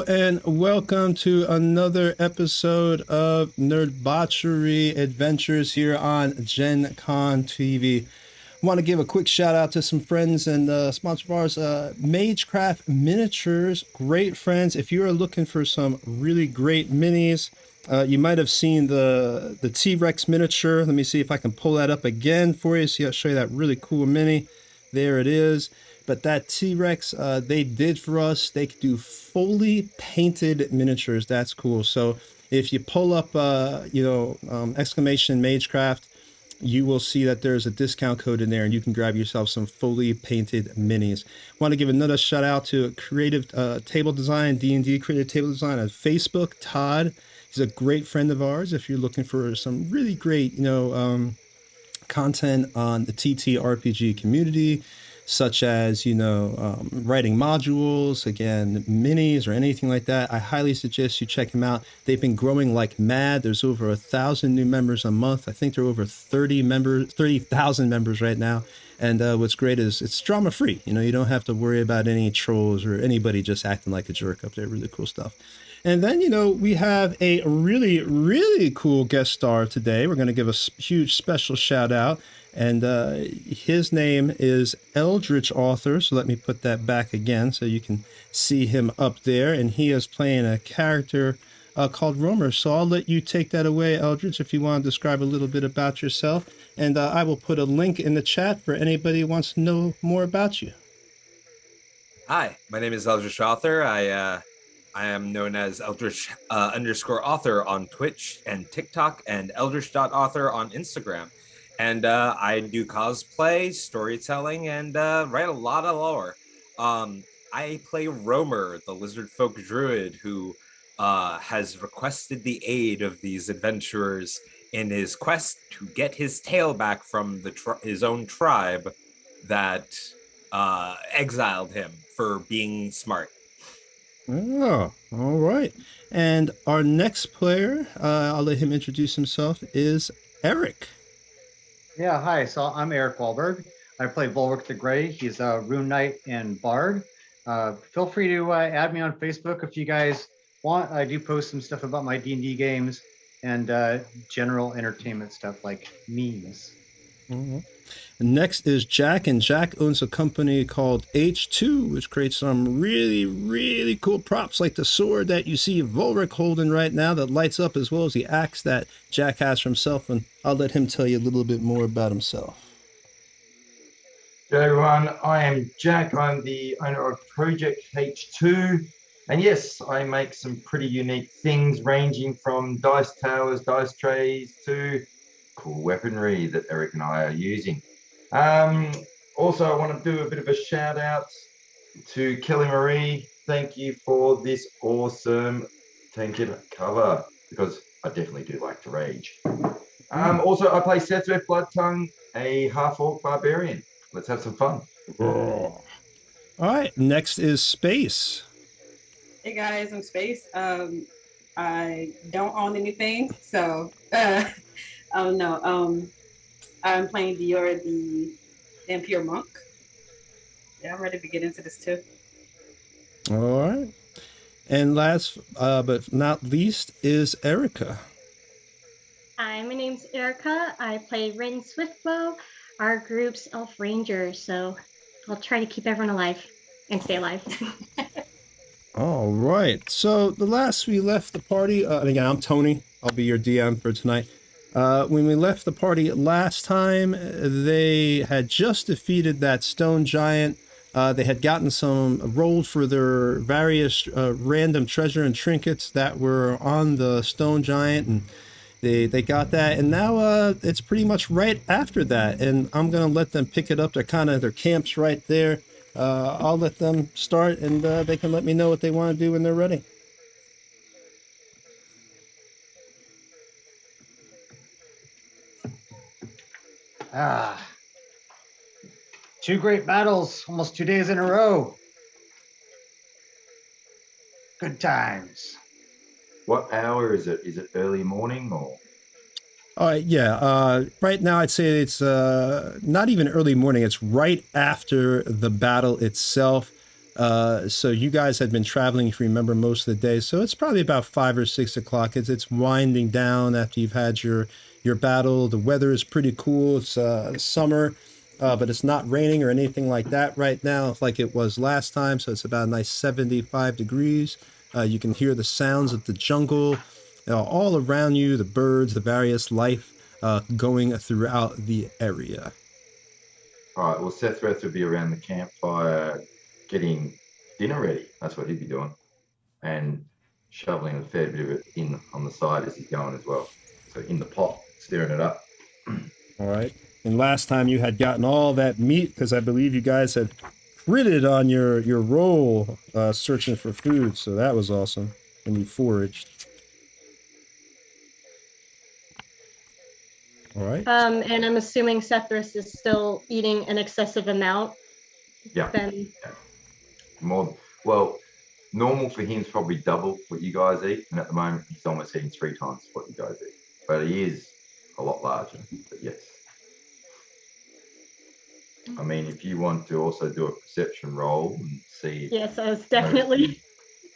and welcome to another episode of Nerdbauchery Adventures here on Gencon TV. I want to give a quick shout out to some friends and sponsor of ours, Magecraft Miniatures. Great friends. If you are looking for some really great minis, you might have seen the T-Rex miniature. Let me see if I can pull that up again for you. See, I'll show you that really cool mini. There it is. But that T-Rex, they did for us. They could do fully painted miniatures. That's cool. So if you pull up, exclamation Magecraft, you will see that there's a discount code in there and you can grab yourself some fully painted minis. Want to give another shout out to Creative Table Design, D&D Creative Table Design on Facebook. Todd, he's a great friend of ours. If you're looking for some really great, content on the TTRPG community, such as, writing modules, again, minis or anything like that, I highly suggest you check them out. They've been growing like mad. There's over 1,000 new members a month. I think there are over 30,000 members right now. And what's great is it's drama free. You don't have to worry about any trolls or anybody just acting like a jerk up there. Really cool stuff. And then, we have a really, really cool guest star today. We're going to give a huge special shout out. And his name is Eldritch Author. So let me put that back again so you can see him up there. And he is playing a character called Romer. So I'll let you take that away, Eldritch, if you want to describe a little bit about yourself. And I will put a link in the chat for anybody who wants to know more about you. Hi, my name is Eldritch Author. I am known as Eldritch _author on Twitch and TikTok, and Eldritch.author on Instagram. And I do cosplay, storytelling, and write a lot of lore. I play Romer, the Lizardfolk druid, who has requested the aid of these adventurers in his quest to get his tail back from his own tribe that exiled him for being smart. Oh, all right. And our next player, I'll let him introduce himself, is Eric. Yeah, hi. So I'm Eric Wahlberg. I play Volric the Grey. He's a Rune Knight and Bard. Feel free to add me on Facebook if you guys want. I do post some stuff about my D&D games and general entertainment stuff like memes. Mm-hmm. Next is Jack, and Jack owns a company called H2, which creates some really, really cool props like the sword that you see Volric holding right now that lights up, as well as the axe that Jack has for himself. And I'll let him tell you a little bit more about himself. Hello everyone, I am Jack. I'm the owner of Project H2. And yes, I make some pretty unique things ranging from dice towers, dice trays to cool weaponry that Eric and I are using. Also, I want to do a bit of a shout out to Kelly Marie. Thank you for this awesome Tainted cover, because I definitely do like to rage. Also, I play Sethbeth Bloodtongue, a half-orc barbarian. Let's have some fun. All right, next is Space. Hey guys, I'm Space. I don't own anything, so I'm playing Dior, the Impure Monk. Yeah, I'm ready to get into this too. All right. And last but not least is Erica. Hi, my name's Erica. I play Rin Swiftbow, our group's Elf Ranger, so I'll try to keep everyone alive and stay alive. All right. So the last we left the party, and again, I'm Tony. I'll be your DM for tonight. When we left the party last time, they had just defeated that stone giant. They had gotten some rolled for their various random treasure and trinkets that were on the stone giant, and they got that. And now it's pretty much right after that, and I'm gonna let them pick it up. Their camp's right there. I'll let them start, and they can let me know what they want to do when they're ready. Two great battles, almost 2 days in a row. Good times. What hour is it? Is it early morning or? Yeah. Right now, I'd say it's not even early morning. It's right after the battle itself. So you guys had been traveling, if you remember, most of the day. So it's probably about 5 or 6 o'clock. It's winding down after you've had your battle. The weather is pretty cool. It's summer, but it's not raining or anything like that right now, like it was last time. So it's about a nice 75 degrees. You can hear the sounds of the jungle all around you, the birds, the various life going throughout the area. All right. Well, Seth will be around the campfire getting dinner ready. That's what he'd be doing, and shoveling a fair bit of it in on the side as he's going as well. So in the pot, stirring it up. All right. And last time you had gotten all that meat because I believe you guys had critted on your roll searching for food. So that was awesome when you foraged. All right. And I'm assuming Sethris is still eating an excessive amount. Yeah. Then More. Well, normal for him is probably double what you guys eat, and at the moment he's almost eating 3 times what you guys eat. But he is a lot larger. But yes. I mean, if you want to also do a perception roll and see. yes, I was definitely.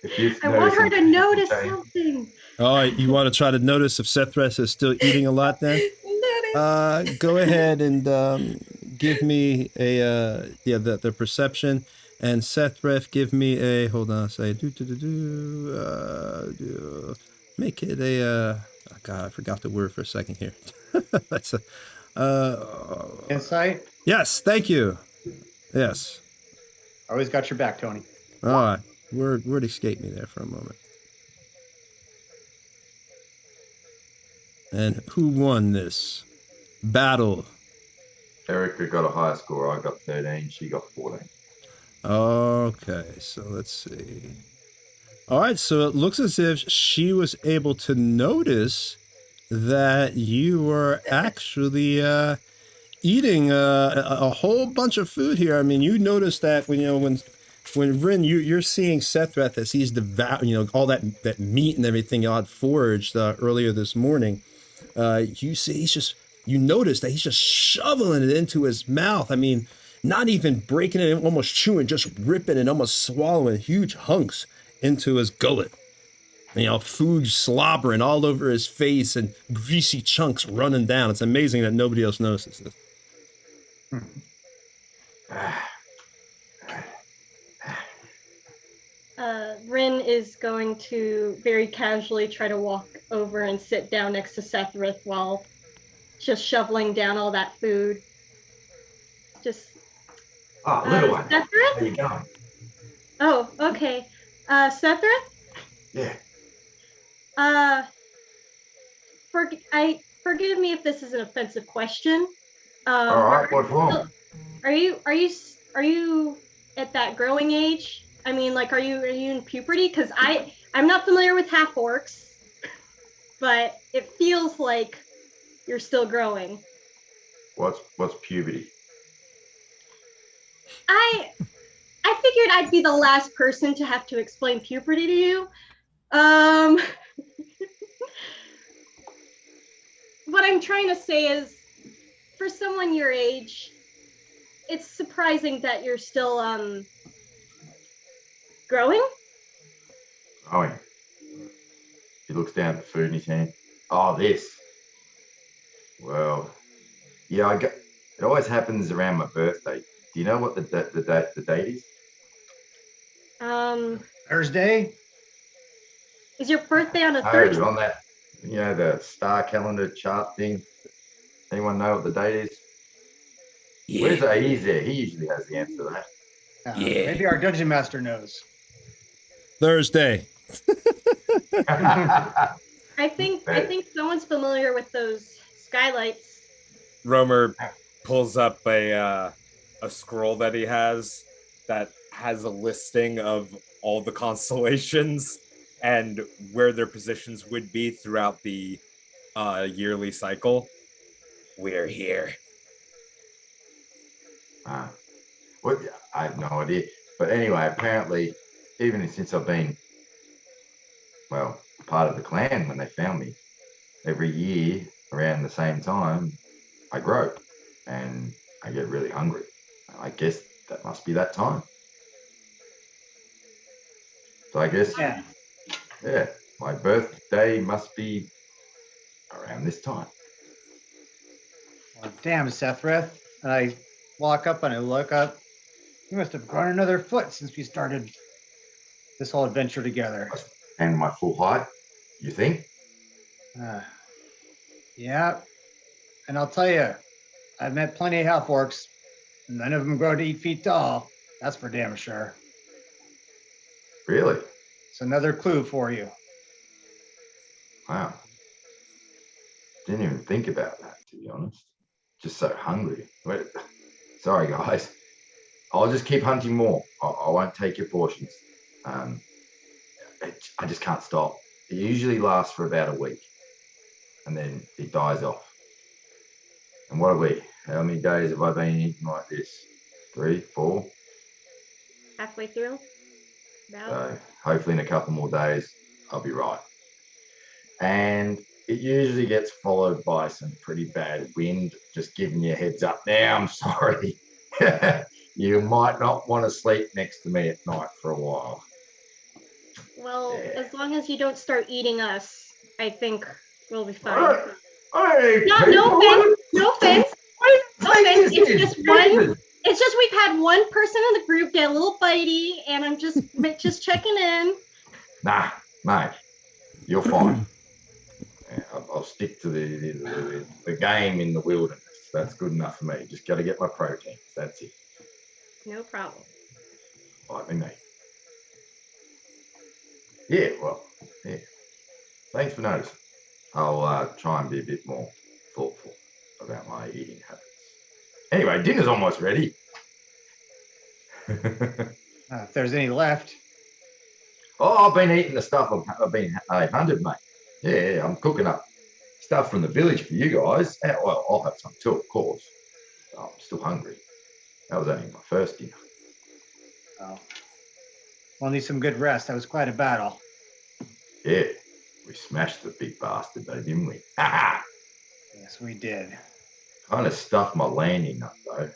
If I want her to notice something. Oh, you want to try to notice if Sethres is still eating a lot then? Go ahead and give me a the perception, and Sethref give me a hold on, say make it a oh God, I forgot the word for a second here. That's a Insight. yes, thank you. Yes. Always got your back, Tony. All right. Word escaped me there for a moment. And who won this battle? Erica got a higher score. I got 13. She got 14. Okay, so let's see. All right, so it looks as if she was able to notice that you were actually eating a whole bunch of food here. I mean, you noticed that when Rin, you're seeing Sethreth as he's all that meat and everything you had foraged earlier this morning. You see, you notice that he's just shoveling it into his mouth. I mean, not even breaking it, almost chewing, just ripping and almost swallowing huge hunks into his gullet. Food slobbering all over his face and greasy chunks running down. It's amazing that nobody else notices this. Rin is going to very casually try to walk over and sit down next to Sethrith while just shoveling down all that food. Just little one. Sethrith? How you going? Oh, okay. Sethrith? Yeah. Forgive me if this is an offensive question. All right, what's wrong? Are you at that growing age? I mean, like, are you in puberty? Because I'm not familiar with half orcs, but it feels like you're still growing. What's puberty? I figured I'd be the last person to have to explain puberty to you. What I'm trying to say is, for someone your age, it's surprising that you're still growing. Growing. He looks down at the food in his hand. Oh, this. Well, yeah, it always happens around my birthday. Do you know what the date is? Thursday. Is your birthday on a Thursday? On that, the star calendar chart thing. Anyone know what the date is? Yeah. Where's A? He's there. He usually has the answer to that. Yeah. Maybe our dungeon master knows. Thursday. I think someone's familiar with those skylights. Romer pulls up a scroll that he has that has a listing of all the constellations and where their positions would be throughout the yearly cycle. We're here. Well, I have no idea. But anyway, apparently, even since I've been, part of the clan, when they found me, every year around the same time, I grow and I get really hungry. I guess that must be that time. So I guess, Yeah. yeah, my birthday must be around this time. Well, damn, Sethrith. And I walk up and I look up. You must have grown another foot since we started this whole adventure together. And my full height, you think? Yeah. And I'll tell you, I've met plenty of half orcs. None of them grow to 8 feet tall. That's for damn sure. Really? It's another clue for you. Wow. Didn't even think about that, to be honest. Just so hungry. Wait, sorry, guys. I'll just keep hunting more. I won't take your portions. I just can't stop. It usually lasts for about a week, and then it dies off. And what are we? How many days have I been eating like this? 3, 4? Halfway through. About. So hopefully in a couple more days, I'll be right. And it usually gets followed by some pretty bad wind. Just giving you a heads up now, I'm sorry. You might not want to sleep next to me at night for a while. Well, Yeah. as long as you don't start eating us, I think we'll be fine. Hey, No offense. No offense. No offense. It's just one. It's just we've had one person in the group get a little bitey, and I'm just checking in. Nah, mate, you're fine. Yeah, I'll stick to the game in the wilderness. That's good enough for me. Just got to get my proteins. That's it. No problem. Like me. Yeah, well, yeah. Thanks for noticing. I'll try and be a bit more thoughtful about my eating habits. Anyway, dinner's almost ready. If there's any left. Oh, I've been eating the stuff I hunted, mate. Yeah, I'm cooking up stuff from the village for you guys. Well, I'll have some too, of course. I'm still hungry. That was only my first dinner. Oh. We'll need some good rest. That was quite a battle. Yeah, we smashed the big bastard though, didn't we? Ha! Yes, we did. Kind of stuffed my landing up though.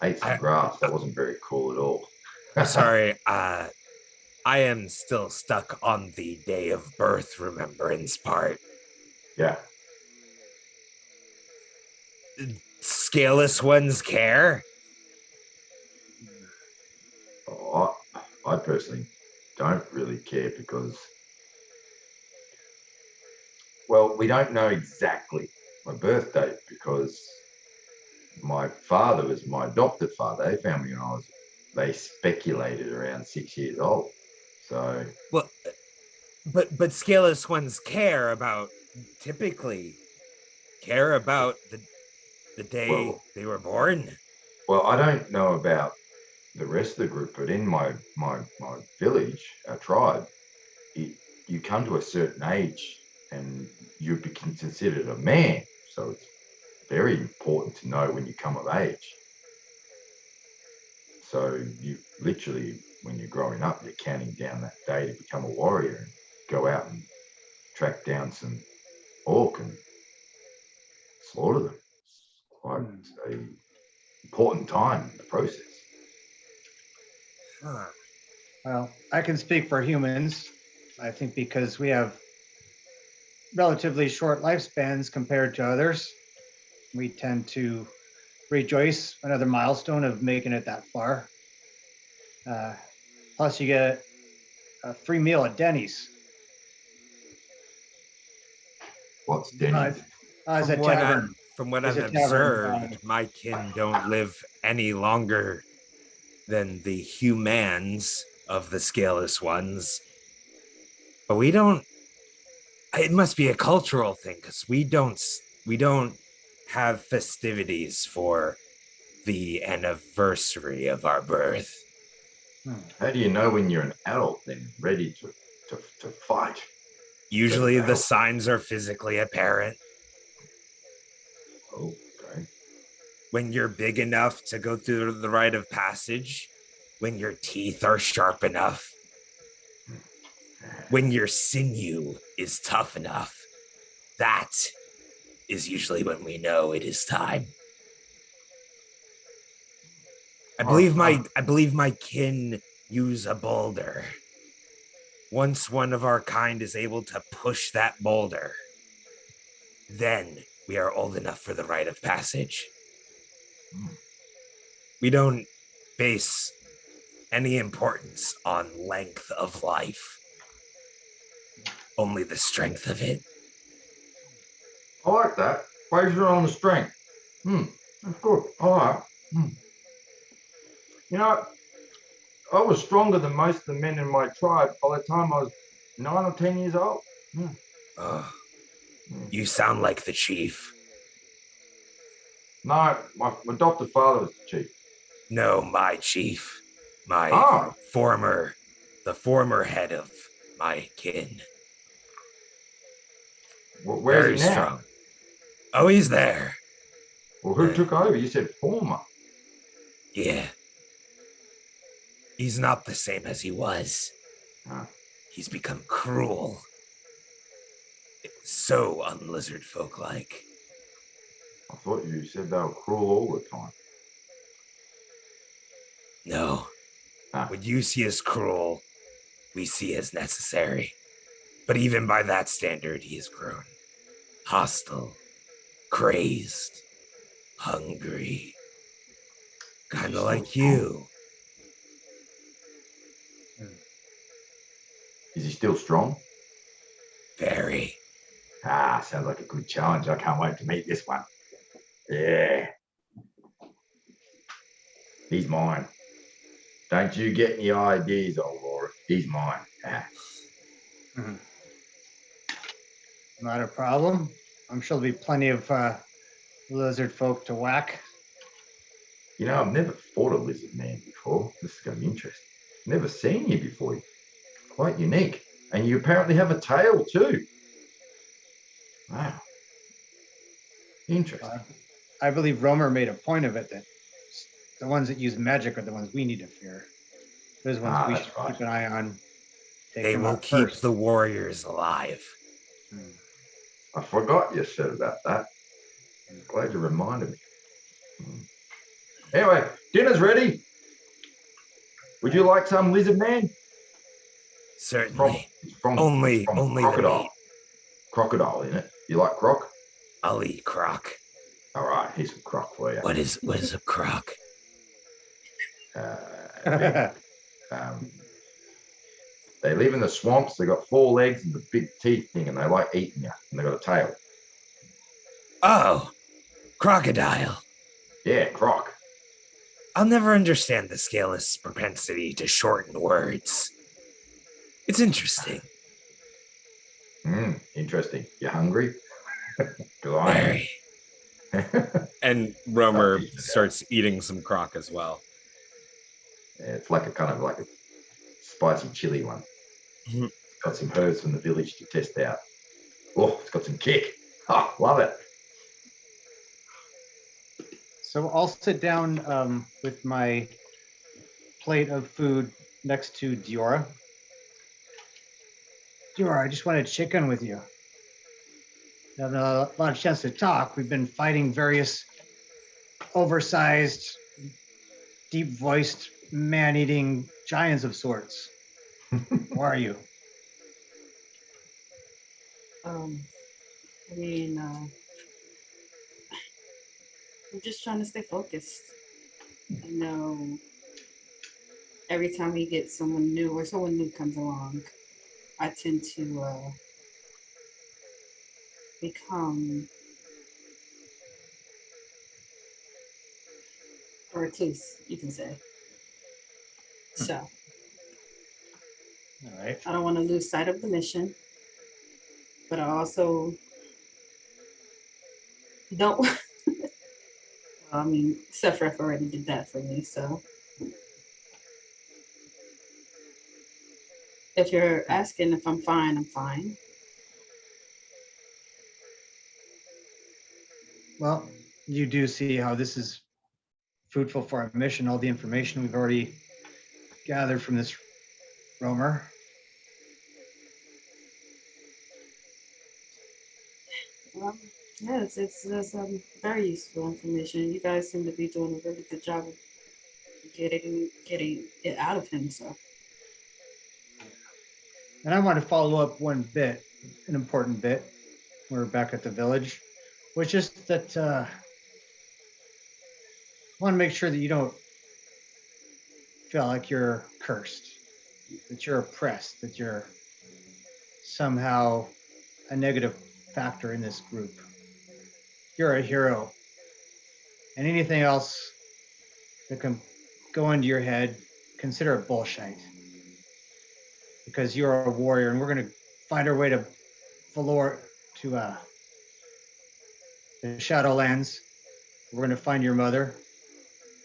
Ate some grass. That wasn't very cool at all. I'm sorry. I am still stuck on the day of birth remembrance part. Yeah. Scaleless ones care? Oh, I personally don't really care because, well, we don't know exactly my birth date because my father was my adopted father. They found me when they speculated around 6 years old. So, well, but scaleless ones typically care about the day they were born. Well, I don't know about the rest of the group, but in my village, our tribe, you come to a certain age and you become considered a man. So it's very important to know when you come of age. So you literally, when you're growing up, you're counting down that day to become a warrior and go out and track down some orc and slaughter them. It's quite an important time in the process. Huh. Well, I can speak for humans. I think because we have relatively short lifespans compared to others, we tend to rejoice another milestone of making it that far. Plus, you get a free meal at Denny's. What's Denny's? It's a tavern. From what It's I've a tavern. observed, my kin don't live any longer than the humans of the scaleless ones. But we don't. It must be a cultural thing because we don't have festivities for the anniversary of our birth. How do you know when you're an adult then ready to fight? Usually the signs are physically apparent. Oh, okay. When you're big enough to go through the rite of passage, when your teeth are sharp enough, when your sinew is tough enough, that is usually when we know it is time. I believe my kin use a boulder. Once one of our kind is able to push that boulder, then we are old enough for the rite of passage. We don't base any importance on length of life, only the strength of it. I like that. Based on the strength. That's good. All right. You know, I was stronger than most of the men in my tribe by the time I was 9 or 10 years old. You sound like the chief. No, my adopted father was the chief. No, my chief. My the former head of my kin. Where's Very he now? strong. Oh, he's there. Well, who took over? You said former. Yeah. He's not the same as he was. He's become cruel. So un-Lizardfolk-like. I thought you said they were cruel all the time. No. What you see as cruel, we see as necessary. But even by that standard, he has grown. Hostile. Crazed. Hungry. Kind of like you. Is he still strong? Very. Sounds like a good challenge. I can't wait to meet this one. Yeah. He's mine. Don't you get any ideas, old Laura. He's mine. Not a problem. I'm sure there'll be plenty of lizard folk to whack. You know, I've never fought a lizard man before. This is going to be interesting. Never seen you before. Quite unique. And you apparently have a tail too. Wow. Interesting. I believe Romer made a point of it that the ones that use magic are the ones we need to fear. Those ones we should keep an eye on. They will keep the warriors alive. I forgot you said about that. I'm glad you reminded me. Anyway, dinner's ready. Would you like some, lizard man? Certainly. From only crocodile. the meat. Crocodile in it. You like croc? I'll eat croc. All right, here's some croc for you. What is a croc? They live in the swamps. They got 4 legs and the big teeth thing, and they like eating you. And they got a tail. Oh, crocodile. Yeah, croc. I'll never understand the scaleless propensity to shorten words. It's interesting. Interesting. You hungry? Very. And Romer starts eating some croc as well. Yeah, it's like a spicy chili one. It's got some herbs from the village to test out. Oh, it's got some kick. Oh, love it. So I'll sit down with my plate of food next to Diora. Diora, I just wanted to check in with you. Having a lot of chance to talk. We've been fighting various oversized, deep-voiced, man-eating giants of sorts. Where are you? I'm just trying to stay focused. I know every time we get someone new or someone new comes along, I tend to become a recluse, you can say. So, All right. I don't want to lose sight of the mission, but I also don't. I mean, Sephiroth already did that for me, so. If you're asking if I'm fine, I'm fine. Well, you do see how this is fruitful for our mission, all the information we've already gathered from this roamer. Yes, it's very useful information. You guys seem to be doing a really good job of getting it out of him, so. And I want to follow up one bit, an important bit. We're back at the village, was just that I want to make sure that you don't feel like you're cursed, that you're oppressed, that you're somehow a negative factor in this group. You're a hero. And anything else that can go into your head, consider it bullshit. Because you're a warrior, and we're going to find our way to Valor, to the Shadowlands. We're going to find your mother.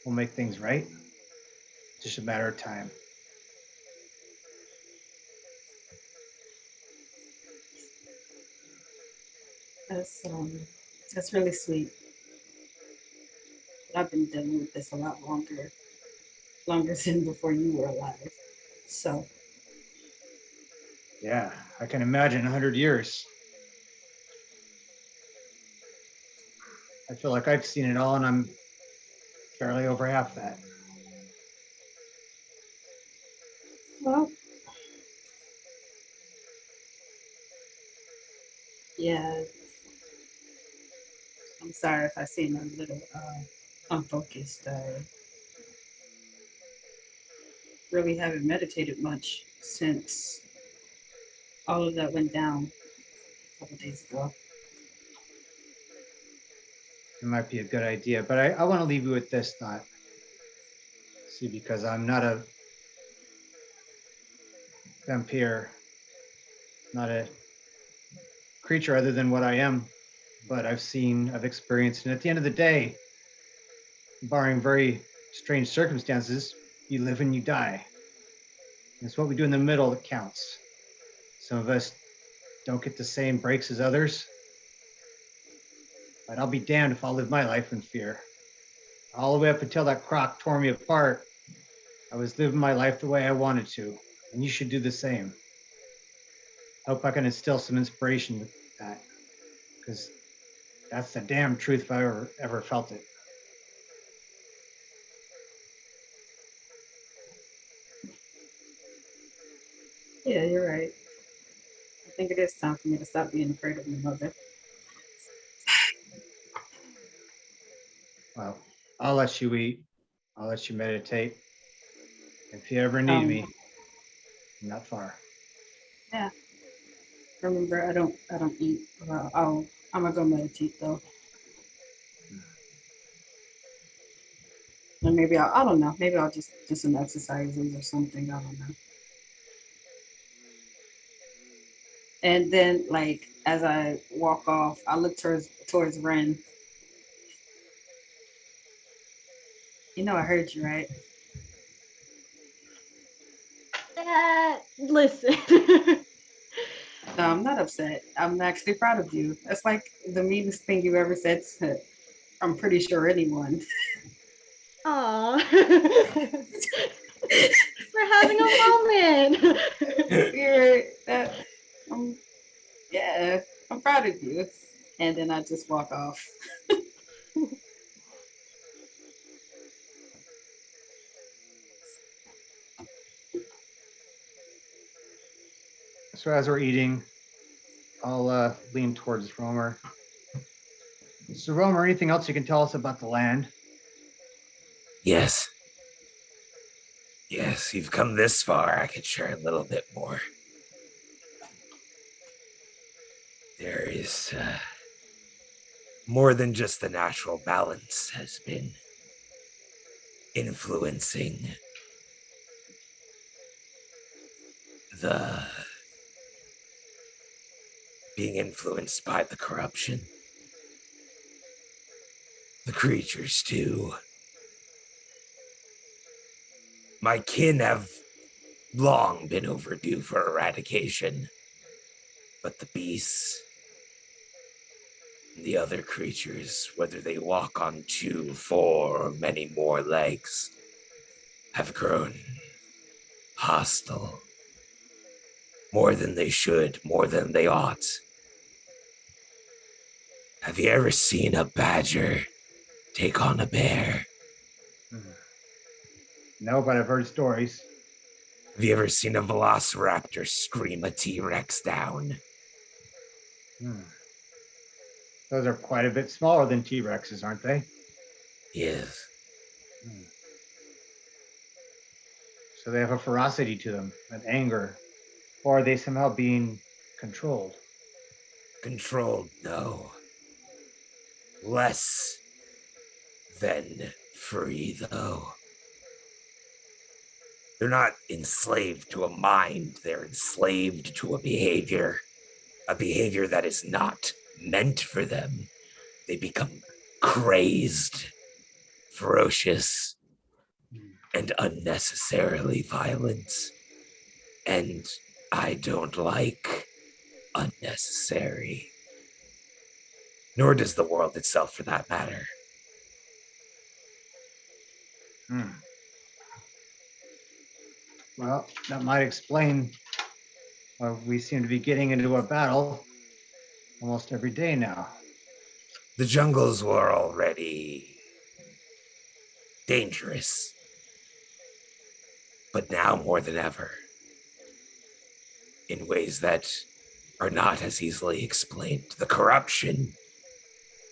We'll make things right. It's just a matter of time. That's really sweet. But I've been dealing with this a lot longer than before you were alive. So Yeah, I can imagine 100 years. I feel like I've seen it all, and I'm barely over half that. well, yeah. I'm sorry if I seem a little unfocused. I really haven't meditated much since all of that went down a couple days ago. It might be a good idea, but I want to leave you with this thought. See, because I'm not a vampire, not a creature other than what I am, but I've seen, I've experienced, and at the end of the day, barring very strange circumstances, you live and you die. And it's what we do in the middle that counts. Some of us don't get the same breaks as others, but I'll be damned if I'll live my life in fear. All the way up until that croc tore me apart, I was living my life the way I wanted to, and you should do the same. I hope I can instill some inspiration with that, because that's the damn truth if I ever felt it. Yeah, you're right. I think it is time for me to stop being afraid of my mother. Well, I'll let you eat. I'll let you meditate. If you ever need me, I'm not far. Yeah. Remember, I don't eat. Well, I'm gonna go meditate though. And maybe I don't know. Maybe I'll just do some exercises or something. I don't know. And then, like, as I walk off, I look towards Ren. You know, I heard you, right? Listen. No, I'm not upset. I'm actually proud of you. That's like the meanest thing you've ever said to, I'm pretty sure, anyone. Aw. We're having a moment. Yeah, I'm proud of you. And then I just walk off. So as we're eating, I'll lean towards Romer. So Romer, anything else you can tell us about the land? Yes. Yes, you've come this far. I could share a little bit more. There is more than just the natural balance has been influencing the being influenced by the corruption. The creatures, too. My kin have long been overdue for eradication, but the beasts and the other creatures, whether they walk on 2, 4, or many more legs, have grown hostile. More than they should, more than they ought. Have you ever seen a badger take on a bear? No, but I've heard stories. Have you ever seen a velociraptor scream a T-Rex down? Those are quite a bit smaller than T-Rexes, aren't they? Yes. So they have a ferocity to them, an anger, or are they somehow being controlled? Controlled, no. Less than free, though. They're not enslaved to a mind, they're enslaved to a behavior that is not meant for them. They become crazed, ferocious, and unnecessarily violent. And I don't like unnecessary. Nor does the world itself, for that matter. Well, that might explain why we seem to be getting into a battle almost every day now. The jungles were already dangerous, but now more than ever, in ways that are not as easily explained. The corruption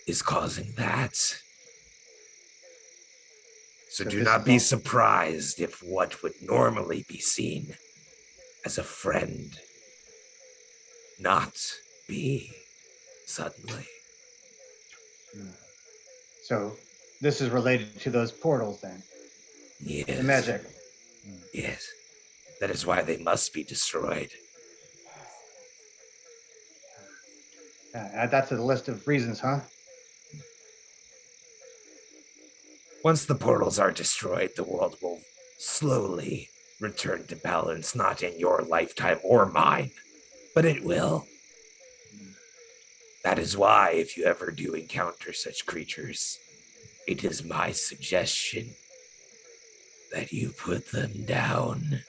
is causing that. So do not be surprised if what would normally be seen as a friend not be suddenly. So this is related to those portals then? Yes. The magic? Yes. That is why they must be destroyed. Add that to the list of reasons, huh? Once the portals are destroyed, the world will slowly return to balance, not in your lifetime or mine, but it will. That is why, if you ever do encounter such creatures, it is my suggestion that you put them down.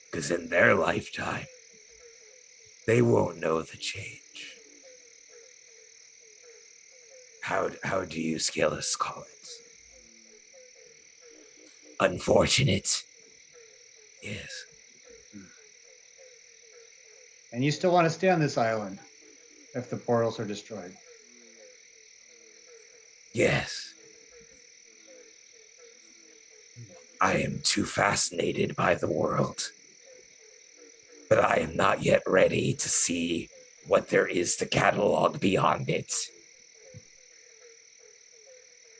Because in their lifetime, they won't know the change. How do you Scalus call it? Unfortunate. Yes. And you still want to stay on this island if the portals are destroyed? Yes. I am too fascinated by the world, but I am not yet ready to see what there is to catalog beyond it.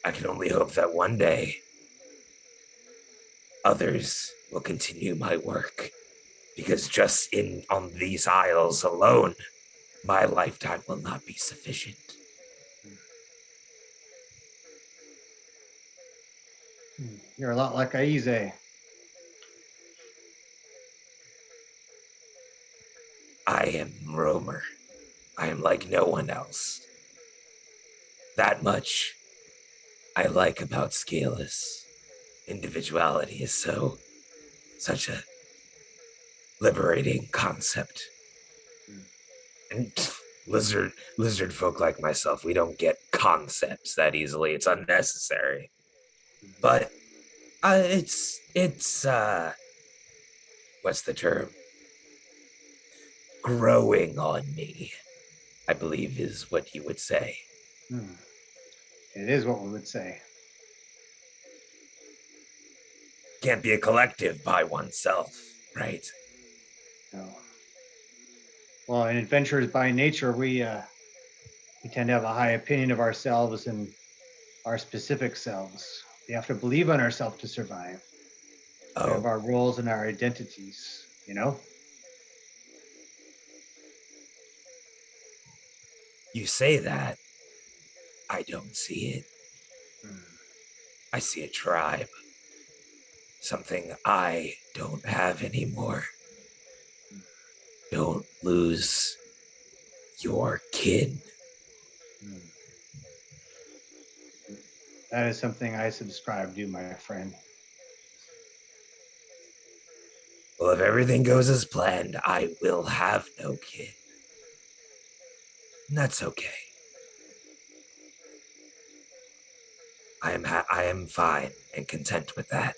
I can only hope that one day others will continue my work, because just on these isles alone, my lifetime will not be sufficient. You're a lot like Aize. I am Romer. I am like no one else. That much I like about Scalus. Individuality is such a liberating concept. And lizard folk like myself, we don't get concepts that easily. It's unnecessary. But it's what's the term? Growing on me, I believe is what you would say. It is what we would say. Can't be a collective by oneself, right? No. Well, in adventurers by nature, we tend to have a high opinion of ourselves and our specific selves. We have to believe in ourselves to survive. We have our roles and our identities, you know? You say that. I don't see it. I see a tribe. Something I don't have anymore. Don't lose your kin. That is something I subscribe to, my friend. Well, if everything goes as planned, I will have no kin. And that's okay. I am fine and content with that.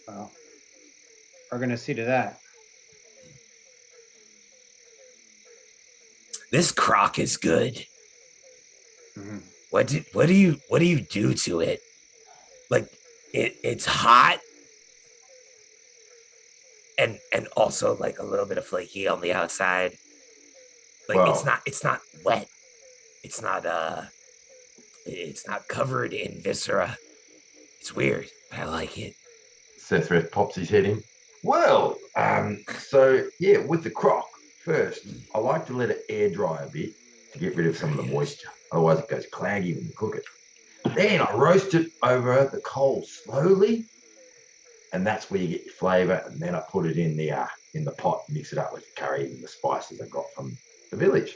Well, we're going to see to that. This crock is good. Mhm. What do you do to it? Like it's hot and also like a little bit of flaky on the outside. Like Well, it's not wet. It's not it's not covered in viscera. It's weird, but I like it. Sethred pops his head in. Well, so yeah, with the crock, first, I like to let it air dry a bit to get rid of some of the moisture. Otherwise, it goes claggy when you cook it. Then I roast it over the coal slowly, and that's where you get your flavour. And then I put it in the pot, mix it up with the curry and the spices I got from the village.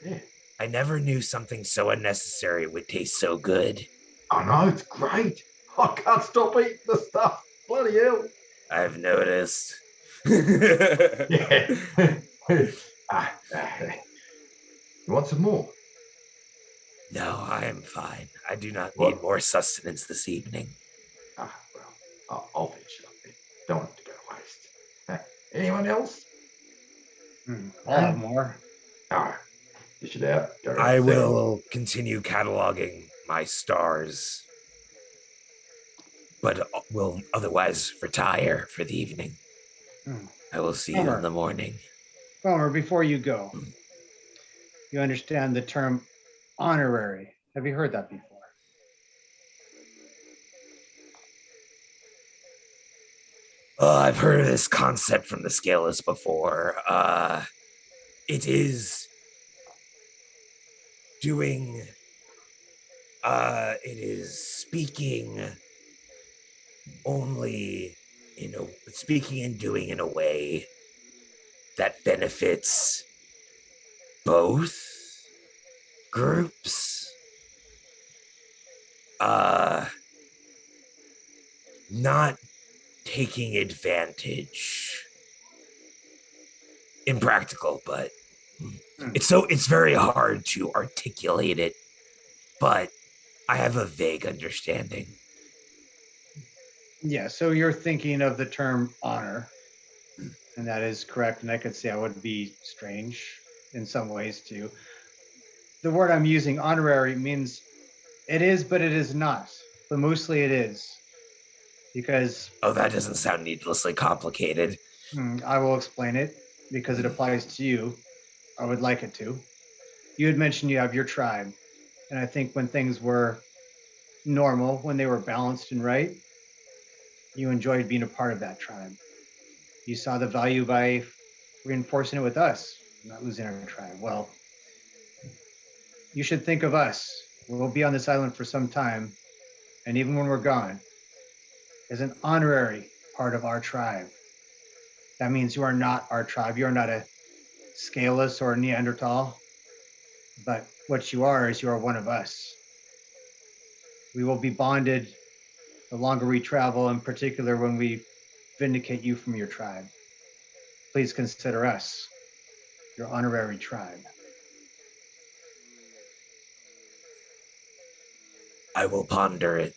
Yeah, I never knew something so unnecessary would taste so good. I know, it's great. I can't stop eating the stuff. Bloody hell. I've noticed. Yeah. You want some more? No, I am fine. I do not What? need more sustenance this evening. Well, I'll finish it up then. Don't want it to go to waste. Anyone else? I'll have more. All right. Dish it out. Go around I the circle. will continue cataloging my stars, but will otherwise retire for the evening. I will see you in the morning. Homer, before you go, you understand the term honorary. Have you heard that before? I've heard of this concept from the Scalers before. It is doing. It is speaking only speaking and doing in a way that benefits both groups. Not taking advantage. Impractical, but it's very hard to articulate it, but I have a vague understanding. Yeah, so you're thinking of the term honor, and that is correct. And I could say I would be strange in some ways too. The word I'm using, honorary, means it is, but it is not. But mostly it is. Because Oh, that doesn't sound needlessly complicated. I will explain it because it applies to you. I would like it to. You had mentioned you have your tribe. And I think when things were normal, when they were balanced and right, you enjoyed being a part of that tribe. You saw the value by reinforcing it with us, not losing our tribe. Well, you should think of us. We'll be on this island for some time, and even when we're gone, as an honorary part of our tribe. That means you are not our tribe. You are not a Scaleless or a Neanderthal, but what you are is you are one of us. We will be bonded the longer we travel, in particular when we vindicate you from your tribe. Please consider us your honorary tribe. I will ponder it.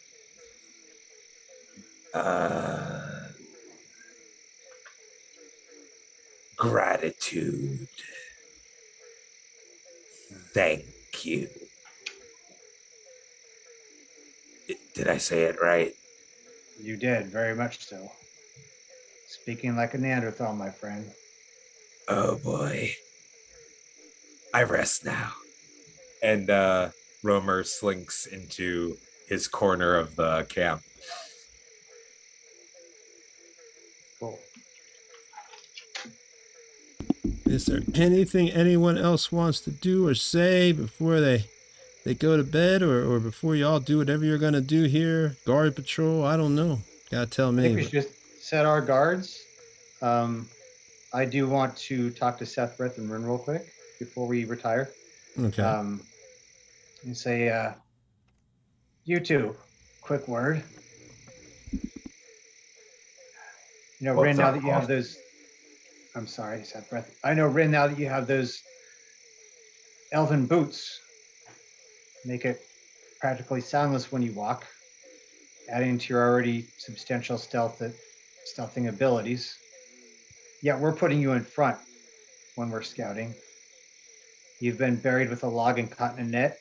Gratitude. Thank you. Did I say it right? You did, very much so. Speaking like a Neanderthal, my friend. Oh boy. I rest now. And Romer slinks into his corner of the camp. Cool. Is there anything anyone else wants to do or say before they go to bed, or before y'all do whatever you're gonna do here? Guard patrol? I don't know. Gotta tell I me. think we should just set our guards. I do want to talk to Sethbreth and Rin real quick before we retire. Okay. And say, you two, quick word. You know, Rin, now that you have those, I'm sorry, Sethbreth. I know, Rin, now that you have those elven boots, make it practically soundless when you walk, adding to your already substantial stealthing abilities. Yet we're putting you in front when we're scouting. You've been buried with a log and caught in a net.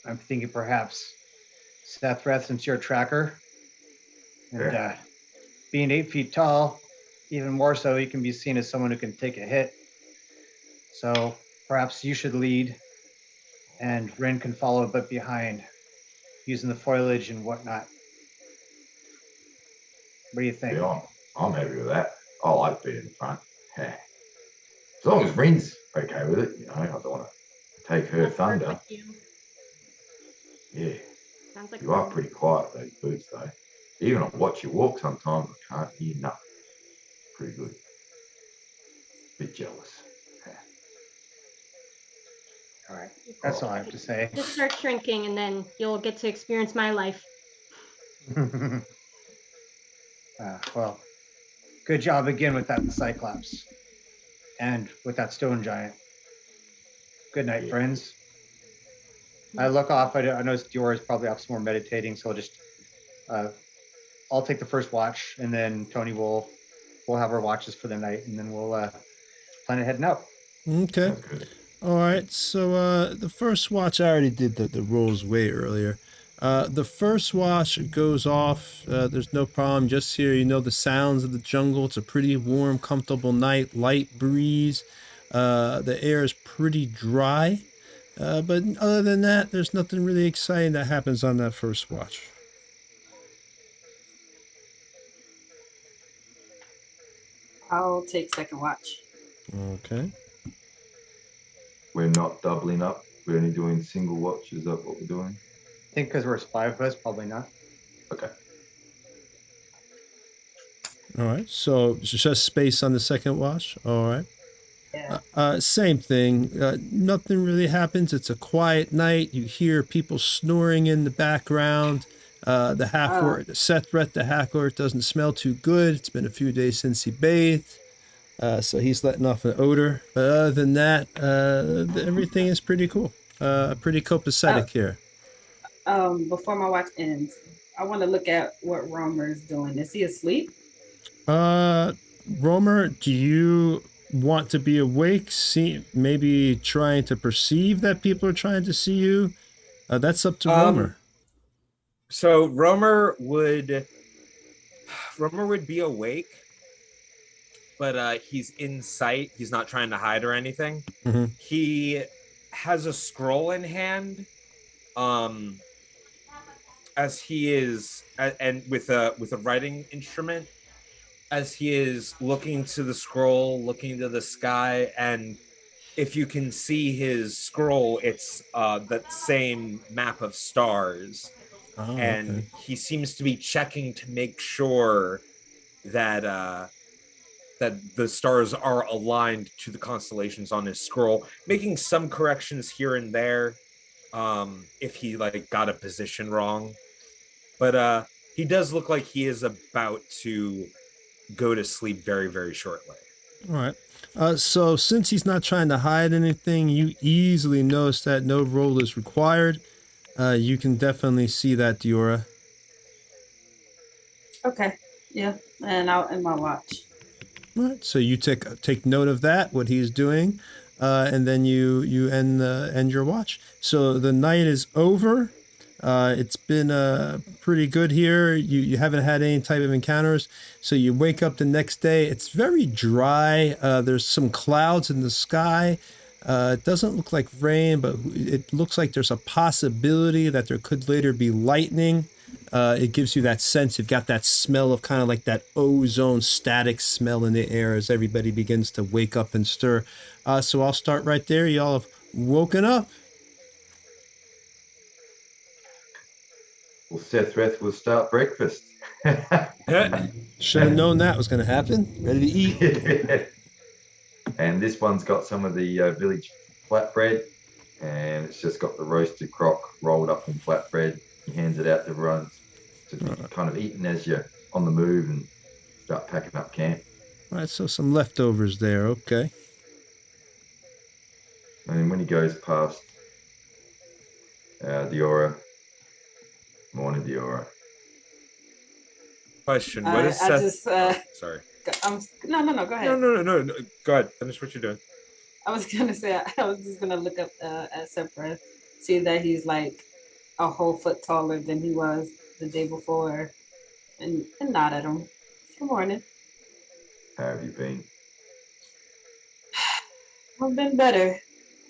I'm thinking perhaps Seth, since you're a tracker, and being 8 feet tall, even more so, he can be seen as someone who can take a hit. So perhaps you should lead, and Ren can follow a bit behind, using the foliage and whatnot. What do you think? Yeah, I'm happy with that. I like being in the front. As long as Rin's okay with it, I don't want to take her That's thunder. perfect, you. Yeah, Sounds like you are fun. pretty quiet, those boots, though. Even on watch you walk sometimes, I can't hear nothing. Pretty good. Bit jealous. All right, that's all I have to say. Just start shrinking, and then you'll get to experience my life. Well, good job again with that Cyclops and with that stone giant. Good night, friends. I look off. I notice Dior is probably up somewhere meditating, so I'll take the first watch, and then Tony will have our watches for the night, and then we'll plan on heading out. Okay. Sounds good. All right. So the first watch, I already did the rolls way earlier. The first watch goes off. There's no problem. Just here, the sounds of the jungle. It's a pretty warm, comfortable night. Light breeze. The air is pretty dry. But other than that, there's nothing really exciting that happens on that first watch. I'll take second watch. Okay. We're not doubling up. We're only doing single watch. Is that what we're doing? I think because we're 5 of us, probably not. Okay. All right. So just space on the second watch. All right. Yeah. Same thing. Nothing really happens. It's a quiet night. You hear people snoring in the background. The half-orc, Sethret, the half-orc, doesn't smell too good. It's been a few days since he bathed. So he's letting off an odor. But other than that, everything is pretty cool. Pretty copacetic here. Before my watch ends, I want to look at what Romer is doing. Is he asleep? Romer, do you want to be awake? See, maybe trying to perceive that people are trying to see you? That's up to Romer. So Romer would be awake, but he's in sight. He's not trying to hide or anything. Mm-hmm. He has a scroll in hand, as he is, and with a writing instrument, as he is looking to the scroll, looking to the sky, and if you can see his scroll, it's that same map of stars. Oh, and okay. he seems to be checking to make sure that that the stars are aligned to the constellations on his scroll, making some corrections here and there if he got a position wrong. But he does look like he is about to go to sleep very, very shortly. All right. So since he's not trying to hide anything, you easily notice that no roll is required. You can definitely see that, Diora. Okay. Yeah. And I'll end my watch. All right. So you take note of that, what he's doing, and then you end your watch. So the night is over. It's been pretty good here. You haven't had any type of encounters. So you wake up the next day. It's very dry. There's some clouds in the sky. It doesn't look like rain, but it looks like there's a possibility that there could later be lightning. It gives you that sense. You've got that smell of kind of like that ozone static smell in the air as everybody begins to wake up and stir. So I'll start right there. Y'all have woken up. Well, Seth will start breakfast. Should have known that was going to happen. Ready to eat. And this one's got some of the village flatbread, and it's just got the roasted crock rolled up in flatbread. He hands it out to everyone to be kind of eaten as you're on the move and start packing up camp. All right, so some leftovers there. Okay. And then when he goes past Diora. Morning, Diora. Question: What is I Seth? just, sorry. No, go ahead. No. Go ahead. Finish what you're doing. I was gonna say I was just gonna look up at Sepra, see that he's like a whole foot taller than he was the day before, and nod at him. Good morning. How have you been? I've been better,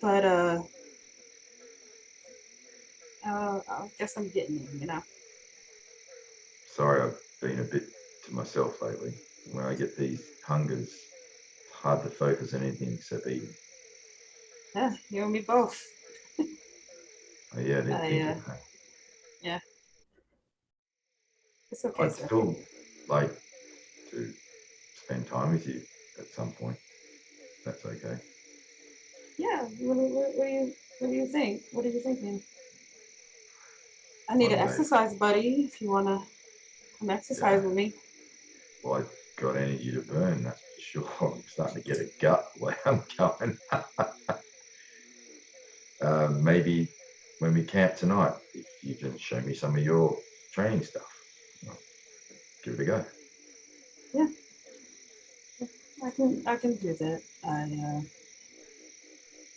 but I guess I'm getting it, you know. Sorry, I've been a bit to myself lately. When I get these hungers, it's hard to focus on anything except eating. Yeah, you and me both. Oh, yeah, I didn't think of that. Yeah, it's okay, I'd sir. still like to spend time with you at some point. That's okay. Yeah. What do you think? What are you thinking? I need One an day. exercise buddy if you wanna come exercise with me. Well, I've got energy to burn, that's for sure. I'm starting to get a gut where I'm going. Maybe when we camp tonight, if you can show me some of your training stuff, I'll give it a go. Yeah, I can do that.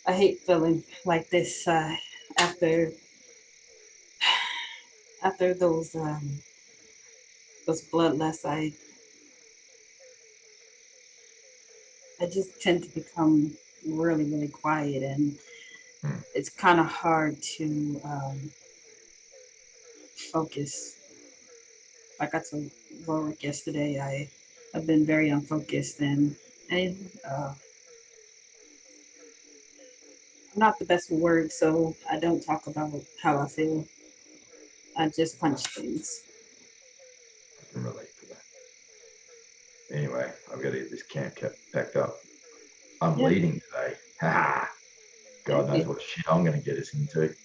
I hate feeling like this after after those bloodlusts. I just tend to become really quiet, and it's kind of hard to focus. Like I told Warwick yesterday, I've been very unfocused, and I'm not the best with words, so I don't talk about how I feel. I just punch things. I can relate to that. Anyway, I've got to get this camp packed up. I'm Yeah. leading today. Ha! God knows what shit I'm going to get us into.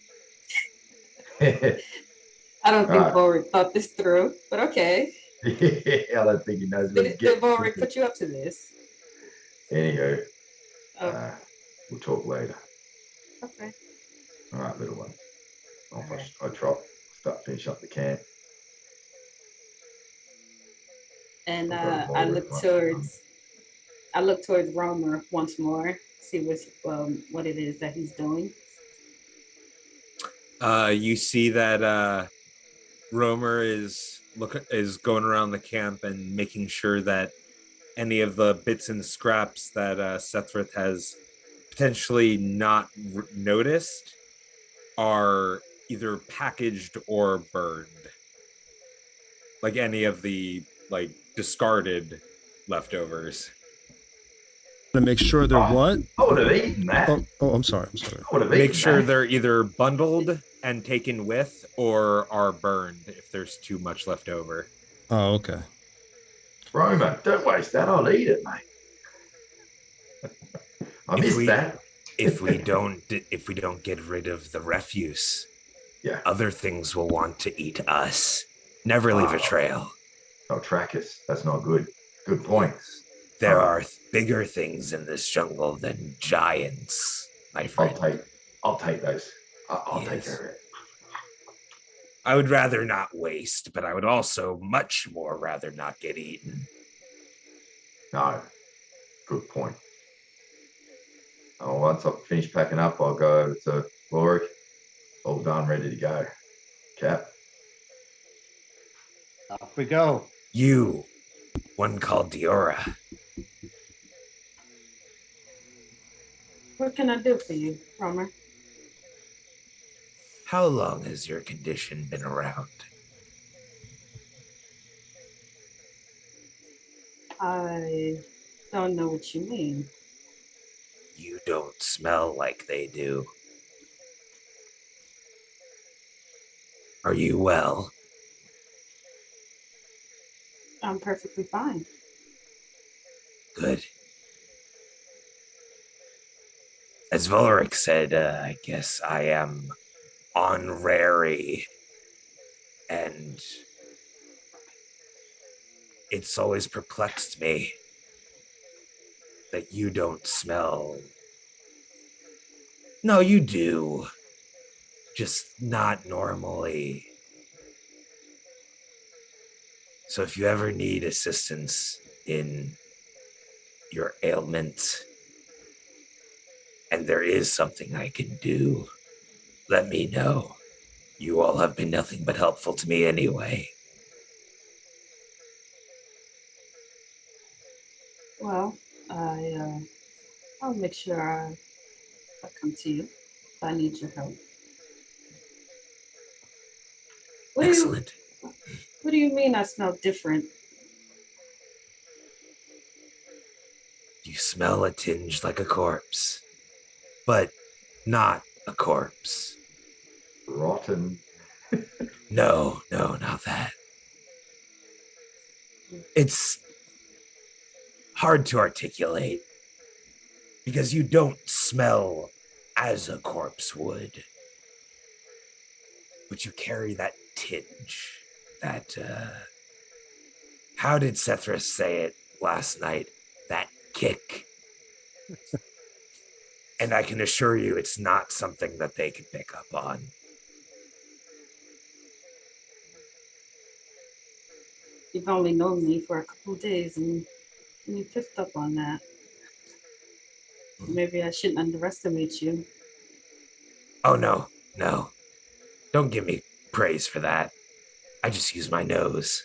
I don't think Right. Warwick thought this through, but okay. I don't think he knows what he's Did getting Warwick into. put you up to this? Anywho, Oh, we'll talk later. okay. All right, little one. Off Alright. I trot, finish up the camp. And I've got a I bowl look of lunch. towards Romer once more, see what it is that he's doing. You see that Romer is going around the camp and making sure that any of the bits and scraps that Sethrith has potentially not noticed are either packaged or burned, like any of the like discarded leftovers. To make sure they're what? I would have eaten that. I'm sorry. I would have Make eaten sure that. they're either bundled and taken with or are burned if there's too much left over. Oh, okay. Roma, don't waste that. I'll eat it, mate. I missed that. If we don't get rid of the refuse, Yeah. other things will want to eat us. Never leave a trail. They'll track us. That's not good. Good point. There are bigger things in this jungle than giants, my friend. I'll take those. I'll take Yes. care of it. I would rather not waste, but I would also much more rather not get eaten. No. Good point. Once I've finished packing up, I'll go over to Warwick. All done, ready to go. Cap. Off we go. You, one called Diora. What can I do for you, Romer? How long has your condition been around? I don't know what you mean. You don't smell like they do. Are you well? I'm perfectly fine. Good. As Volric said, I guess I am honorary, and it's always perplexed me that you don't smell. No, you do. just not normally. So if you ever need assistance in your ailment, and there is something I can do, let me know. You all have been nothing but helpful to me anyway. Well, I'll make sure I come to you if I need your help. What do you Excellent. What do you mean I smell different? You smell a tinge like a corpse, but not a corpse. Rotten. No, not that. It's hard to articulate because you don't smell as a corpse would, but you carry that tinge, that, how did Sethris say it last night? That kick. And I can assure you it's not something that they can pick up on. You've only known me for a couple of days and you picked up on that. Maybe I shouldn't underestimate you. Oh, no. Don't give me praise for that. I just use my nose.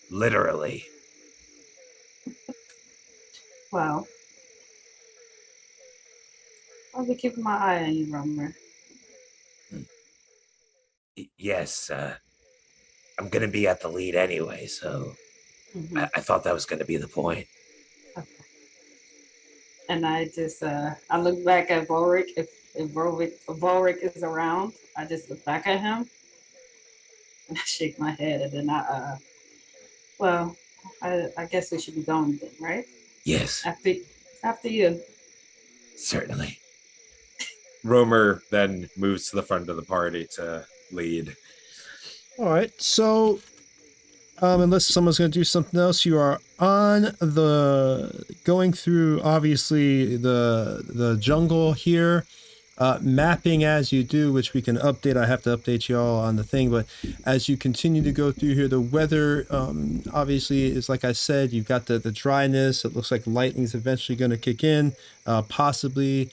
Literally. Well, I'll be keeping my eye on you, Romer. Yes, I'm gonna be at the lead anyway, so Mm-hmm. I thought that was gonna be the point. Okay. And I just I look back at Volric. If Volric is around, I just look back at him and I shake my head, and then well, I guess we should be going then, right? Yes, After you. certainly. Romer then moves to the front of the party to lead. All right. So, unless someone's going to do something else, you are on the going through obviously the jungle here, mapping as you do, which we can update. I have to update you all on the thing, but as you continue to go through here, the weather obviously is like I said. You've got the dryness. It looks like lightning's eventually going to kick in, possibly.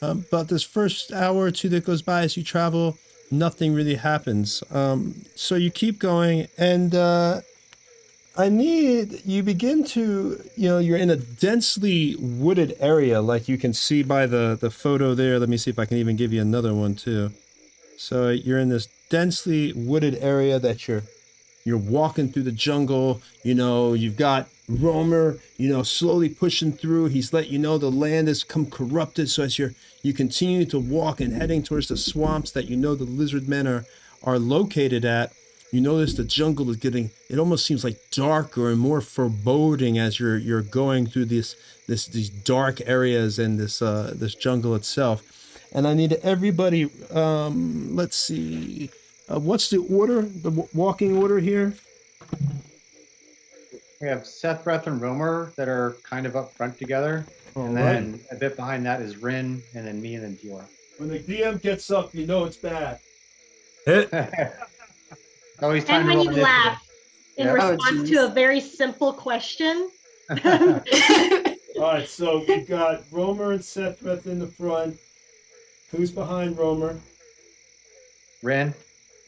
But this first hour or two that goes by as you travel, nothing really happens. So you keep going, and you begin to, you're in a densely wooded area, like you can see by the photo there. Let me see if I can even give you another one too. So you're in this densely wooded area that you're walking through the jungle. You've got Romer, slowly pushing through. He's let you know the land has come corrupted. So as you continue to walk and heading towards the swamps that the lizard men are located at, you notice the jungle is getting, it almost seems like darker and more foreboding as you're going through these dark areas and this jungle itself. And I need everybody, let's see, what's the order, the walking order here? We have Seth, Breath, and Romer that are kind of up front together. All And right. then a bit behind that is Rin, and then me, and then Dior. When the DM gets up, you know it's bad. Always time And to when roll you initiative. laugh in Yeah. response to a very simple question. All right, so we've got Romer and Sethbeth in the front. Who's behind Romer? Rin.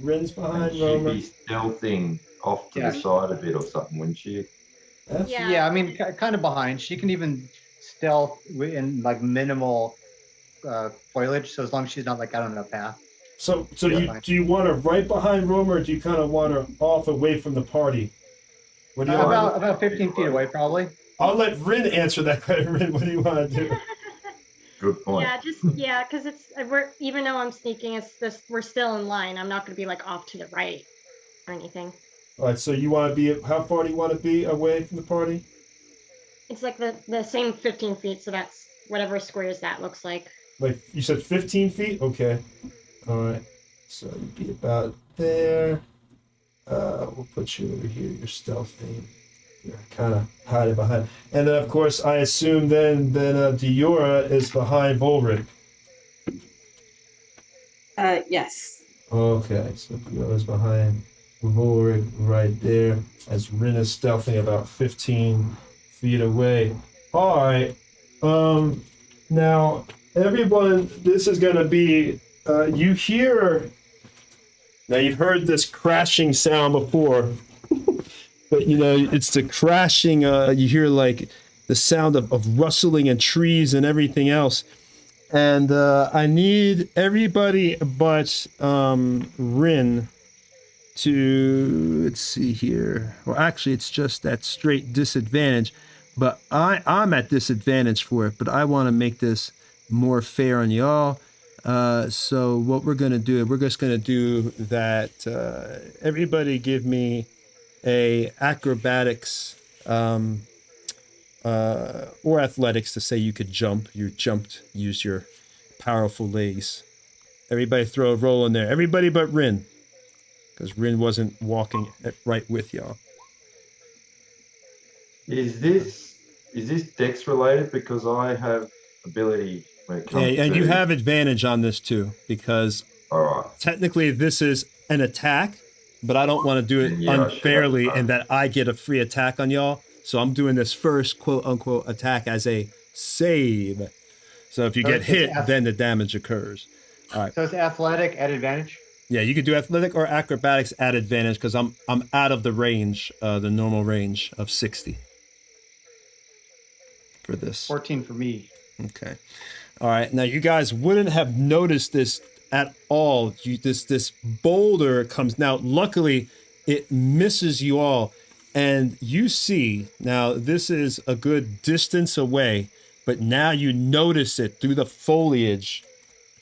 Rin's And behind she'd Romer. be stealthing off to Yeah. the side a bit or something, wouldn't she? Yeah, I mean, kind of behind. She can even stealth in like minimal foliage, so as long as she's not like out on a path. So Yeah. do you want her right behind Romer, or do you kind of want her off away from the party? What do you want? About 15 feet away, probably. I'll let Rin answer that question. Rin, what do you want to do? Good point. Yeah, because even though I'm sneaking, we're still in line. I'm not going to be like off to the right or anything. All right, so you want to be, how far do you want to be away from the party? It's like the same 15 feet, so that's whatever squares that looks like. Like you said, 15 feet? Okay. All right. So you'd be about there. We'll put you over here, your stealth thing. kind of hide it behind. And then, of course, I assume then Diora is behind Volric. Yes. Okay, so Diora's behind Volric right there, as Rin is stealthing about 15 feet away. All right. Now, everyone, this is going to be, you hear, now you've heard this crashing sound before, but you know, it's the crashing, you hear like the sound of rustling and trees and everything else. And I need everybody but Rin to, let's see here. Well, actually, it's just that straight disadvantage, but I'm at disadvantage for it, but I want to make this more fair on y'all. So what we're going to do, we're just going to do that. Everybody give me a acrobatics or athletics to say you could jump. You jumped, use your powerful legs. Everybody throw a roll in there. Everybody but Rin, because Rin wasn't walking right with y'all. Is this Dex related? Because I have ability when it comes And to. you have advantage on this too, because All right. technically this is an attack, but I don't want to do it Yeah, I should have unfairly done. in that I get a free attack on y'all. So I'm doing this first quote unquote attack as a save. So if you So get it's hit, then the damage occurs. All right. So it's athletic at advantage. Yeah, you could do athletic or acrobatics at advantage because I'm out of the range, the normal range of 60 for this. 14 for me. Okay. All right. Now you guys wouldn't have noticed this at all. This boulder comes now. Luckily, it misses you all, and you see now this is a good distance away, but now you notice it through the foliage.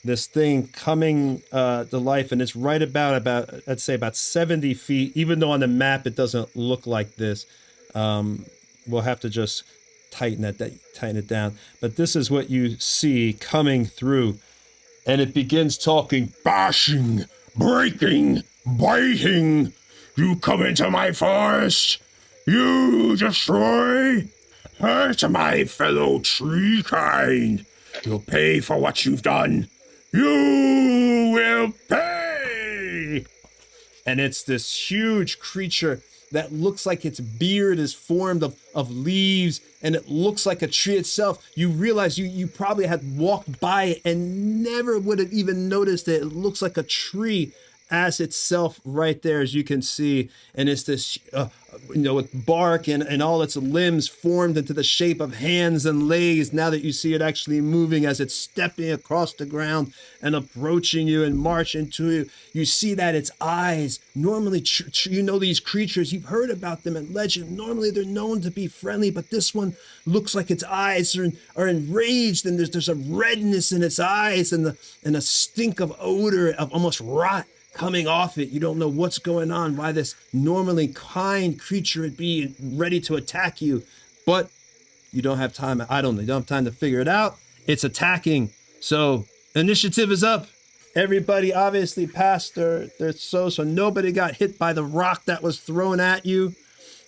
This thing coming to life, and it's right about I'd say about 70 feet. Even though on the map it doesn't look like this, we'll have to just tighten it down. But this is what you see coming through, and it begins talking, bashing, breaking, biting. You come into my forest, you destroy, hurt my fellow tree kind. You'll pay for what you've done. You will pay! And it's this huge creature that looks like its beard is formed of leaves, and it looks like a tree itself. You realize you probably had walked by it and never would have even noticed it. It looks like a tree as itself right there, as you can see. And it's this, with bark and all its limbs formed into the shape of hands and legs. Now that you see it actually moving as it's stepping across the ground and approaching you and marching to you, you see that its eyes, normally, you know these creatures, you've heard about them in legend. Normally they're known to be friendly, but this one looks like its eyes are enraged, and there's a redness in its eyes and a stink of odor of almost rot coming off it. You don't know what's going on, why this normally kind creature would be ready to attack you, but you don't have time. You don't have time to figure it out. It's attacking. So initiative is up. Everybody obviously passed their so nobody got hit by the rock that was thrown at you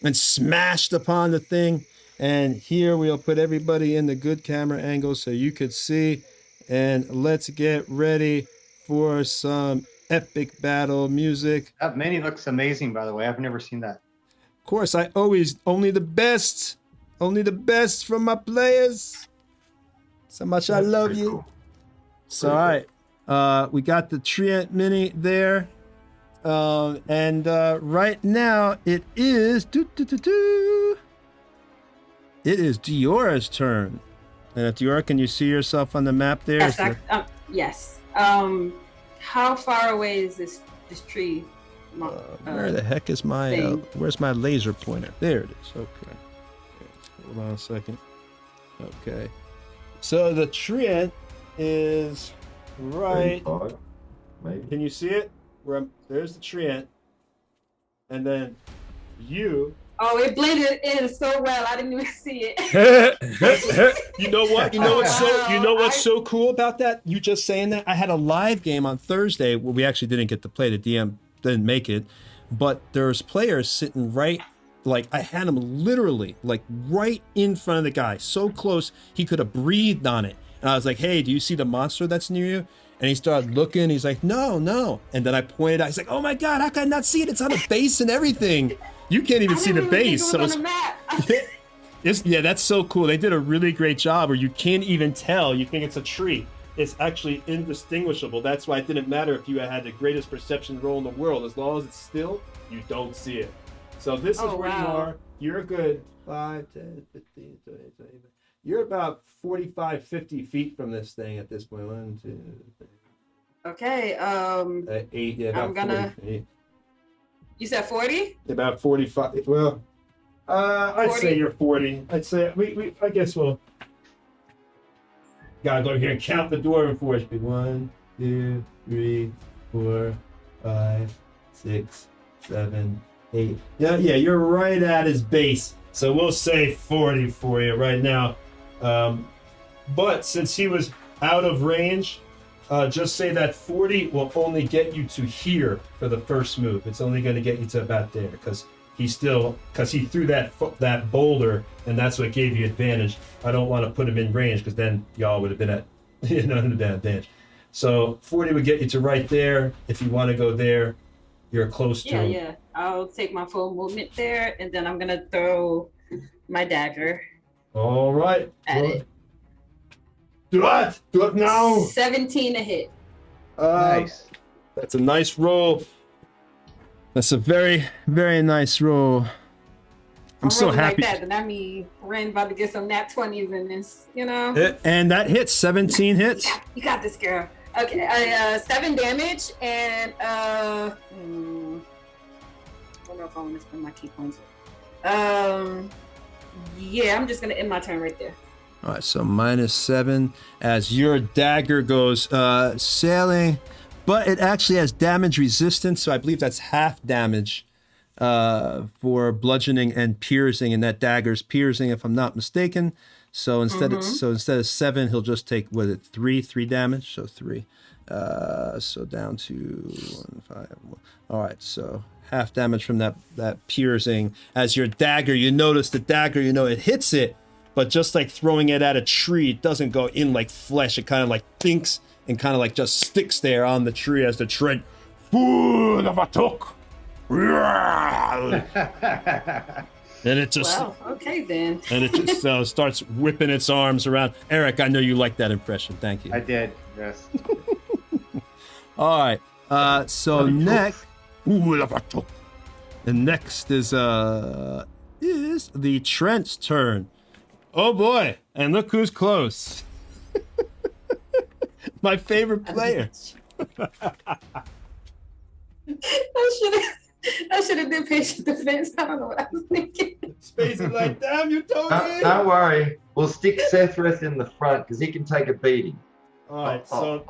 and smashed upon the thing. And here we'll put everybody in the good camera angle so you could see. And let's get ready for some epic battle music. That mini looks amazing, by the way. I've never seen that. Of course, I always only the best from my players. So much I love you. Cool. So all right, we got the Trient mini there, and right now it is it is Diora's turn. And Diora, can you see yourself on the map there? Yes. How far away is this tree? Where the heck is my where's my laser pointer? There it is. Okay. Hold on a second. Okay. So the Trient is right. 35, maybe. Can you see it? There's the Trient. And then you. Oh, it blended in so well. I didn't even see it. You know what? You know what's so cool about that? You just saying that. I had a live game on Thursday where we actually didn't get to play. The DM didn't make it, but there's players sitting right like I had him literally like right in front of the guy, so close he could have breathed on it. And I was like, hey, do you see the monster that's near you? And he started looking. He's like, no. And then I pointed out. He's like, oh my God, how can I not see it? It's on a base and everything. You can't even see the base. So on the map. yeah, that's so cool. They did a really great job where you can't even tell. You think it's a tree. It's actually indistinguishable. That's why it didn't matter if you had the greatest perception roll in the world. As long as it's still, you don't see it. So this is where you are. You're good 5, 10, 15, 20, 20. You're about 45, 50 feet from this thing at this point. 1, 2, 3. Okay. 8, yeah, about I'm gonna. 40. You said 40? About 45. Well, I'd 40? say you're 40. I'd say I guess we'll gotta go here and count the dwarven force. 1, 2, 3, 4, 5, 6, 7, 8. Yeah, you're right at his base. So we'll say 40 for you right now. But since he was out of range, just say that 40 will only get you to here for the first move. It's only going to get you to about there because he threw that boulder, and that's what gave you advantage. I don't want to put him in range because then y'all would have been at an advantage. So 40 would get you to right there. If you want to go there, you're close to him. Yeah. I'll take my full movement there, and then I'm gonna throw my dagger. All right. At it. Do it now. 17 to hit. Nice. That's a nice roll. That's a very, very nice roll. I'm so happy. Like that, and that means Ren about to get some nat 20s in this, you know? And that hits. 17 hits. You got this, girl. Okay, 7 damage, and I don't know if I want to spend my key points. Yeah, I'm just gonna end my turn right there. All right, so -7 as your dagger goes sailing, but it actually has damage resistance, so I believe that's half damage for bludgeoning and piercing, and that dagger's piercing, if I'm not mistaken. So instead of 7, he'll just take 3 damage, so 3. So down to 1, 5. All right, so half damage from that piercing. As your dagger, you notice the dagger, it hits it, but just like throwing it at a tree, it doesn't go in like flesh. It kind of like thinks and kind of like just sticks there on the tree as the tree. Food of a took. And it just. Well, okay then. And it just starts whipping its arms around. Eric, I know you like that impression. Thank you. I did. Yes. All right. So next. And next is the Trent's turn. Oh boy! And look who's close. My favorite player. I should have did patient defense. I don't know what I was thinking. Spacey like, damn, you told me. Don't worry. We'll stick Sethris in the front because he can take a beating. All right, so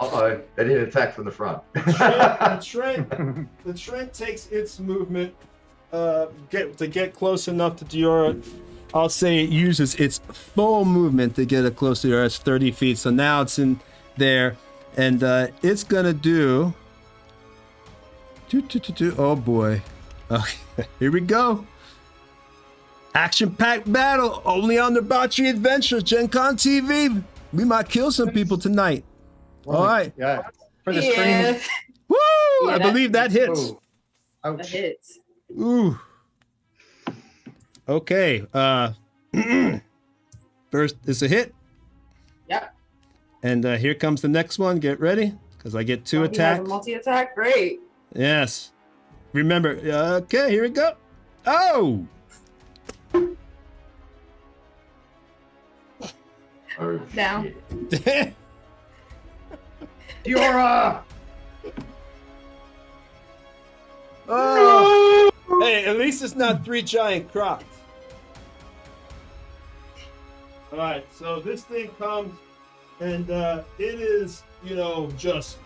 they did attack from the front. the Trent takes its movement to get close enough to Diora. I'll say it uses its full movement to get it close to Diora. It's 30 feet, so now it's in there, and it's gonna do. Oh boy. Okay, here we go. Action-packed battle only on Nerdbauchery Adventures, Gencon TV. We might kill some people tonight. All right. Yeah. For the stream. Woo! Yeah, I believe that hits. Ooh. That Ouch. hits. Ooh. Okay. First is a hit. Yep. And here comes the next one. Get ready, because I get 2 attacks. Multi-attack, great. Yes. Remember. Okay, here we go. Oh! Oh, Down. shit. Diora! Oh! Hey, at least it's not 3 giant crocs. All right, so this thing comes, and it is, just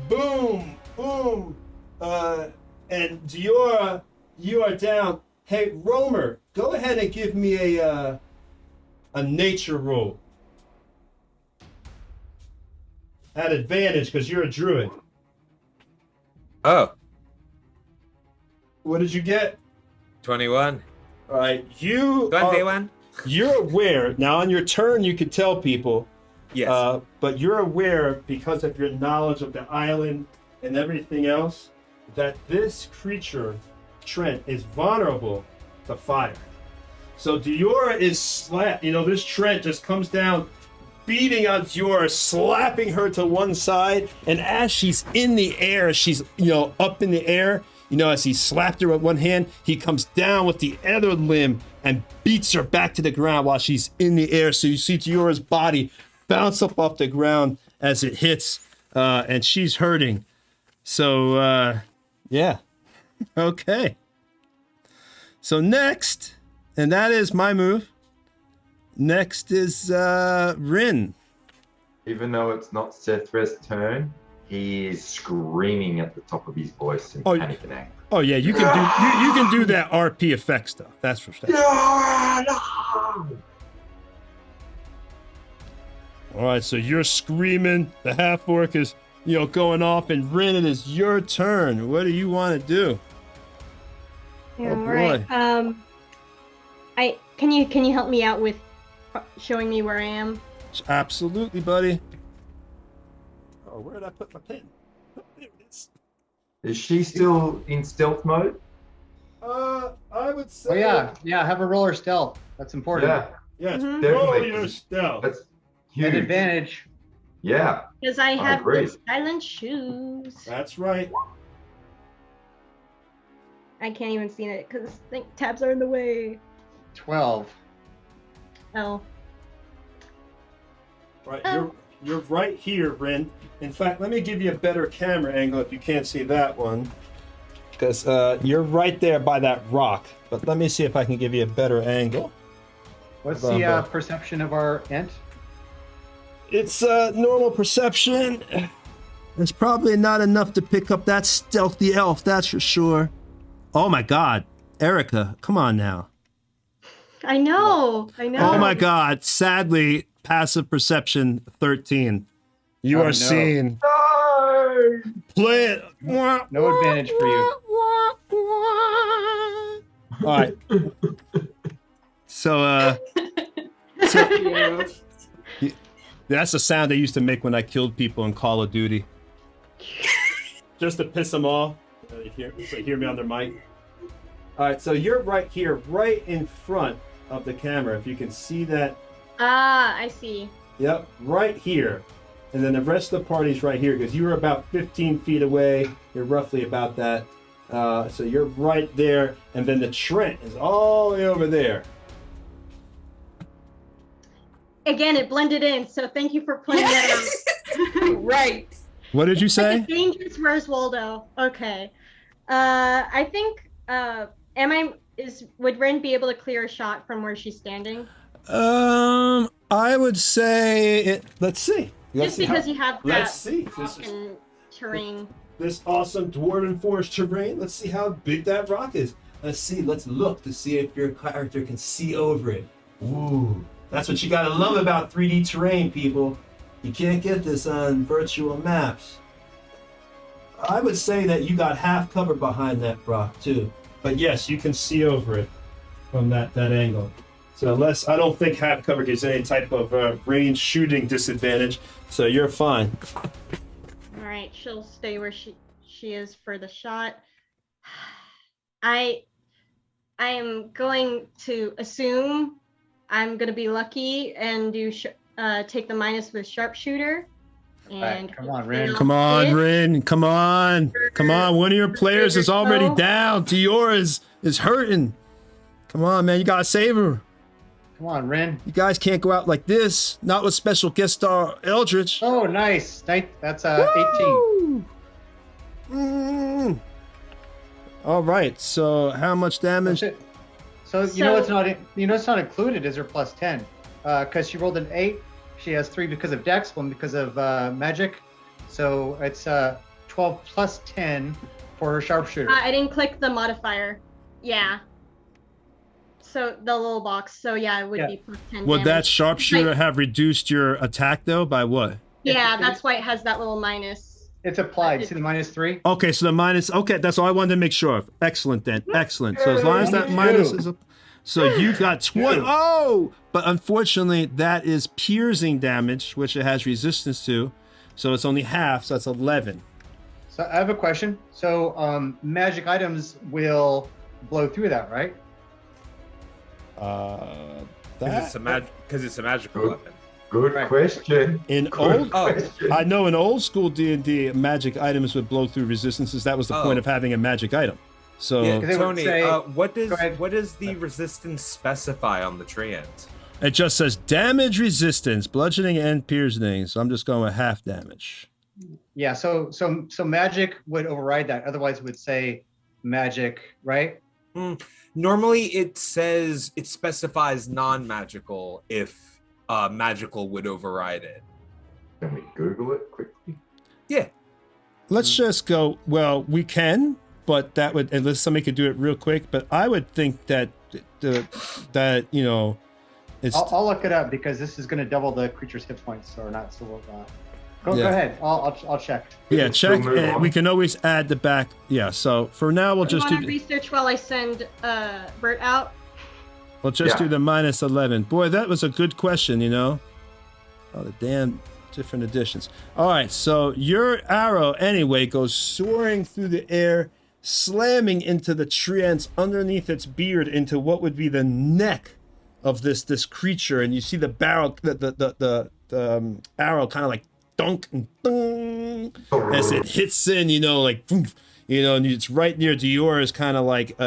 boom, boom. And Diora, you are down. Hey, Romer, go ahead and give me a nature roll. At advantage, because you're a druid. Oh, What did you get? 21. All right, you Go on, are, day one. you're aware now. On your turn, you can tell people. Yes. But you're aware because of your knowledge of the island and everything else that this creature, Trent, is vulnerable to fire. So Diora is this Trent just comes down, beating on Diora, slapping her to one side, and as she's in the air, she's up in the air. As he slapped her with one hand, he comes down with the other limb and beats her back to the ground while she's in the air. So you see Diora's body bounce up off the ground as it hits, and she's hurting. So, yeah. Okay. So next, and that is my move. Next is Rin. Even though it's not Sethra's turn, he is screaming at the top of his voice in panic and anger. Oh yeah, you can do that RP effect stuff. That's for sure. All right, so you're screaming. The half orc is going off, and Rin, it is your turn. What do you want to do? Yeah, Oh, all right. Can you help me out with showing me where I am? Absolutely, buddy. Oh, where did I put my pen? Oh, there it is. Is she still in stealth mode? I would say. Oh yeah, have a roller stealth. That's important. Yeah, Yes, roll definitely. your stealth. That's An huge. advantage. Yeah. Because I have agree. the silent shoes. That's right. I can't even see it because tabs are in the way. 12. Oh. Right, Oh. you're right here, Rin. In fact, let me give you a better camera angle if you can't see that one, because you're right there by that rock. But let me see if I can give you a better angle. What's Hold on, the bud. perception of our ent? It's normal perception. It's probably not enough to pick up that stealthy elf, that's for sure. Oh my God, Erica, come on now. I know. Oh my God, sadly, passive perception 13. You Oh, are no. seeing. No! Play it. No advantage for you. All right. So, that's the sound I used to make when I killed people in Call of Duty. Just to piss them off. So hear me on their mic. All right, so you're right here, right in front of the camera. If you can see that. Ah, I see. Yep, right here. And then the rest of the party's right here because you were about 15 feet away. You're roughly about that. So you're right there. And then the Trent is all the way over there. Again, it blended in, so thank you for pointing that out. Right. What did you Like say? a dangerous where's Waldo? Okay. I think would Rin be able to clear a shot from where she's standing? I would say let's see. Just because you have that Let's see. This is fucking terrain. this awesome dwarven forest terrain. Let's see how big that rock is. Let's see. Let's look to see if your character can see over it. Ooh, that's what you gotta love about 3D terrain, people. You can't get this on virtual maps. I would say that you got half cover behind that rock too. But yes, you can see over it from that angle. So I don't think half cover gives any type of range shooting disadvantage. So you're fine. All right, she'll stay where she is for the shot. I am going to assume I'm going to be lucky and do take the minus with sharpshooter. And Right, come on, Rin. Come on, Rin. Come on. Come on. One of your players is already Go. down. Dior is hurting. Come on, man. You gotta save her. Come on, Rin. You guys can't go out like this. Not with special guest star Eldritch. Oh, nice. That's 18. Woo! All right. So how much damage? That's it. So you know it's not included is her plus 10. Because she rolled an 8. She has 3 because of Dex, 1 because of magic. So it's 12 plus 10 for her sharpshooter. I didn't click the modifier. Yeah. So the little box. So yeah, it would be plus 10 Would that damage. sharpshooter have reduced your attack though by what? Yeah, that's why it has that little minus. It's applied. See the minus 3? Okay, so the minus. Okay, that's all I wanted to make sure of. Excellent then. Excellent. So as long as that minus is up. So you've got 20. Oh, but unfortunately, that is piercing damage, which it has resistance to. So it's only half, so that's 11. So I have a question. So magic items will blow through that, right? Because it's a magical Good. weapon. Good Right. question. In Good old, question. I know in old school D&D, magic items would blow through resistances. That was the point of having a magic item. So Yeah, they would Tony, say- what Go ahead. does the resistance specify on the treant? it just says damage resistance, bludgeoning and piercing. So I'm just going with half damage. Yeah. So magic would override that. Otherwise, it would say magic, right? Normally, it specifies non-magical if magical would override it. Can we Google it quickly? Yeah. Let's just go. Well, we can, but that would, unless somebody could do it real quick. But I would think that it's. I'll look it up because this is going to double the creature's hit points, or not. So we'll, go Yeah. ahead. I'll check. Yeah, check. We'll move And on. we can always add the back. Yeah. So for now, we'll just Want do. to research while I send Bert out? We'll just Yeah. do the minus 11. Boy, that was a good question. Oh, the damn different editions. All right. So your arrow, anyway, goes soaring through the air, slamming into the treants underneath its beard, into what would be the neck of this creature, and you see the barrel, the arrow kind of like dunk and ding as it hits in, like boom, and it's right near Diora's kind of like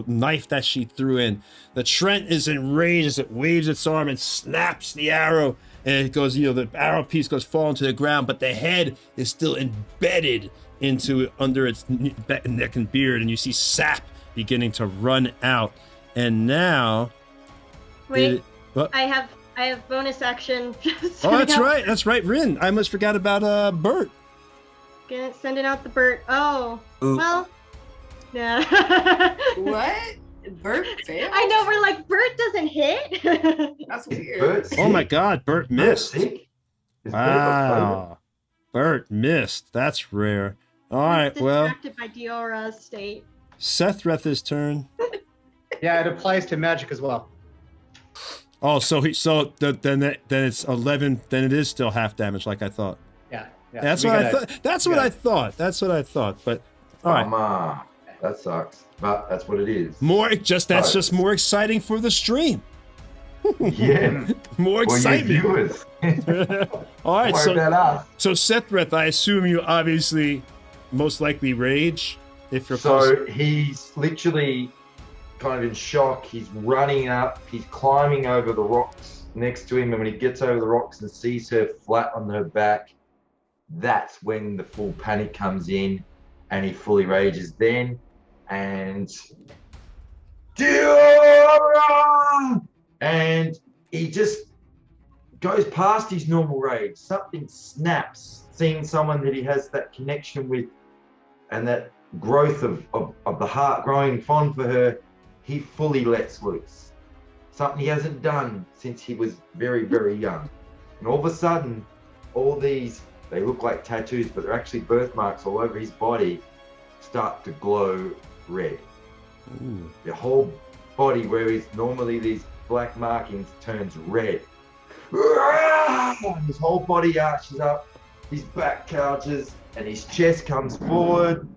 knife that she threw in. The Trent is enraged as it waves its arm and snaps the arrow, and it goes, the arrow piece goes falling to the ground, but the head is still embedded into under its neck and beard, and you see sap beginning to run out. And now Wait, what? I have bonus action. Just Oh, that's sending out- right, Rin. I almost forgot about Bert. Sending out the Bert. Oh, Ooh. well, yeah. What? Bert failed? I know, we're like, Bert doesn't hit. That's weird. Bert's Oh my sick. God, Bert Bert's missed. sick. Is Bert got COVID? Wow, Bert missed. That's rare. All right, I'm well, distracted by Diora's state. Sethreth's turn. Yeah, it applies to magic as well. Oh, then it's 11. Then it is still half damage, like I thought. Yeah. That's We what I gotta- thought. That's what I thought. That's what I thought. But all right, Mama, that sucks. But that's what it is. that's just more exciting for the stream. Yeah. More For you excitement. viewers. All right, Worry so about us. Sethreth, I assume you obviously most likely rage if you're close. So he's literally kind of in shock. He's running up. He's climbing over the rocks next to him. And when he gets over the rocks and sees her flat on her back, that's when the full panic comes in and he fully rages then. And Diora! And he just goes past his normal rage. Something snaps, seeing someone that he has that connection with and that growth of the heart growing fond for her, he fully lets loose. Something he hasn't done since he was very, very young. And all of a sudden, all these, they look like tattoos, but they're actually birthmarks all over his body, start to glow red. Ooh. The whole body, where is normally these black markings, turns red. His whole body arches up, his back couches, and his chest comes forward.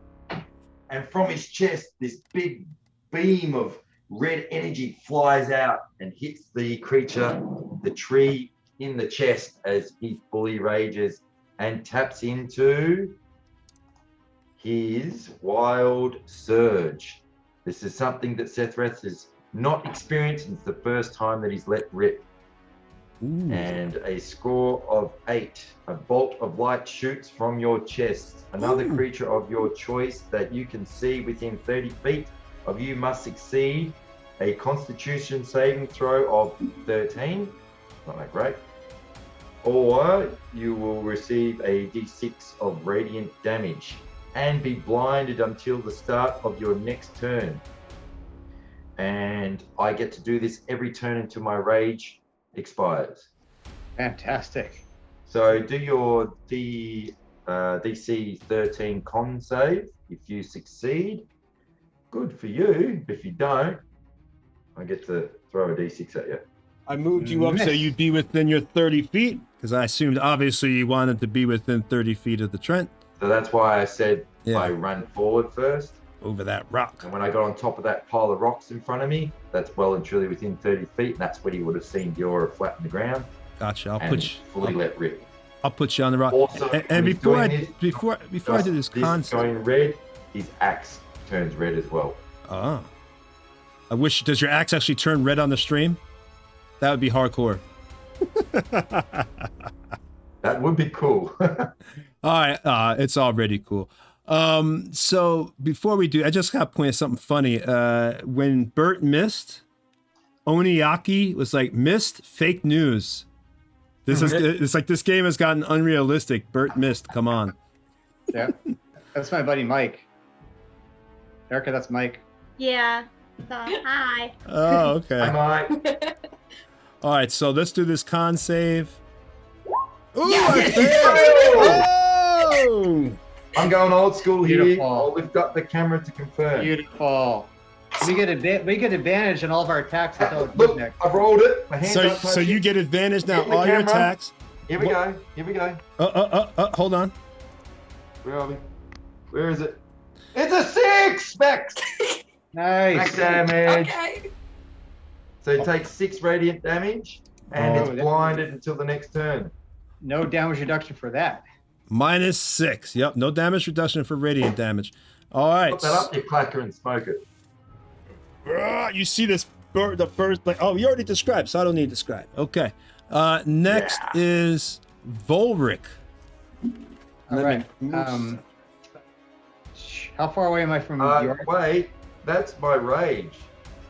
And from his chest, this big beam of red energy flies out and hits the creature, the tree, in the chest as he fully rages and taps into his Wild Surge. This is something that Sethreth has not experienced. It's the first time that he's let rip. Ooh. And a score of 8. A bolt of light shoots from your chest. Another Ooh. creature of your choice that you can see within 30 feet of you must succeed a Constitution saving throw of 13. Not that great. Or you will receive a d6 of radiant damage and be blinded until the start of your next turn. And I get to do this every turn until my rage expires. Fantastic. So do your DC 13 con save. If you succeed, good for you. If you don't, I get to throw a d6 at you. I moved you up so Miss. you'd be within your 30 feet, because I assumed obviously you wanted to be within 30 feet of the Trent. So that's why I said Yeah. I run forward first. Over that rock. And when I got on top of that pile of rocks in front of me, that's well and truly within 30 feet. And that's when he would have seen Diora flat in the ground. Gotcha. I'll and put you. fully let rip. I'll put you on the rock. Also, and when he's before I doing this, before I do this concept. going red, his axe turns red as well. Oh. I wish. Does your axe actually turn red on the stream? That would be hardcore. That would be cool. All right, it's already cool. So before we do, I just got to point out something funny. When Bert missed, Oniaki was like, missed, fake news. This is, it's like this game has gotten unrealistic. Bert missed, come on. Yeah, that's my buddy Mike. Erica, that's Mike. Yeah. So, hi. Oh, okay. Hi, Mike. All right, so let's do this con save. Ooh, Yes! I failed! Oh! I'm going old school here. Beautiful. I'll lift up the camera to confirm. Beautiful. We get advantage in all of our attacks until Look, next. I've rolled it. My hands So, up. so you get advantage now. Hit the All your camera. attacks. Here we go. Here we go. Hold on. Where are we? Where is it? It's a 6 max. Max Nice. damage. Okay. So it takes 6 radiant damage, and Oh, it's that's- blinded until the next turn. No damage reduction for that. -6. Yep, no damage reduction for radiant damage. All right. Put that up, you clacker, and smoke it. You see this bird, the first, like, oh, you already described, so I don't need to describe. Okay. Next is Volric. All Let right. me move How far away am I from York? Wait, that's my rage.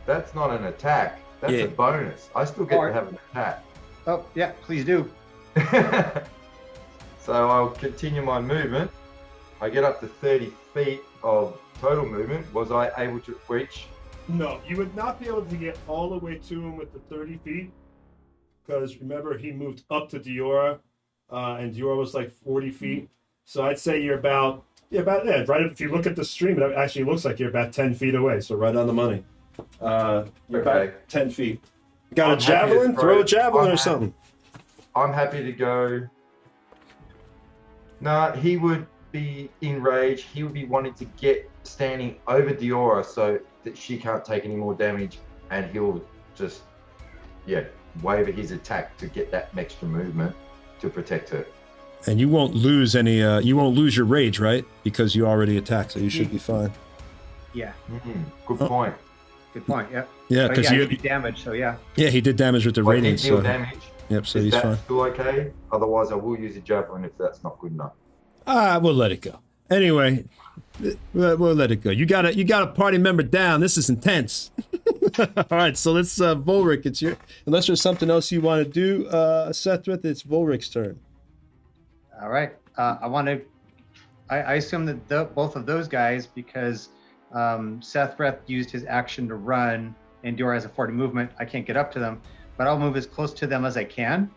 That's not an attack. That's Yeah. a bonus. I still get to have an attack. Oh, yeah, please do. So I'll continue my movement. I get up to 30 feet of total movement. Was I able to reach? No, you would not be able to get all the way to him with the 30 feet. Because remember, he moved up to Diora, and Diora was like 40 feet. So I'd say you're about right. If you look at the stream, it actually looks like you're about 10 feet away. So right on the money. You're Okay. about 10 feet. Got I'm a happy to javelin? throw- Throw a javelin I'm or something. I'm happy to go. No, he would be enraged. He would be wanting to get standing over Diora so that she can't take any more damage, and he'll just, waver his attack to get that extra movement to protect her. And you won't lose any. You won't lose your rage, right? Because you already attacked, so you should be fine. Yeah, Good point. good point. Yeah. Yeah, But because yeah, you. you did damage, so yeah. Yeah, he did damage with the I did radiant. deal So damage. yep, so Is he's that fine. still okay? Otherwise, I will use a javelin if that's not good enough. We'll let it go. Anyway, we'll let it go. You got a party member down. This is intense. All right, so let's Volric. It's your. Unless there's something else you want to do, Sethwith, it's Volric's turn. All right. I assume that both of those guys, because Sethwith used his action to run and Diora has a 40 movement, I can't get up to them, but I'll move as close to them as I can.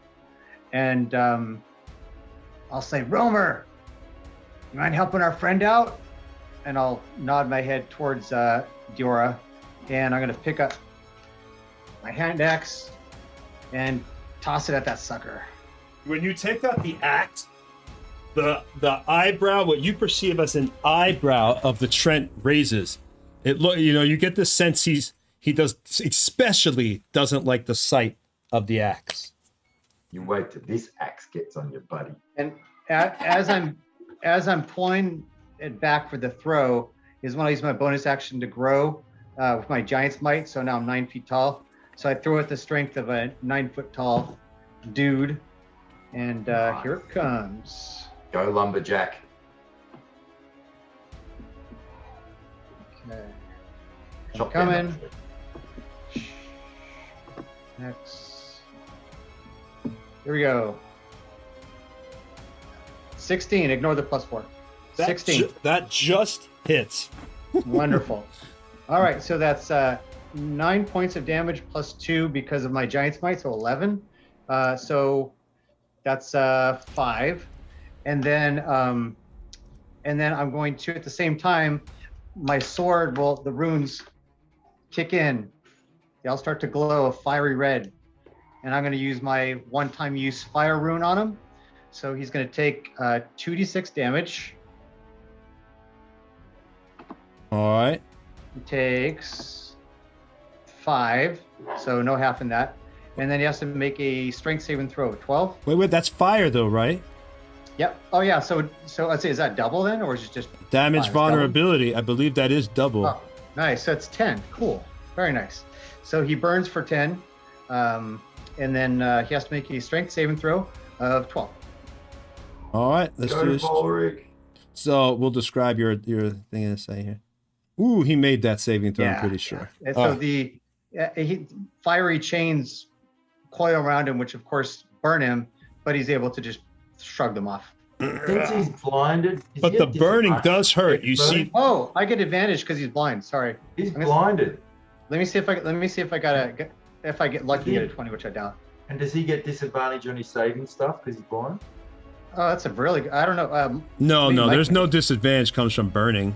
And I'll say, Romer, you mind helping our friend out? And I'll nod my head towards Diora, and I'm going to pick up my hand axe and toss it at that sucker. When you take out the axe, the eyebrow, what you perceive as an eyebrow of the Trent raises. You get the sense he especially doesn't like the sight of the axe. You wait till this axe gets on your buddy. And as I'm pulling it back for the throw, is when I use my bonus action to grow with my giant's might. So now I'm 9 feet tall. So I throw it the strength of a 9 foot tall dude, and here it comes. Go lumberjack. Okay, Chop coming. down. Next. Here we go. 16. Ignore the +4. 16. That just hits. Wonderful. All right, so that's 9 points of damage +2 because of my giant's might, so 11. So that's 5, and then I'm going to, at the same time, my sword will, the runes kick in, They'll start to glow a fiery red. And I'm going to use my one-time use fire rune on him. So he's going to take 2d6 damage. All right. He takes 5, so no half in that. And then he has to make a strength saving throw. 12. Wait, that's fire though, right? Yep. Oh yeah. So I'd say, is that double then, or is it just Damage 5? vulnerability. I believe that is double. Oh, nice. That's 10. Cool. Very nice. So he burns for 10, and then he has to make a strength saving throw of 12. All right, let's Go, do this. Ulrich. So we'll describe your thing in a second here. Ooh, he made that saving throw. I'm pretty sure. And so the fiery chains coil around him, which of course burn him, but he's able to just shrug them off. Since he's blinded. But the burning does hurt. You see. Oh, I get advantage because he's blind. Sorry. He's blinded. Let me see if I get lucky to get a 20, which I doubt. And does he get disadvantage on his saving stuff because he's blind? Oh, that's a really good. I don't know. No. There's no disadvantage comes from burning.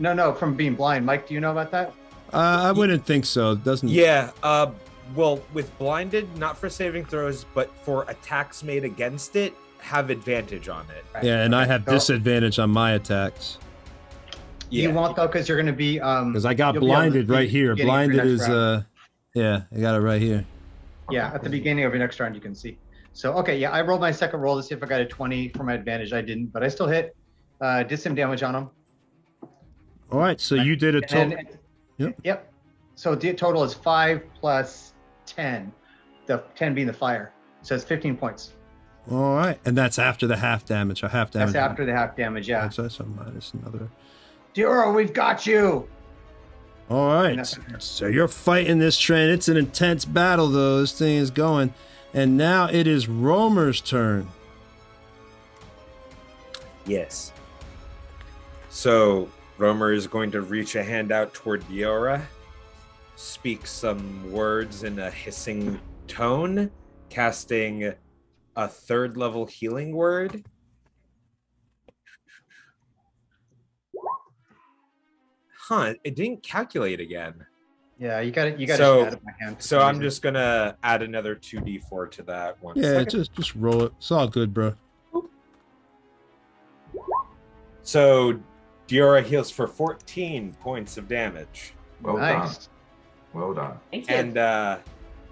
No, from being blind. Mike, do you know about that? I wouldn't think so. It doesn't. Yeah. Well, with blinded, not for saving throws, but for attacks made against it, have advantage on it. Right. Yeah, and I have So disadvantage on my attacks You won't though, because you're going to be. because I got you'll be able to blinded see right here. beginning of your Blinded next is round. yeah, I got it right here. Yeah, at the beginning of your next round, you can see. So, okay, yeah, I rolled my second roll to see if I got a 20 for my advantage. I didn't, but I still hit. Did some damage on him. All right, so you did a And total. then, yep. So the total is 5 plus 10, the 10 being the fire. So it's 15 points. All right, and that's after the half damage. Or half damage. That's after the half damage, yeah. So that's a minus another. Diora, we've got you. All right, so you're fighting this train. It's an intense battle, though. This thing is going. And now it is Romer's turn. Yes. So Romer is going to reach a hand out toward Diora, speak some words in a hissing tone, casting a 3rd level healing word. It didn't calculate again. Yeah, you got it. You got So- it out of my hand. So I'm just gonna add another 2d4 to that one. Yeah, second. just roll it. It's all good, bro. So Diora heals for 14 points of damage. Well Nice. done. Well done. Thank you. And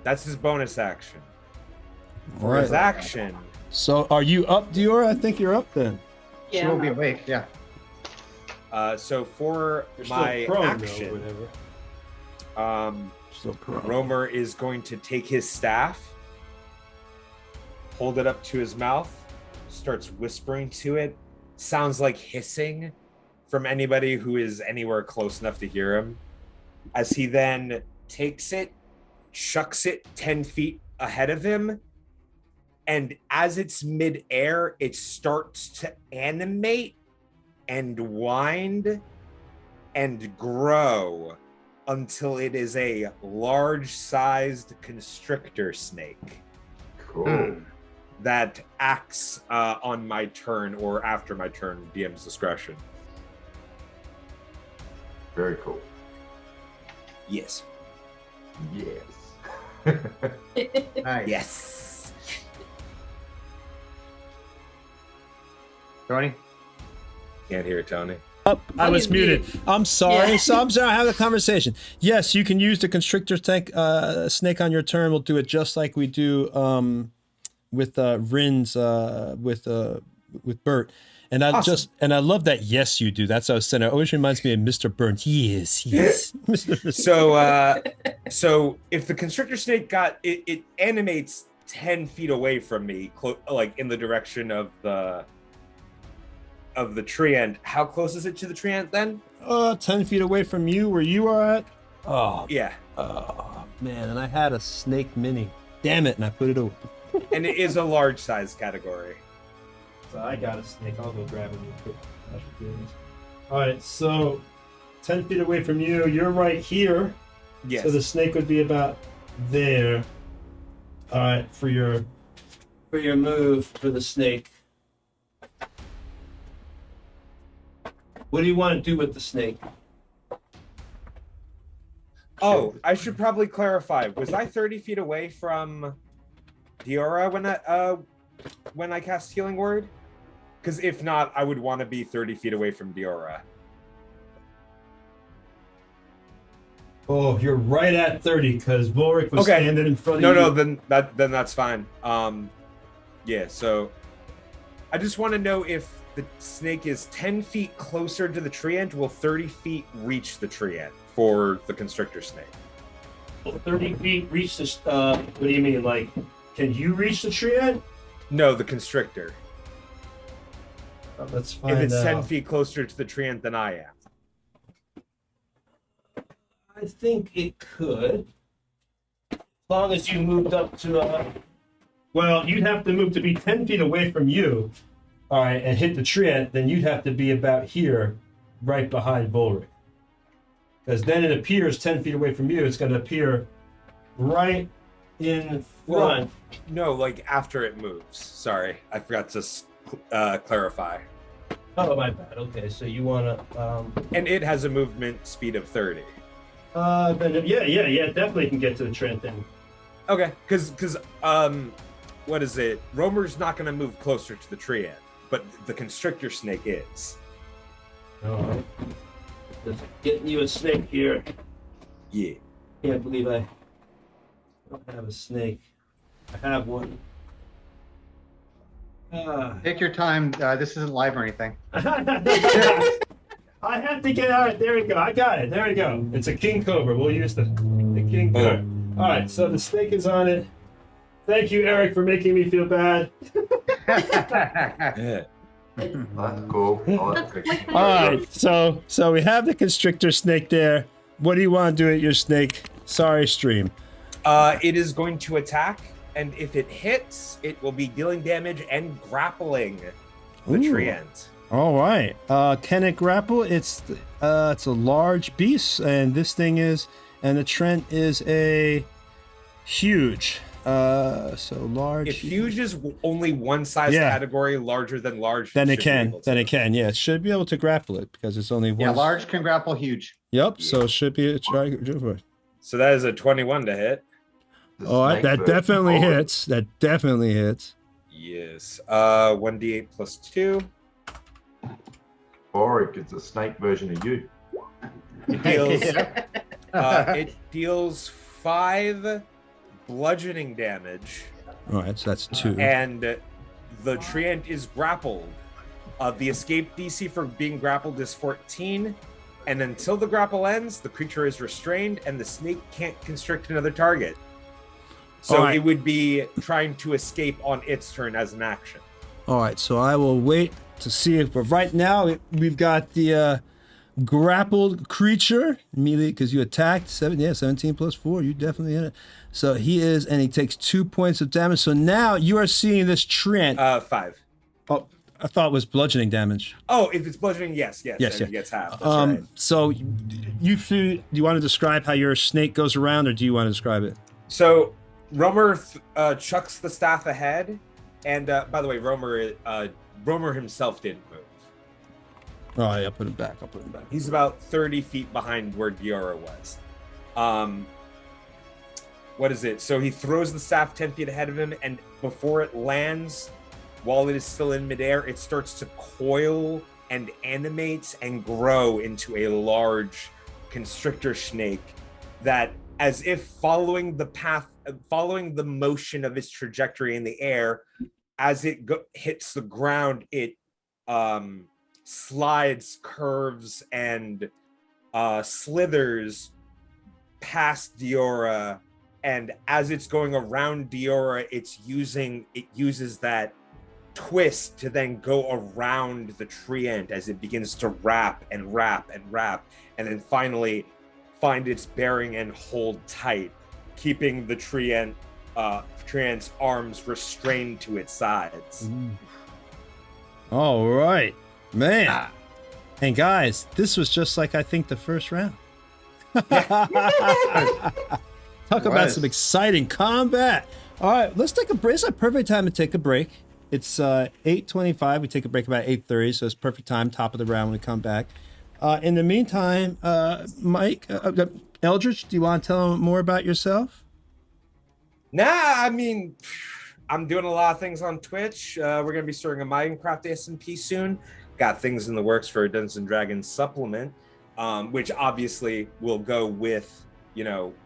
that's his bonus action. All For his right. action, So are you up, Diora? I think you're up then. She yeah, will be awake. Yeah. so for my action, Still prone. Romer is going to take his staff, hold it up to his mouth, starts whispering to it. Sounds like hissing from anybody who is anywhere close enough to hear him. As he then takes it, chucks it 10 feet ahead of him, and as it's midair, it starts to animate and wind and grow until it is a large-sized constrictor snake Cool. that acts on my turn or after my turn, DM's discretion. Very cool. Yes. Yes. Nice. Yes. Tony? Can't hear it, Tony. Up. I Oh, was he's muted. mute. I'm sorry. Yeah. So I'm sorry. I have a conversation. Yes, you can use the constrictor snake on your turn. We'll do it just like we do with Rin's with Bert. And I Awesome. I love that. Yes, you do. That's what I was saying. It always reminds me of Mr. Burns. Yes. So if the constrictor snake it animates 10 feet away from me, like in the direction of the tree end. How close is it to the tree end then? 10 feet away from you, where you are at. Oh, Yeah. man. And I had a snake mini. Damn it. And I put it over. And it is a large size category. So I got a snake. I'll go grab it real quick. All right. So 10 feet away from you, you're right here. Yes. So the snake would be about there. All right, for your move for the snake. What do you want to do with the snake? Oh, I should probably clarify. Was I 30 feet away from Diora when I cast Healing Word? Because if not, I would want to be 30 feet away from Diora. Oh, you're right at 30 because Volric was standing in front of you. No, then that's fine. Yeah, so I just want to know if the snake is 10 feet closer to the tree end, will 30 feet reach the tree end for the constrictor snake? Will 30 feet reach the, what do you mean? Like, can you reach the tree end? No, the constrictor. Let's find out. If it's 10 feet closer to the tree end than I am. I think it could. As long as you moved up to, well, you'd have to move to be 10 feet away from you, all right, and hit the tree end, then you'd have to be about here, right behind Volric. Because then it appears 10 feet away from you, it's going to appear right in front. Well, no, like after it moves. Sorry, I forgot to clarify. Oh, my bad. Okay, so you want to... And it has a movement speed of 30. Then, yeah, definitely can get to the tree then. Okay, because what is it? Romer's not going to move closer to the tree end, but the constrictor snake is. All right. Just getting you a snake here. Yeah. Can't believe I don't have a snake. I have one. Take your time. This isn't live or anything. I have to get out. There we go. I got it. There we go. It's a king cobra. We'll use the king cobra. All right. So the snake is on it. Thank you, Eric, for making me feel bad. Yeah. That's cool. I like the picture. All right. So we have the constrictor snake there. What do you want to do at your snake? Sorry, stream. It is going to attack, and if it hits, it will be dealing damage and grappling the tree end. All right. Can it grapple? It's a large beast, and this thing is, and the Trent is a huge. So large. If huge is only one size category larger than large, then it can. Yeah, it should be able to grapple it because it's only one. Yeah, large can grapple huge. Yep. So it should be a try. So that is a 21 to hit. That definitely hits. That definitely hits. Yes. 1d8 plus 2. Boric, it's a snake version of you. It deals 5 bludgeoning damage. All right, so that's 2. And the treant is grappled. The escape DC for being grappled is 14. And until the grapple ends, the creature is restrained and the snake can't constrict another target. So it would be trying to escape on its turn as an action. All right, so I will wait to see if, but right now we've got the grappled creature immediately because you attacked 17 plus 4. You definitely hit it. So he takes 2 points of damage. So now you are seeing this treant. 5. Oh, I thought it was bludgeoning damage. Oh, if it's bludgeoning, yes. It gets half. That's right. So do you want to describe how your snake goes around, or do you want to describe it? So Romer chucks the staff ahead, and by the way, Romer himself didn't move. Oh, yeah, I'll put him back. He's about 30 feet behind where Diora was. What is it? So he throws the staff 10 feet ahead of him, and before it lands, while it is still in midair, it starts to coil and animate and grow into a large constrictor snake that, as if following the motion of its trajectory in the air, as it hits the ground, it slides, curves, and slithers past Diora. And as it's going around Diora, it uses that twist to then go around the treant as it begins to wrap and wrap and wrap, and then finally find its bearing and hold tight, keeping the treant's arms restrained to its sides. All right, man. And guys, this was just like I think the first round. Talk about some exciting combat. All right, let's take a break. It's a perfect time to take a break. It's 8:25. We take a break about 8:30, so it's perfect time, top of the round when we come back. In the meantime, Mike, Eldritch, do you want to tell them more about yourself? Nah, I mean, I'm doing a lot of things on Twitch. We're gonna be starting a Minecraft SMP soon. Got things in the works for a Dungeons and Dragons supplement, which obviously will go with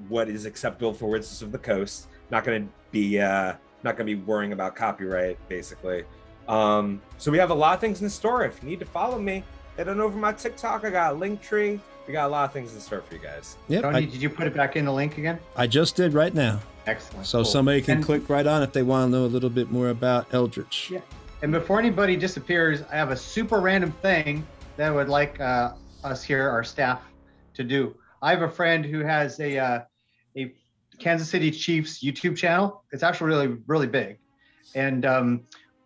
what is acceptable for Wizards of the Coast. Not gonna be worrying about copyright, basically. So we have a lot of things in store. If you need to follow me, head on over my TikTok. I got a link tree. We got a lot of things in store for you guys. Yep. Tony, did you put it back in the link again? I just did right now. Excellent. So cool. somebody can And- click right on if they want to know a little bit more about Eldritch. Yeah. And before anybody disappears, I have a super random thing that I would like us here, our staff, to do. I have a friend who has a Kansas City Chiefs YouTube channel. It's actually really, really big. And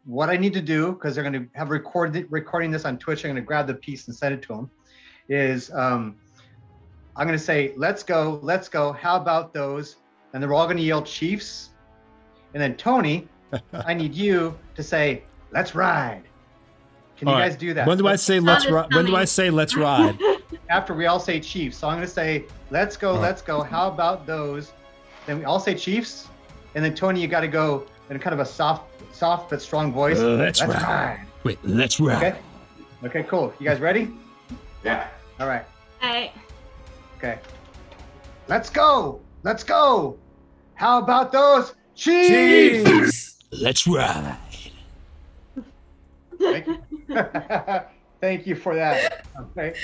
what I need to do, because they're going to have recording this on Twitch, I'm going to grab the piece and send it to them, is I'm going to say, let's go, how about those? And they're all going to yell Chiefs. And then Tony, I need you to say, let's ride. Can you guys do that? When do I say let's ride? When do I say let's ride? After we all say Chiefs. So I'm going to say, let's go, how about those? Then we all say Chiefs. And then Tony, you got to go in kind of a soft but strong voice. Let's ride. Wait, let's ride. Okay, cool. You guys ready? Yeah. All right. Hey. Okay. Let's go. How about those Chiefs? Let's ride. Thank you for that. Okay.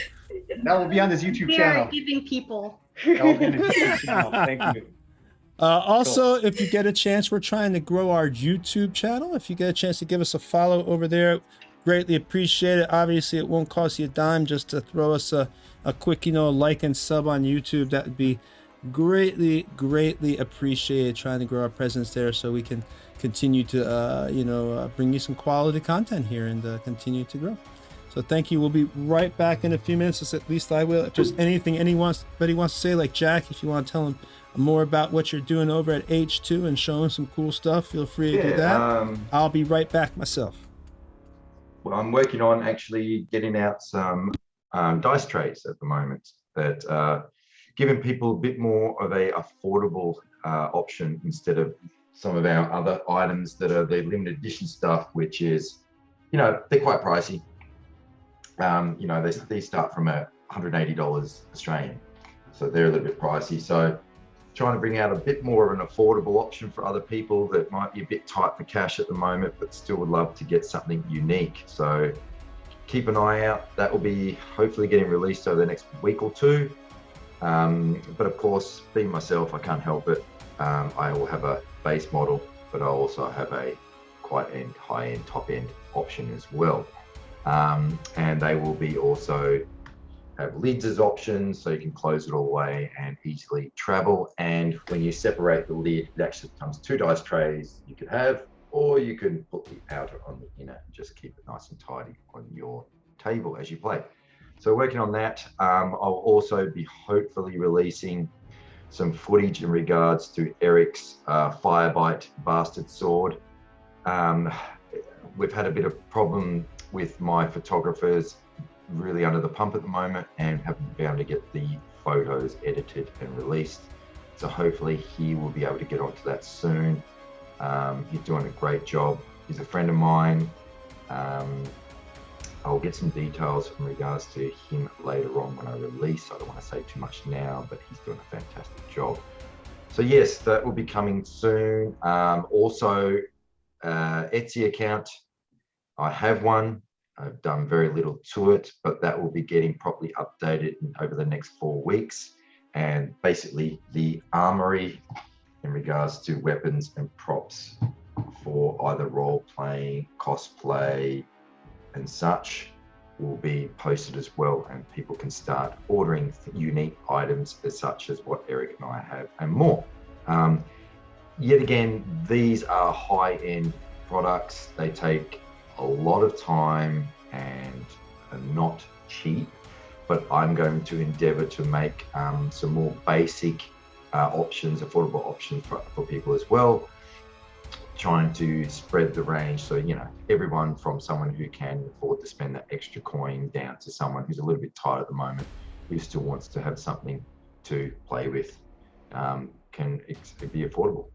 That will be on this YouTube We channel. are giving people. That will be on the YouTube channel. Thank you. Also, if you get a chance, we're trying to grow our YouTube channel. If you get a chance to give us a follow over there, greatly appreciate it. Obviously, it won't cost you a dime just to throw us a quick, like and sub on YouTube. That would be greatly appreciated. Trying to grow our presence there so we can continue to, bring you some quality content here and continue to grow. So thank you. We'll be right back in a few minutes. At least I will. If there's anything anybody wants to say, like Jack, if you want to tell them more about what you're doing over at H2 and showing some cool stuff, feel free to do that. I'll be right back myself. Well, I'm working on actually getting out some dice trays at the moment that giving people a bit more of a affordable option instead of some of our other items that are the limited edition stuff, which is, they're quite pricey. These start from $180 Australian, so they're a little bit pricey. So trying to bring out a bit more of an affordable option for other people that might be a bit tight for cash at the moment, but still would love to get something unique. So keep an eye out. That will be hopefully getting released over the next week or two. But of course, being myself, I can't help it. I will have a base model, but I also have a quite high-end, top-end option as well. And they will be also have lids as options, so you can close it all the way and easily travel. And when you separate the lid, it actually becomes 2 dice trays you could have, or you can put the outer on the inner and just keep it nice and tidy on your table as you play. So working on that. I'll also be hopefully releasing some footage in regards to Eric's Firebite Bastard Sword. We've had a bit of problem with my photographers really under the pump at the moment and haven't been able to get the photos edited and released. So hopefully he will be able to get onto that soon. He's doing a great job. He's a friend of mine. I'll get some details in regards to him later on when I release. I don't want to say too much now, but he's doing a fantastic job. So yes, that will be coming soon. Also, Etsy account. I have one. I've done very little to it, but that will be getting properly updated over the next 4 weeks. And basically the armory in regards to weapons and props for either role playing, cosplay, and such will be posted as well, and people can start ordering unique items as such as what Eric and I have and more. Yet again, these are high-end products. They take a lot of time and are not cheap, but I'm going to endeavor to make some more basic options, affordable options for people as well, trying to spread the range. So, everyone from someone who can afford to spend that extra coin down to someone who's a little bit tight at the moment, who still wants to have something to play with can be affordable.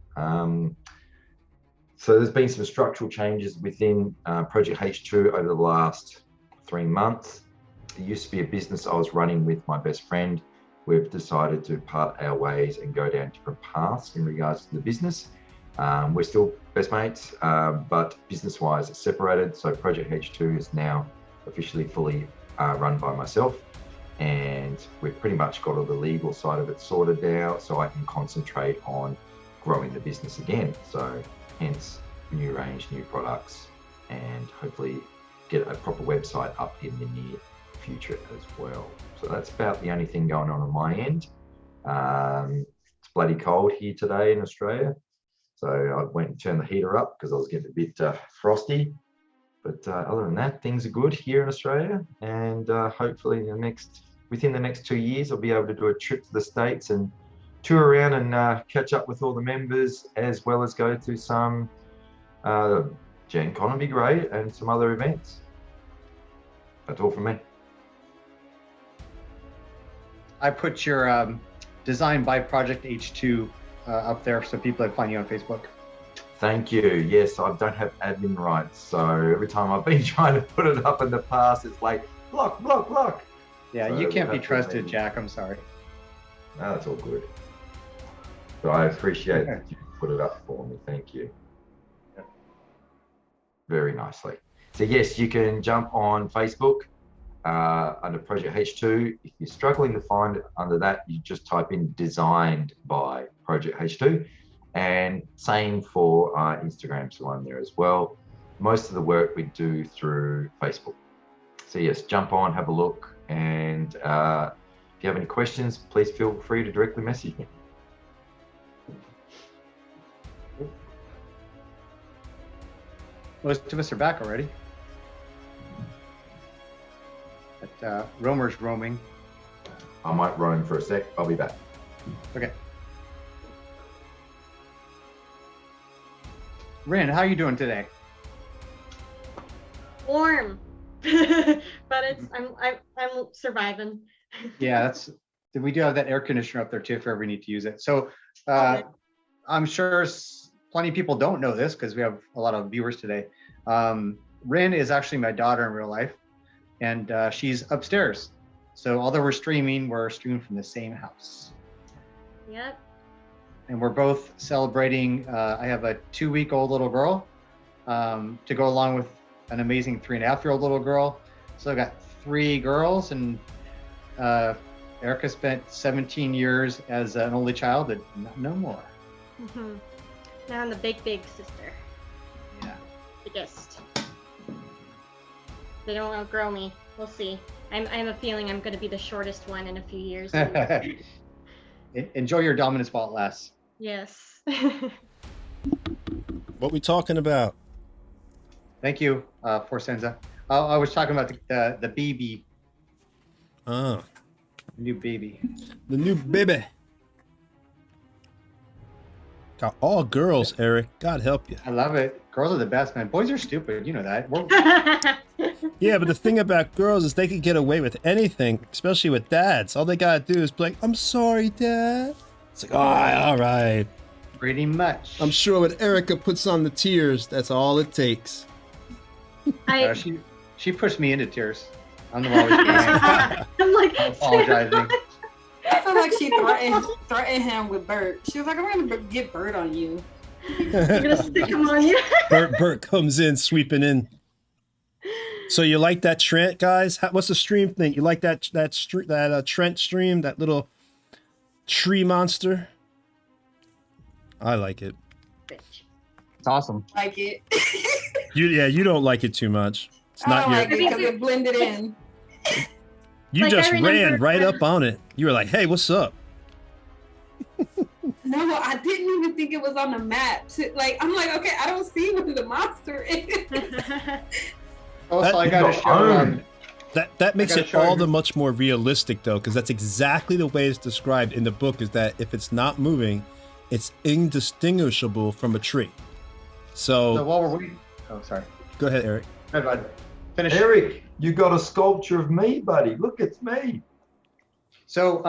So there's been some structural changes within Project H2 over the last 3 months. It used to be a business I was running with my best friend. We've decided to part our ways and go down different paths in regards to the business. We're still best mates, but business-wise it's separated. So Project H2 is now officially fully run by myself, and we've pretty much got all the legal side of it sorted out, so I can concentrate on growing the business again. So hence new range, new products, and hopefully get a proper website up in the near future as well. So that's about the only thing going on my end. It's bloody cold here today in Australia, so I went and turned the heater up because I was getting a bit frosty. But other than that, things are good here in Australia, and hopefully within the next 2 years I'll be able to do a trip to the States and tour around and catch up with all the members, as well as go to some Gencon would be great, and some other events. That's all from me. I put your design by Project H2 up there so people can find you on Facebook. Thank you. Yes, I don't have admin rights, so every time I've been trying to put it up in the past, it's like block. Yeah, So you can't be we'll trusted, Jack. I'm sorry. No, that's all good. But I appreciate that you put it up for me. Thank you. Yeah. Very nicely. So yes, you can jump on Facebook under Project H2. If you're struggling to find it under that, you just type in designed by Project H2. And same for Instagram's one there as well. Most of the work we do through Facebook. So yes, jump on, have a look, and if you have any questions, please feel free to directly message me. Most of us are back already. But Romer's roaming. I might roam for a sec. I'll be back. Okay. Rin, how are you doing today? Warm, but I'm surviving. Yeah, we do have that air conditioner up there too if we ever need to use it. So I'm sure plenty of people don't know this because we have a lot of viewers today. Rin is actually my daughter in real life, and she's upstairs. So although we're streaming from the same house. Yep. And we're both celebrating. I have a 2-week-old little girl to go along with an amazing 3.5-year-old little girl. So I got 3 girls, and Erica spent 17 years as an only child, and no more. Mm-hmm. Now I'm the big sister. Yeah. Biggest. They don't outgrow me. We'll see. I have a feeling I'm going to be the shortest one in a few years. Enjoy your dominance while it lasts. Yes. What we talking about? Thank you, Forsenza. I was talking about the baby. Ah, The new baby. the new baby. Got all girls, Eric. God help you. I love it. Girls are the best, man. Boys are stupid. You know that. Yeah, but the thing about girls is they can get away with anything, especially with dads. All they gotta do is be like, "I'm sorry, Dad." It's like, all right. Pretty much. I'm sure when Erica puts on the tears, that's all it takes. She pushed me into tears. I'm the one always crying. I'm like, I'm apologizing. I feel like she threatened him with Bert. She was like, "I'm gonna get Bert on you." I'm gonna stick him on you. Bert comes in, sweeping in. So you like that Trent, guys? What's the stream thing? You like that Trent stream, that little tree monster? I like it. It's awesome. Like it. You don't like it too much. It's not I your. like it because it blended in. You Like, just I remember- ran right up on it. You were like, "Hey, what's up?" No, I didn't even think it was on the map. Like, I'm like, okay, I don't see what the monster is. Also, I got to show. That makes gotta it show all you. the much more realistic, though, because that's exactly the way it's described in the book. Is that if it's not moving, it's indistinguishable from a tree. So So while we're waiting. Oh, sorry. go ahead, Eric. Go ahead, bud. Finish. Eric, you got a sculpture of me, buddy. Look, it's me. So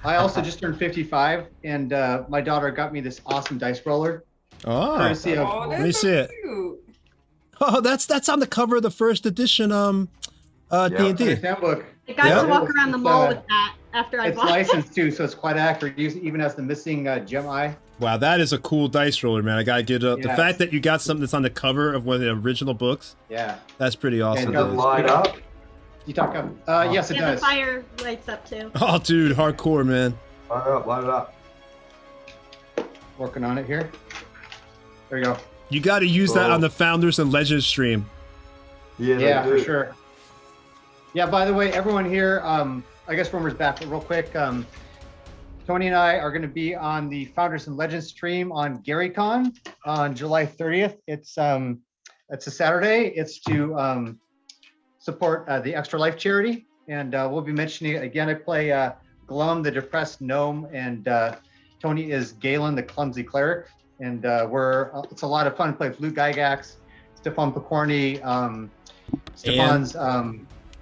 I also just turned 55, and my daughter got me this awesome dice roller. Oh, Courtesy of Oh, let me that's see so it. cute. Oh, that's on the cover of the first edition Yeah. D&D. Player's Handbook. I got Yeah. to walk around the mall It's, with that after I It's bought it. licensed too, so it's quite accurate. It even has the missing gem eye. Wow, that is a cool dice roller, man. I gotta get up. The Yeah. fact that you got something that's on the cover of one of the original books, Yeah. that's pretty awesome. Yeah, Does it dude. light up? You talk up. Yes, it Yeah, the does. fire lights up too. Oh, dude, hardcore, man. Light it up, light it up. Working on it here. There you go. You got to use that Cool. on the Founders and Legends stream. Yeah, Yeah, they for do. sure. Yeah, by the way, everyone here, I guess Romer's back, but real quick, Tony and I are going to be on the Founders and Legends stream on GaryCon on July 30th. It's a Saturday. It's to support the Extra Life charity, and we'll be mentioning it again. I play Glum, the depressed gnome, and Tony is Galen, the clumsy cleric. And it's a lot of fun to play with Lou Gygax, Stefan Picorni, Stefan's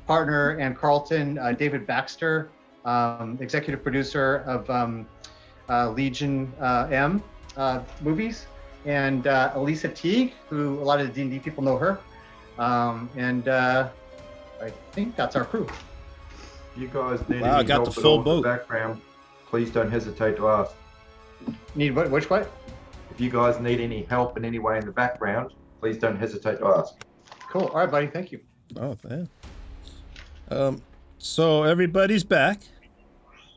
partner, and Carlton, David Baxter, executive producer of Legion M movies, and Elisa Teague, who a lot of the D&D people know her. And I think that's our crew. You guys need Wow, I any got help the at full all with boat. the background, please don't hesitate to ask. Need what? Which what? If you guys need any help in any way in the background, please don't hesitate to ask. Cool. All right, buddy. Thank you. Oh, man. So everybody's back.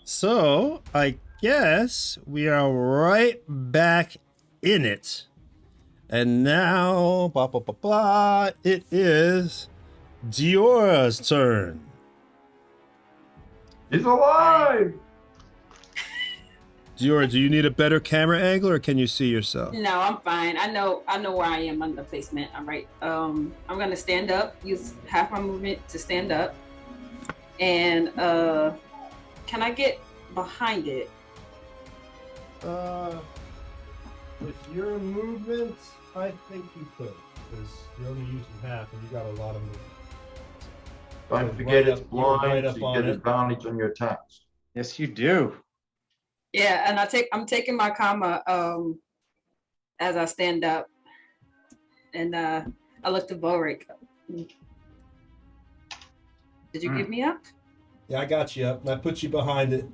So I guess we are right back in it. And now, blah, blah, blah, blah, it is Diora's turn. He's alive! Diora, do you need a better camera angle or can you see yourself? No, I'm fine. I know where I am on the placement. All right. I'm gonna stand up, use half my movement to stand up. And can I get behind it? With your movement, I think you could, because you're only using half and you got a lot of movement. Don't Right forget it's up- you're blind, right so up you on get it. advantage on your attacks. Yes, you do. Yeah, and I'm taking my comma as I stand up. And I look to Volric. Did you give me up? Yeah, I got you up. And I put you behind it.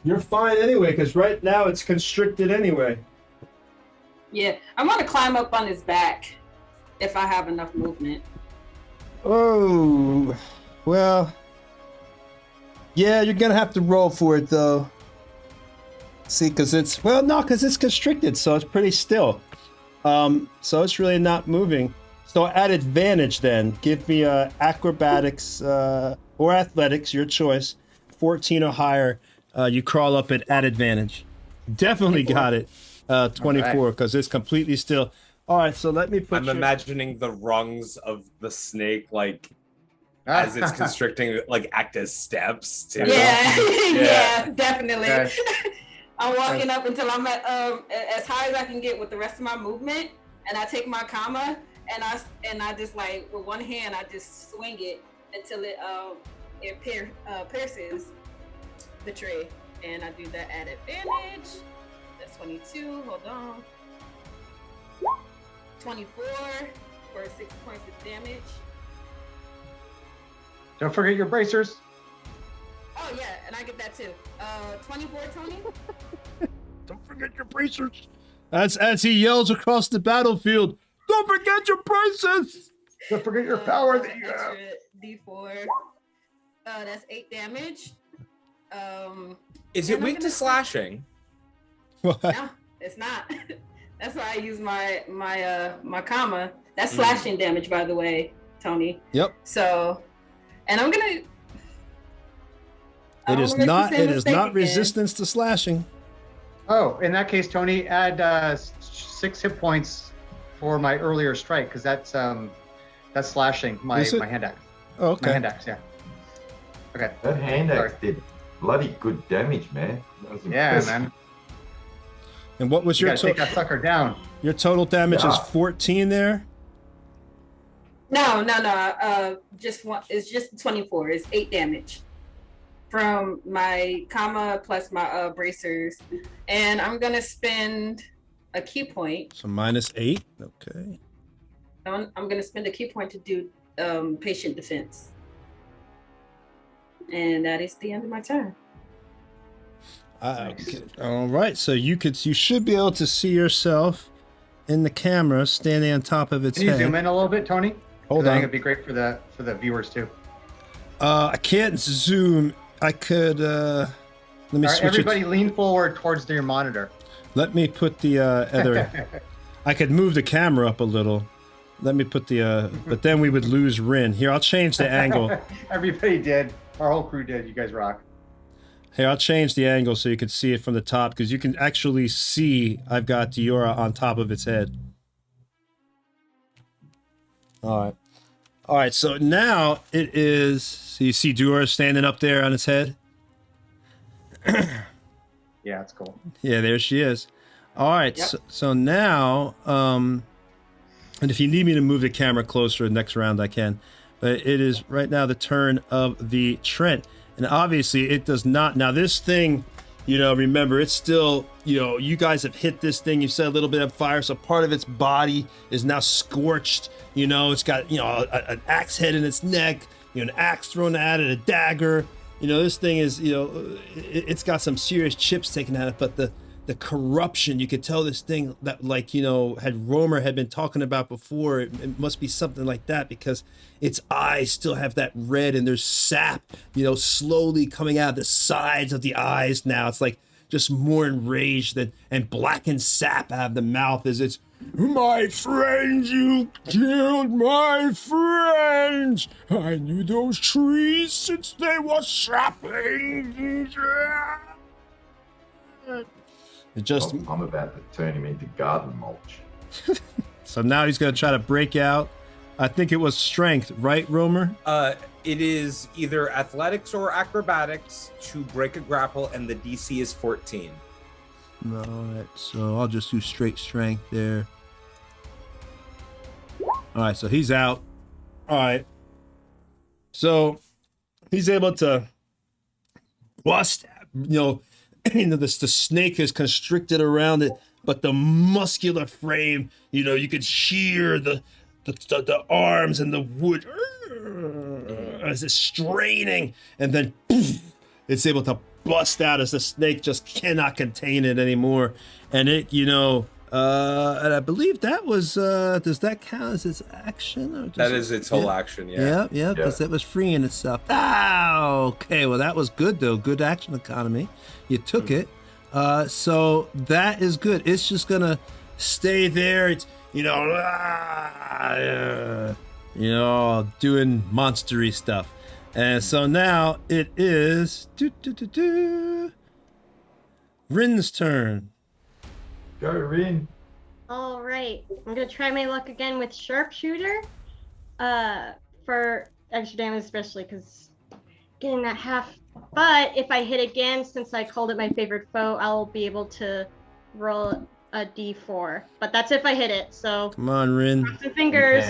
You're fine anyway, because right now it's constricted anyway. Yeah, I want to climb up on his back if I have enough movement. Oh, well. Yeah, you're going to have to roll for it, though. See, because it's constricted, so it's pretty still. So it's really not moving. So at advantage, then, give me acrobatics or athletics, your choice. 14 or higher, you crawl up at advantage. Definitely got it. 24, because it's completely still. All right, so let me put I'm imagining the rungs of the snake, like, as it's constricting, like, act as steps, too. Yeah, Yeah. yeah, definitely. Okay. I'm walking up until I'm at as high as I can get with the rest of my movement, and I take my comma and I just, like, with one hand I just swing it until it pierces the tree, and I do that at advantage. That's 22. Hold on. 24 for 6 points of damage. Don't forget your bracers. Oh yeah, and I get that too. 24, Tony. Don't forget your bracers. As he yells across the battlefield, don't forget your braces. Don't forget your power that you have. D4. That's 8 damage. Is it And I'm weak to gonna- slashing? What? No, it's not. That's why I use my comma. That's slashing damage, by the way, Tony. Yep. So, and I'm gonna. It is not resistance to slashing. Oh, in that case, Tony, add 6 hit points for my earlier strike, because that's slashing my Is it? hand axe. Oh, My okay. hand axe, yeah. Okay. That hand axe Sorry. did bloody good damage, man. That was Yeah, impressive. man. And what was You your gotta take that sucker down. your total damage is Yeah. 14 there? No. Just one. It's just 24. It's 8 damage from my comma plus my bracers, and I'm gonna spend a key point. So -8. Okay. I'm gonna spend a key point to do patient defense, and that is the end of my turn. Okay. All right. So you should be able to see yourself in the camera standing on top of its Can you head. zoom in a little bit, Tony? Hold I on. think it'd be great for the viewers too. I can't zoom. I could. Let me All right, switch everybody, it. lean forward towards your monitor. Let me put the other. I could move the camera up a little. Let me put the. But then we would lose Rin. Here, I'll change the angle. Everybody did. Our whole crew did. You guys rock. Here, I'll change the angle so you can see it from the top, because you can actually see I've got Diora on top of its head. All right. So now it is. So you see Diora standing up there on its head. Yeah, it's cool. Yeah, there she is. All right. Yep. So now, and if you need me to move the camera closer next round, I can. But it is right now the turn of the Trent. And obviously it does not. Now this thing, remember, it's still, you guys have hit this thing. You set a little bit of fire. So part of its body is now scorched. It's got, an axe head in its neck, an axe thrown at it, a dagger. This thing is, it's got some serious chips taken out of it, but the corruption, you could tell this thing that, had Romer had been talking about before, it must be something like that, because its eyes still have that red, and there's sap, slowly coming out of the sides of the eyes now. It's like just more enraged and blackened sap out of the mouth as it's, "My friends, you killed my friends! I knew those trees since they were saplings!" It just... I'm about to turn him into garden mulch. So now he's going to try to break out. I think it was strength, right, Romer? It is either athletics or acrobatics to break a grapple, and the DC is 14. All right, so I'll just do straight strength there. All right, so he's out. All right. So he's able to bust, the snake is constricted around it, but the muscular frame, you could shear the arms and the wood as it's straining, and then poof, it's able to bust out as the snake just cannot contain it anymore. And it, and I believe that was, does that count as its action? Or That is its whole action, yeah. Yeah, because it was freeing itself. Ah, okay, well, that was good, though. Good action economy. You took it. So that is good. It's just going to stay there. It's, doing monstery stuff. And so now it is Rin's turn. Go, Rin. All right, I'm gonna try my luck again with sharpshooter, for extra damage, especially because getting that half. But if I hit again, since I called it my favorite foe, I'll be able to roll a d4. But that's if I hit it. So Come on, Rin. crossing fingers.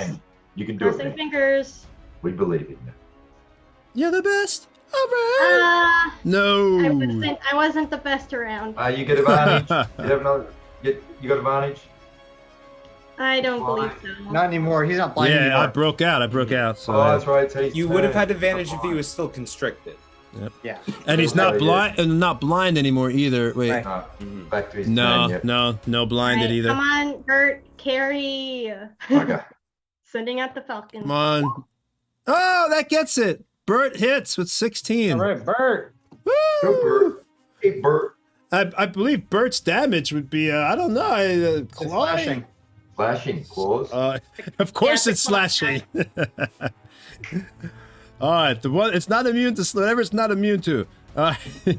You can do it. Crossing Man. fingers. We believe in you. You're the best. All right. No. I wasn't the best around. You get advantage. You have another. You got advantage. I don't believe so. Not anymore. He's not blind Yeah, anymore. I broke out. So Oh, that's right. So You would have had advantage if he was still constricted. Yeah. and he's not Yeah. blind, and not blind anymore either. Wait, Right. Back to his no, turn, no blinded Right, either. come on, Bert, carry. Okay. Sending out the Falcon. Come on. Oh, that gets it. Bert hits with 16. All right, Bert. Go, Bert. Hey, Bert. I believe Bert's damage would be, I don't know, It's clawing. slashing. Flashing claws. Of course Yeah, it's the claw slashing. All right, the one it's not immune to whatever it's not immune to. All right.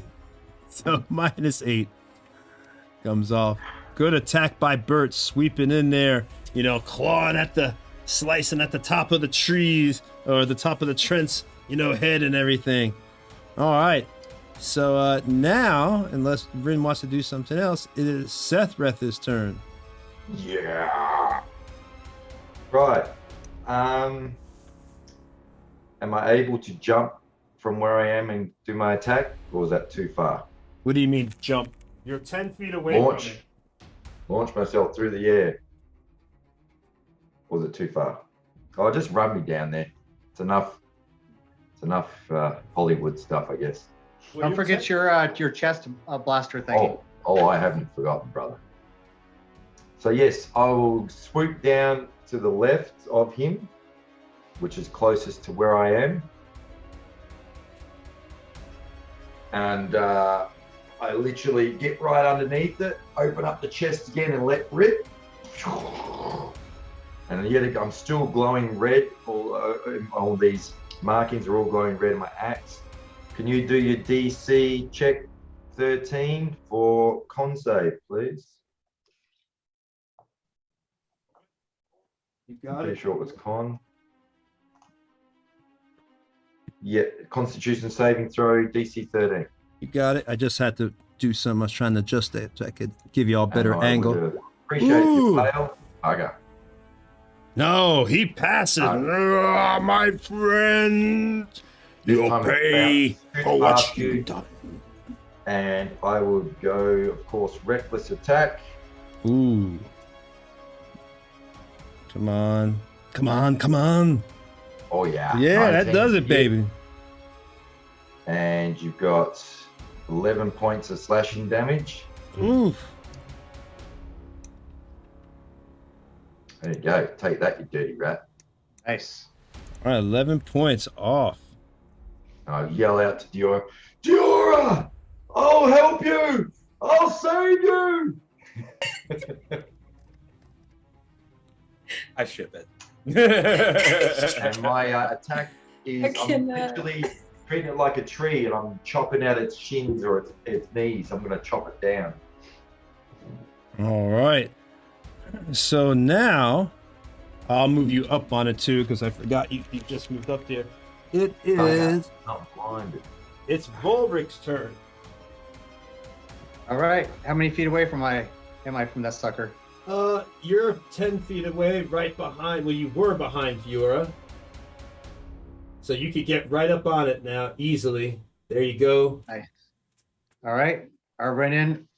So -8 comes off. Good attack by Bert, sweeping in there, clawing at slicing at the top of the trees or the top of the Trent's, head and everything. All right. So now, unless Rin wants to do something else, it is Sethreth's turn. Yeah. Right. Am I able to jump from where I am and do my attack, or is that too far? What do you mean jump? You're 10 feet away from Launch. it. Launch myself through the air. Or is it too far? Oh, just run me down there. It's enough. It's enough Hollywood stuff, I guess. Well, Don't you're forget 10 your chest blaster thing. Oh, I haven't forgotten, brother. So yes, I will swoop down to the left of him, which is closest to where I am. And I literally get right underneath it, open up the chest again and let rip. And yet I'm still glowing red. All these markings are all glowing red in my axe. Can you do your DC check 13 for con save, please? You got Pretty it. sure it was con. Yeah, Constitution saving throw, DC 13. You got it. I just had to do some. I was trying to adjust it so I could give you all a better And I angle. would, appreciate if Ooh. you fail. Okay. No, he passes. My friend. You'll time it's pay about for what past you've you. done. And I would go, of course, reckless attack. Ooh. Come on. Come on. Come on. Oh yeah. Yeah, that 19 does it, hit. baby. And you've got 11 points of slashing damage. Ooh. There you go. Take that, you dirty rat. Nice. All right, 11 points off. I yell out to Diora, Diora! I'll help you! I'll save you! I ship it. And my attack is, I'm literally treating it like a tree and I'm chopping out its shins or its knees. I'm going to chop it down. All right. So now I'll move you up on it too because I forgot you just moved up there. It is. Not blinded. It's Volric's turn. All right. How many feet away am I from that sucker? You're 10 feet away, right behind. Well, you were behind Fiora. So you could get right up on it now easily. There you go. Nice. All right. I run in,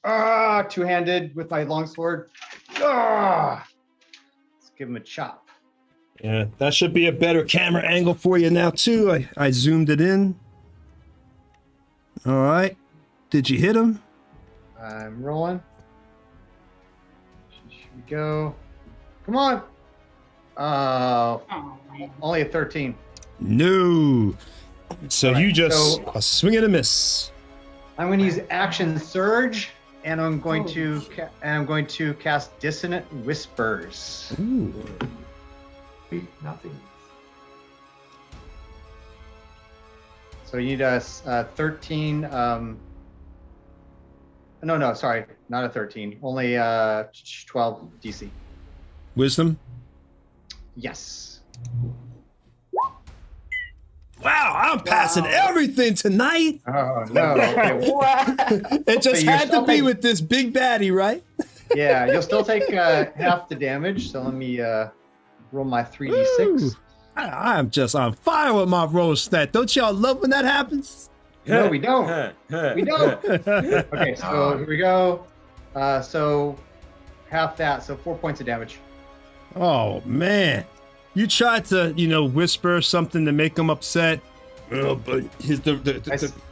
two-handed with my longsword. Let's give him a chop. Yeah, that should be a better camera angle for you now too. I zoomed it in. All right. Did you hit him? I'm rolling. Here we go. Come on. Oh, man. Only a 13. No. So All right, you just so- a swing and a miss. I'm going to use action surge, and I'm going Oh. to cast dissonant whispers. Ooh. Nothing. So you need a 13. No, sorry, not a 13. Only 12 DC. Wisdom. Yes. Wow, I'm passing everything tonight. Oh no. Okay. It just So you're had to still be taking- with this big baddie, right? Yeah, you'll still take half the damage. So let me roll my 3d6. Ooh. I'm just on fire with my roll stat. Don't y'all love when that happens? No, we don't. We don't. Okay, so here we go. So half that, so 4 points of damage. Oh man, you tried to, whisper something to make him upset. But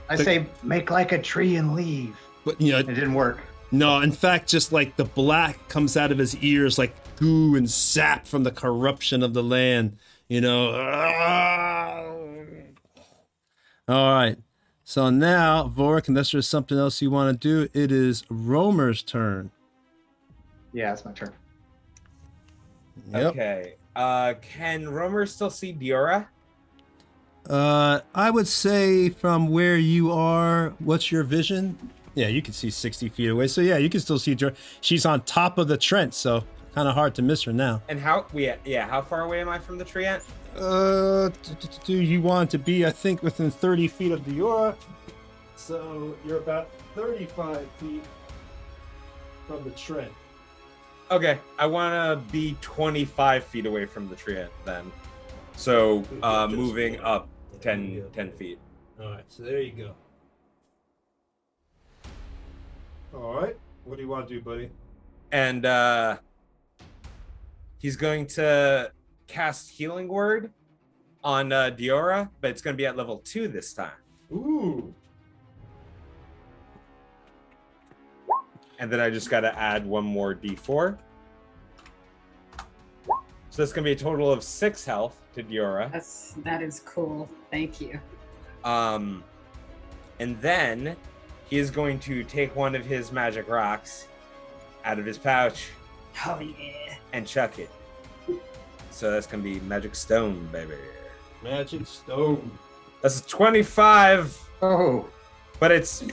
I say make like a tree and leave. but It didn't work. no. In fact, just like the black comes out of his ears like goo and sap from the corruption of the land. All right. So now, Vorik, unless there's something else you want to do, it is Romer's turn. Yeah, it's my turn. Yep. Okay. Can Romer still see Diora? I would say from where you are, what's your vision? Yeah, you can see 60 feet away. So yeah, you can still see her. She's on top of the Trent, so kind of hard to miss her now. And how far away am I from the tree at? You want to be, I think, within 30 feet of Diora. So you're about 35 feet from the Trent. Okay, I want to be 25 feet away from the tree then. So Just moving there. up There you 10, go. 10 feet. All right, so there you go. All right, what do you want to do, buddy? And he's going to cast Healing Word on Diora, but it's going to be at level 2 this time. Ooh. And then I just got to add one more D4. So that's going to be a total of 6 health to Diora. That is cool. Thank you. And then he is going to take one of his magic rocks out of his pouch Oh yeah. and chuck it. So that's going to be magic stone, baby. Magic stone. That's a 25, Oh, but it's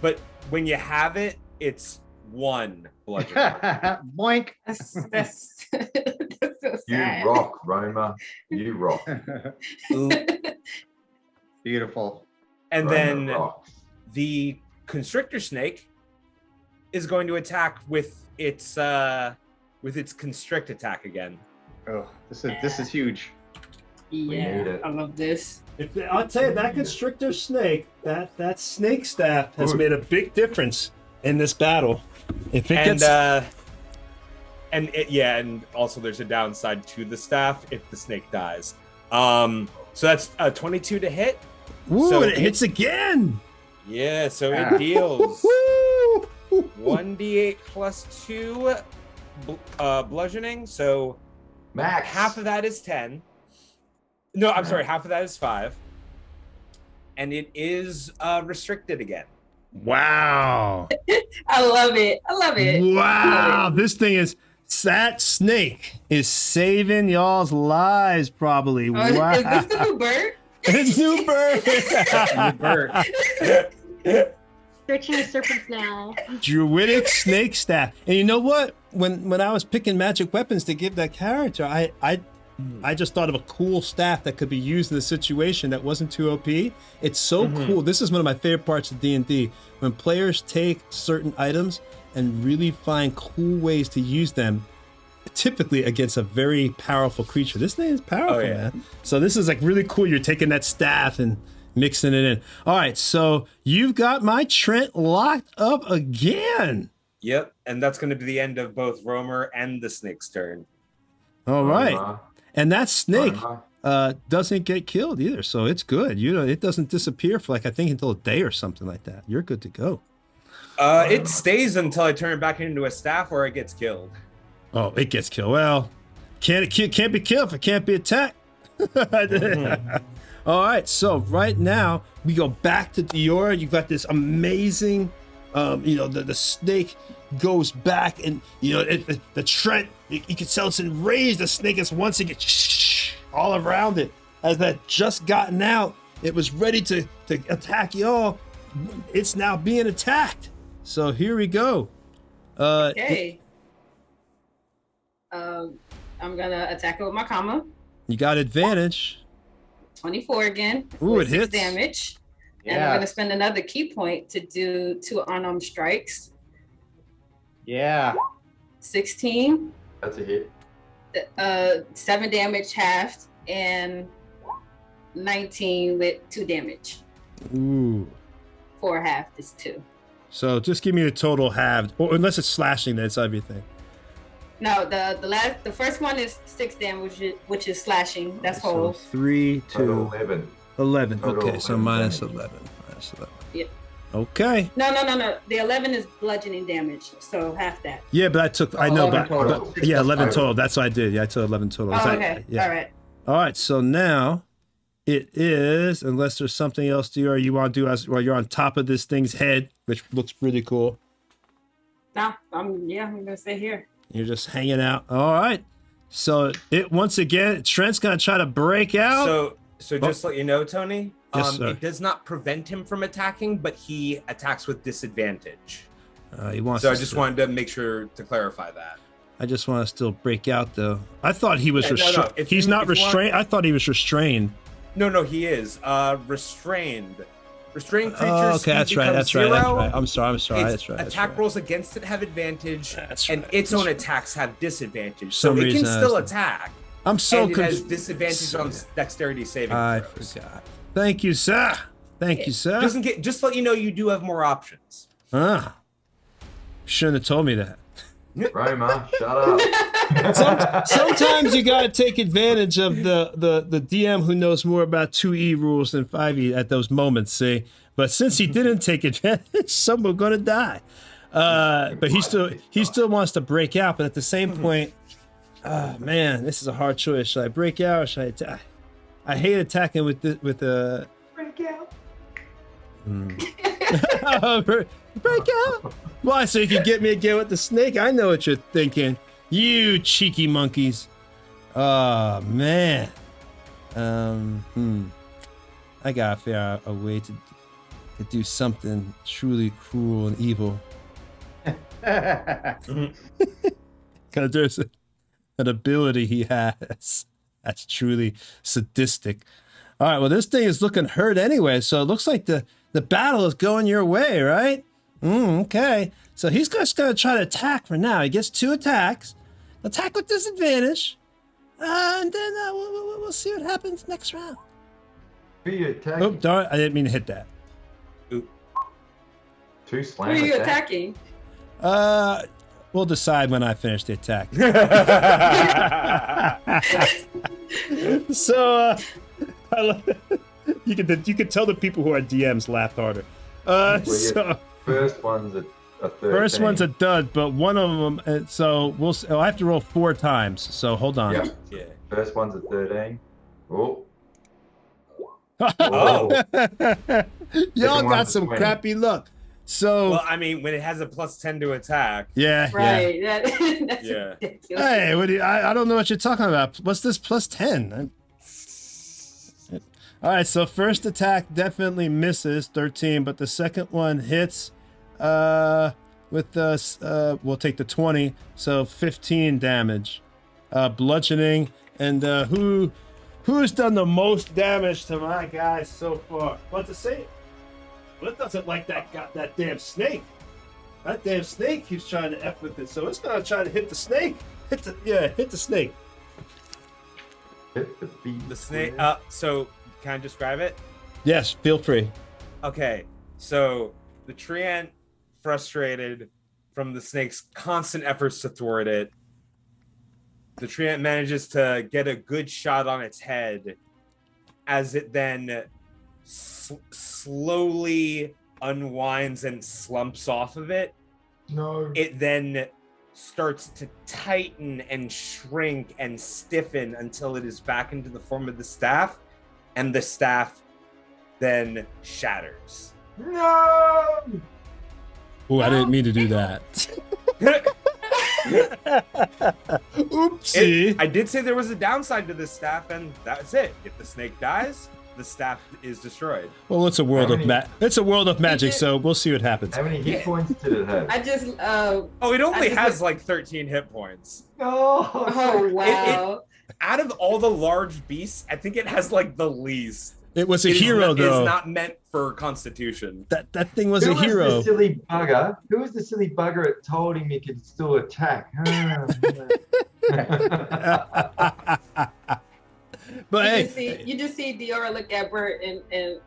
but when you have it, it's 1 bludgeoning. boink. That's that's so You sad. rock, Roma. You rock. Beautiful. And Roma then rocks. the constrictor snake is going to attack with its constrict attack again. Oh, this is huge. need Yeah, it. I love this. I'll tell you, that constrictor snake, that snake staff has Ooh. made a big difference in this battle. If it And gets and also there's a downside to the staff if the snake dies. So that's 22 to hit. Ooh, so and it hits again. Yeah, so Ah. it deals Woo! 1d8 plus 2 bludgeoning. So Max. half of that is 10. No, I'm sorry, half of that is 5. And it is restricted again. Wow. I love it. I love it. Wow. This thing is, that snake is saving y'all's lives probably. Oh, Wow. is this the new bird? It's new bird. Searching the serpents now. Druidic snake staff. And you know what? When I was picking magic weapons to give that character, I just thought of a cool staff that could be used in the situation that wasn't too OP. It's so cool. This is one of my favorite parts of D&D. When players take certain items and really find cool ways to use them, typically against a very powerful creature. This thing is powerful, Oh, yeah. man. So this is like really cool. You're taking that staff and mixing it in. All right, so you've got my Trent locked up again. Yep, and that's going to be the end of both Romer and the snake's turn. All right. Roma, And that snake Roma. doesn't get killed either, so it's good. You know, it doesn't disappear for like I think until a day or something like that. You're good to go. It stays until I turn it back into a staff or it gets killed. Oh, it gets killed. Well, can't be killed if it can't be attacked. All right, so right now we go back to Diora. You've got this amazing, the snake goes back, and the Trent. You can tell it's enraged. The snake is once again all around it. As that just gotten out, it was ready to attack y'all. It's now being attacked. So here we go. Okay. I'm gonna attack it with my comma. You got advantage. 24 again. Ooh, for it 6 hits. damage. And I'm Yeah. gonna spend another key point to do 2 unarmed strikes. Yeah. 16, That's a hit. 7 damage halved, and 19 with 2 damage. Ooh. 4 halved is 2. So just give me the total halved, or unless it's slashing, then it's everything. No, the first one is 6 damage, which is slashing. That's So whole. 3 Total to 11. 11. Total Okay, so 11 minus damage. 11. Minus 11. Yeah. Okay. No. The 11 is bludgeoning damage, so half that. Yeah, but I know, 11 total. but yeah, 11 total. That's what I did. Yeah, I took 11 total. Is Oh, that- okay. Yeah. All right. All right. So now it is, unless there's something else to you or you want to do while you're on top of this thing's head, which looks pretty cool. Nah, I'm gonna stay here. You're just hanging out. All right. So it once again, Trent's gonna try to break out. So just to let you know, Tony, Yes, sir. it does not prevent him from attacking, but he attacks with disadvantage. He wants. So I to just still- wanted to make sure to clarify that. I just want to still break out though. I thought he was Yeah, no, restrained. if He's you- not if you want- restrained. I thought he was restrained. No, he is restrained. Restrained creatures. Oh, okay, speed that's right. becomes That's right. That's zero. right. I'm sorry. Its That's right. That's attack right. rolls against it have advantage, That's and right, its that's own right. attacks have disadvantage. Some So it reason can I still was- attack. I'm so and it has confused. disadvantage on dexterity saving I throws. forgot. Thank you, sir. Thank you, sir. Just to let you know, you do have more options. Ah, shouldn't have told me that. Roma, shut up. Sometimes you gotta take advantage of the DM who knows more about 2E rules than 5E at those moments, see? But since he didn't take advantage, some are gonna die. But he still wants to break out, but at the same point, man, this is a hard choice. Should I break out or should I attack? I hate attacking with the Break out. break out. Why? So you can get me again with the snake? I know what you're thinking. You cheeky monkeys. Oh man. I gotta figure out a way to do something truly cruel and evil. Because there's an ability he has that's truly sadistic. All right, well, this thing is looking hurt anyway, so it looks like the battle is going your way, right? Okay. So he's just going to try to attack for now. He gets 2 attacks. Attack with disadvantage. And then we'll see what happens next round. Who are you attacking? Oh, darn, I didn't mean to hit that. 2 slam Who are you attack. attacking? We'll decide when I finish the attack. So, I love you can tell the people who are DMs laughed harder. So First one's a 13. first one's a dud, but one of them. So I have to roll 4 times. So hold on. Yep. Yeah. First one's a 13. Oh. Oh. Y'all Second got one's some 20. crappy luck. So Well, I mean, when it has a +10 to attack. yeah. Right. That's Yeah. ridiculous. Hey, I don't know what you're talking about. What's this +10? All right, so first attack definitely misses, 13, but the second one hits with the we'll take the 20, so 15 damage, bludgeoning, and who's done the most damage to my guys so far? What to say? Well, it doesn't like that damn snake. That damn snake keeps trying to F with it, so it's gonna try to hit the snake. Hit the snake. Hit the beat. The snake. So can I describe it? Yes, feel free. Okay. So the treant, frustrated from the snake's constant efforts to thwart it, the treant manages to get a good shot on its head as it then slowly unwinds and slumps off of it. No. It then starts to tighten and shrink and stiffen until it is back into the form of the staff, and the staff then shatters. No. Oh, I didn't mean to do that. Oopsie. I did say there was a downside to this staff, and that's it. If the snake dies, the staff is destroyed. Well, it's a world of it's a world of magic, so we'll see what happens. How many hit Yeah. points did it have? I just Oh, it only I just has like 13 hit points. oh wow. Out of all the large beasts, I think it has like the least. It was a It is hero, not, though. It's not meant for Constitution. That thing was Who a hero. Was the silly bugger? Who was the silly bugger that told him he could still attack? But you, hey, just see Diora look at Bert, and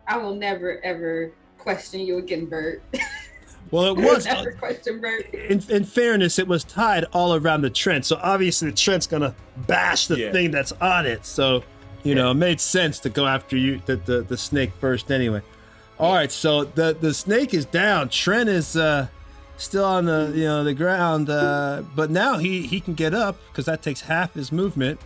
I will never ever question you again, Bert. well, it I will was. never question Bert. In fairness, it was tied all around the Trent, so obviously the Trent's gonna bash the Yeah. thing that's on it. So, you know, it made sense to go after you, the snake first, anyway. All right, so the snake is down. Trent is still on the ground, but now he can get up because that takes half his movement.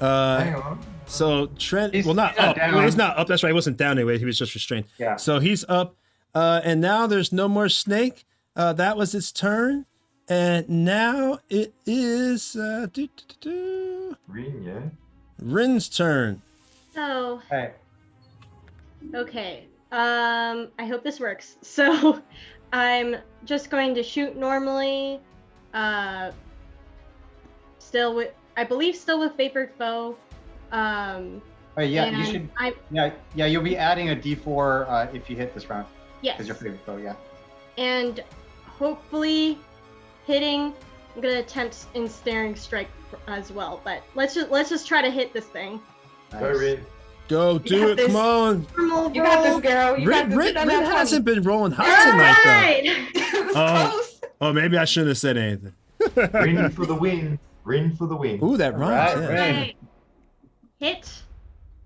Hang on. So Trent, He's not not up. down. Well, he's not up. That's right. He wasn't down anyway. He was just restrained. Yeah. So he's up, and now there's no more snake. That was its turn, and now it is Rin, yeah. Rin's turn. So, Hey. okay. I hope this works. So, I'm just going to shoot normally. Still with favored foe. Wait, yeah, you and should. I Yeah, you'll be adding a D4 if you hit this round. yes. Because your favorite foe, yeah. And hopefully hitting I'm gonna attempt ensnaring strike as well, but let's just try to hit this thing. Go, Rin. Go do got it. this. Come on. Normal You got roll. this, girl. You got Rit this. You got that hasn't been rolling hot All tonight, though. right. It was Oh. close. Oh, maybe I shouldn't have said anything. Rin for the win. Rin for the win. Ooh, that rhymes. All right, Yeah. Rin. Right. Hit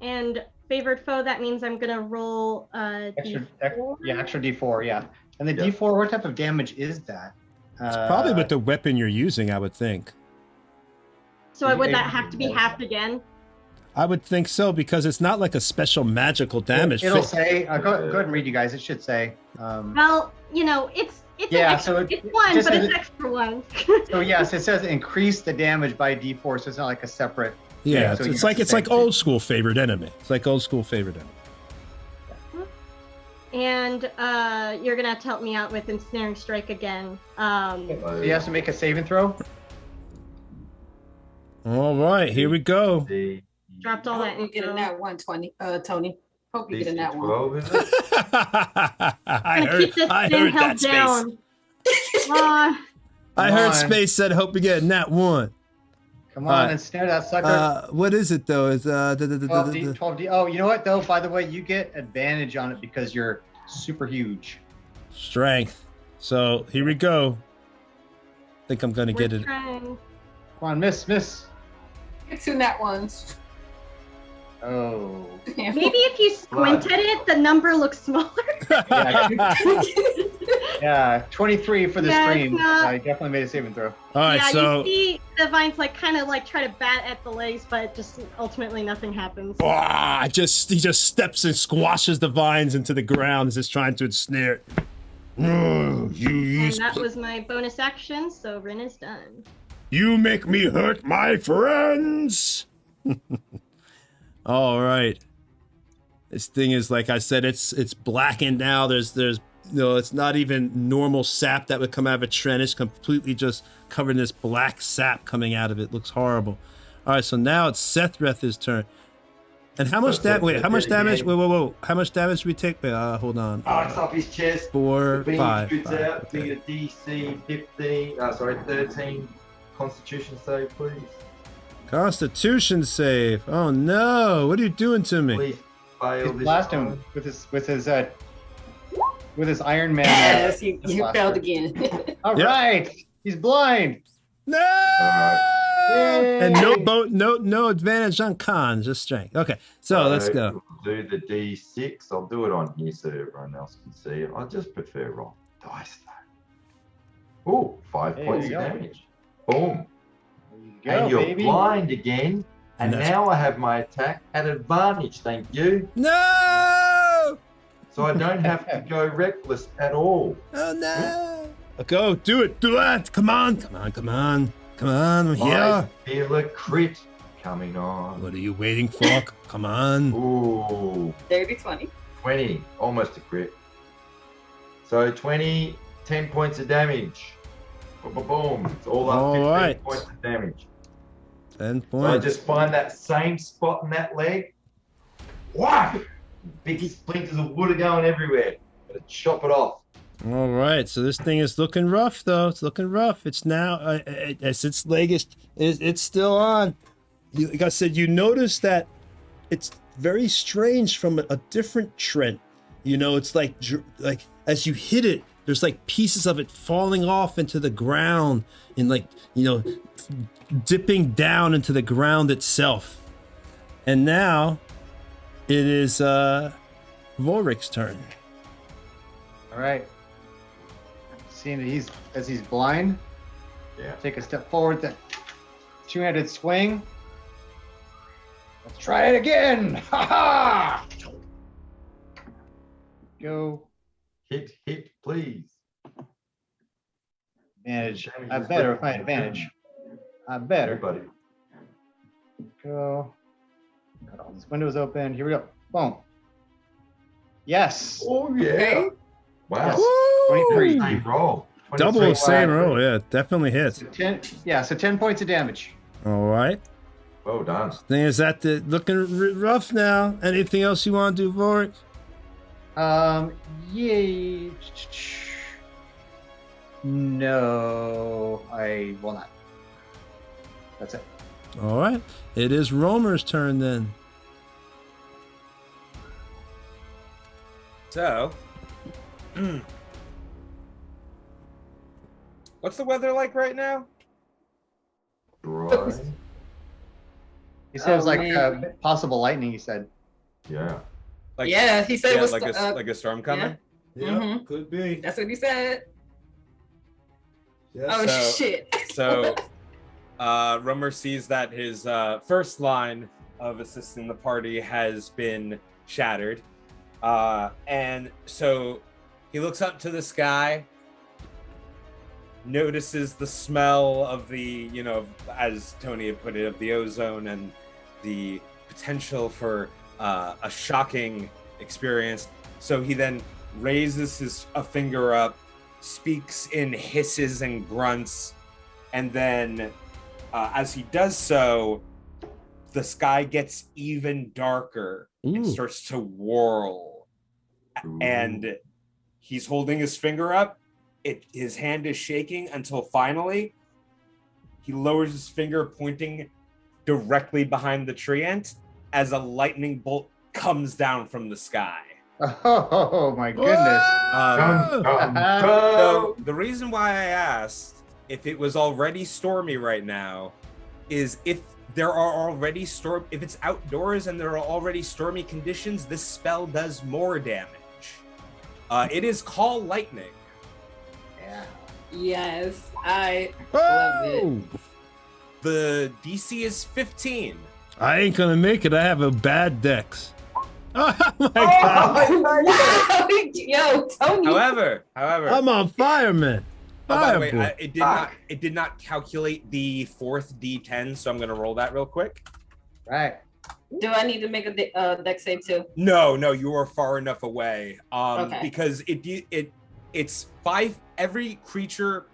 and favored foe. That means I'm gonna roll Extra, D4. extra D4, yeah. And the Yeah. D4, what type of damage is that? It's probably with the weapon you're using, I would think. So would that have to be halved again? I would think so, because it's not like a special magical damage. It'll say, go ahead and read, you guys. It should say. Well, it's Yeah, an extra, so it's one, just but as it's it- extra one. So yes, it says increase the damage by D4, so it's not like a separate. Yeah, so it's yeah, like the same thing. old school favorite enemy. It's like old school favorite enemy. And you're gonna have to help me out with ensnaring strike again. So he has to make a saving throw. All right, here we go. The Dropped all that Hope you get a info. nat 120, Tony. Hope you get a nat one. DC-12, is it? I Gonna keep this thing heard held that space. down. Uh, I heard Come on. space said, "Hope you get nat one." Come on, Alright. and snare that sucker. What is it though? Is 12D, 12D. Oh, you know what though? By the way, you get advantage on it because you're super huge. strength. So here we go. I think I'm gonna we're get it. trying. Come on, miss. Get 2 nat ones. Oh. Maybe if you squint at it, the number looks smaller. Yeah, 23 for the Yeah, it's stream. not- I definitely made a saving throw. All right, yeah, so you see the vines kind of try to bat at the legs, but just ultimately nothing happens. he just steps and squashes the vines into the ground as it's trying to ensnare it. You And use that was my bonus action, so Rin is done. You make me hurt my friends. All right. This thing is, like I said, it's blackened now. There's it's not even normal sap that would come out of a trend. It's completely just covered in this black sap coming out of it. Looks horrible. All right, so now it's Sethreth's turn. And how much damage? Wait, how much damage? Whoa! How much damage do we take? Hold on. Arcs off his chest. 4, Beam 5. shoots 5, out. okay. Need a DC 13 Constitution save, please. Constitution save. Oh no! What are you doing to me? Please fail Just this blast time. him with his Iron Man. Yes, you this failed blaster. again. All Yep. right, he's blind. No! Yay! And no advantage on con, just strength. Okay, so let's go. We'll do the D6. I'll do it on here so everyone else can see it. I just prefer roll dice though. Oh, 5 There points you of go. damage. Boom. Go, And you're baby. blind again. And And that's- now I have my attack at advantage. Thank you. No! So I don't have to go reckless at all. Oh no! Go, do it, do it! Come on, I'm here. I feel a crit coming on. What are you waiting for? Come on. Ooh, Dirty 20. 20, almost a crit. So 20, 10 points of damage. Boom, boom, boom. It's all up All 15 right. points of damage. 10 So I points. just find that same spot in that leg. Whack! Big splinters of wood are going everywhere. Gotta chop it off. All right, so this thing is looking rough, though. It's looking rough. It's now, as its leg is it's still on. Like I said, you notice that it's very strange from a different trend. You know, it's like as you hit it, there's like pieces of it falling off into the ground and dipping down into the ground itself. And now it is Volric's turn. All right. Seeing that he's blind, Yeah. take a step forward. That two-handed swing. Let's try it again. Ha ha! Go. Hit, please. Advantage. Shame I he's better looking find for advantage. I better. Everybody. Go. Got all these windows open. Here we go. Boom. Yes. Oh, yeah. Okay. Wow. Woo! 23. Same roll. Double 23. same roll, yeah, definitely hits. So 10 points of damage. All right. Well done. Thing is that looking rough now. Anything else you want to do for it? Yay. No, I will not. That's it. All right. It is Romer's turn then. So, what's the weather like right now? Dry. He says Oh, like man. possible lightning. He said. Yeah. Like, Yeah, he said it was like a storm coming. Mhm. could be. That's what he said. Yes. Oh So- shit. So, Rummer sees that his first line of assisting the party has been shattered. And so he looks up to the sky, notices the smell of the, as Tony had put it, of the ozone and the potential for a shocking experience. So he then raises a finger up, speaks in hisses and grunts, and then as he does so, the sky gets even darker and Ooh. starts to whirl. And he's holding his finger up. His hand is shaking until finally he lowers his finger, pointing directly behind the tree ant as a lightning bolt comes down from the sky. Oh my goodness. Dun, dun, dun. So the reason why I asked if it was already stormy right now is if it's outdoors and there are already stormy conditions, this spell does more damage. It is call lightning. Yeah. Yes, I love it. Oh! The DC is 15. I ain't gonna make it. I have a bad dex. Oh my god! Wow, yo, Tony. However, I'm on fire, man. by the way, Fireball. it did not calculate the fourth D10, so I'm gonna roll that real quick. Right. Do I need to make a deck save too? No, you are far enough away. Okay. Because it's every creature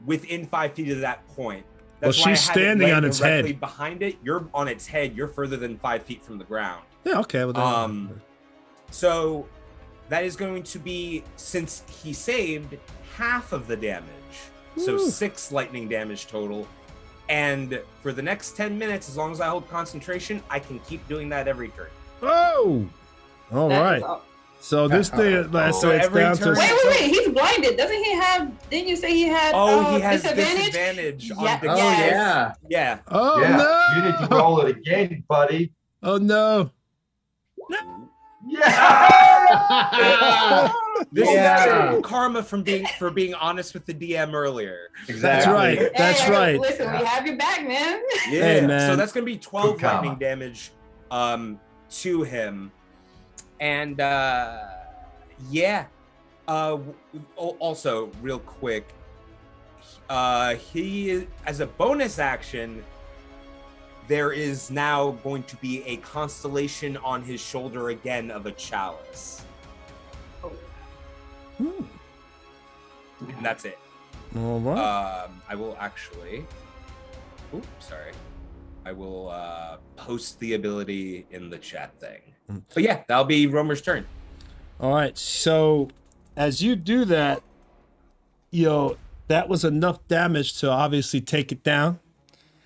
within 5 feet of that point. That's Well, why I she's had it standing right on its head. directly behind it. You're on its head. You're further than 5 feet from the ground. Yeah, okay. Well, then, So that is going to be, since he saved, half of the damage. So Ooh. 6 lightning damage total. And for the next 10 minutes, as long as I hold concentration, I can keep doing that every turn. Oh! All That right. is all- So this thing, so So it's every down turn- to. Wait, he's blinded. Doesn't he have? Didn't you say he had? He has disadvantage? disadvantage on Yeah. the Oh Yes. yeah. Yeah. Oh Yeah, no! you need to roll it again, buddy. Oh no! Yeah. This Yeah. is karma for being honest with the DM earlier. That's Exactly. right. That's Hey, right. Listen, we have your back, man. Yeah. Hey, man. So that's gonna be 12 Good karma. lightning damage to him. And yeah. Also, real quick, he as a bonus action, there is now going to be a constellation on his shoulder again of a chalice. Hmm. And that's it. All right. I will actually. Oops, sorry. I will post the ability in the chat thing. But yeah, that'll be Romer's turn. All right. So as you do that, that was enough damage to obviously take it down.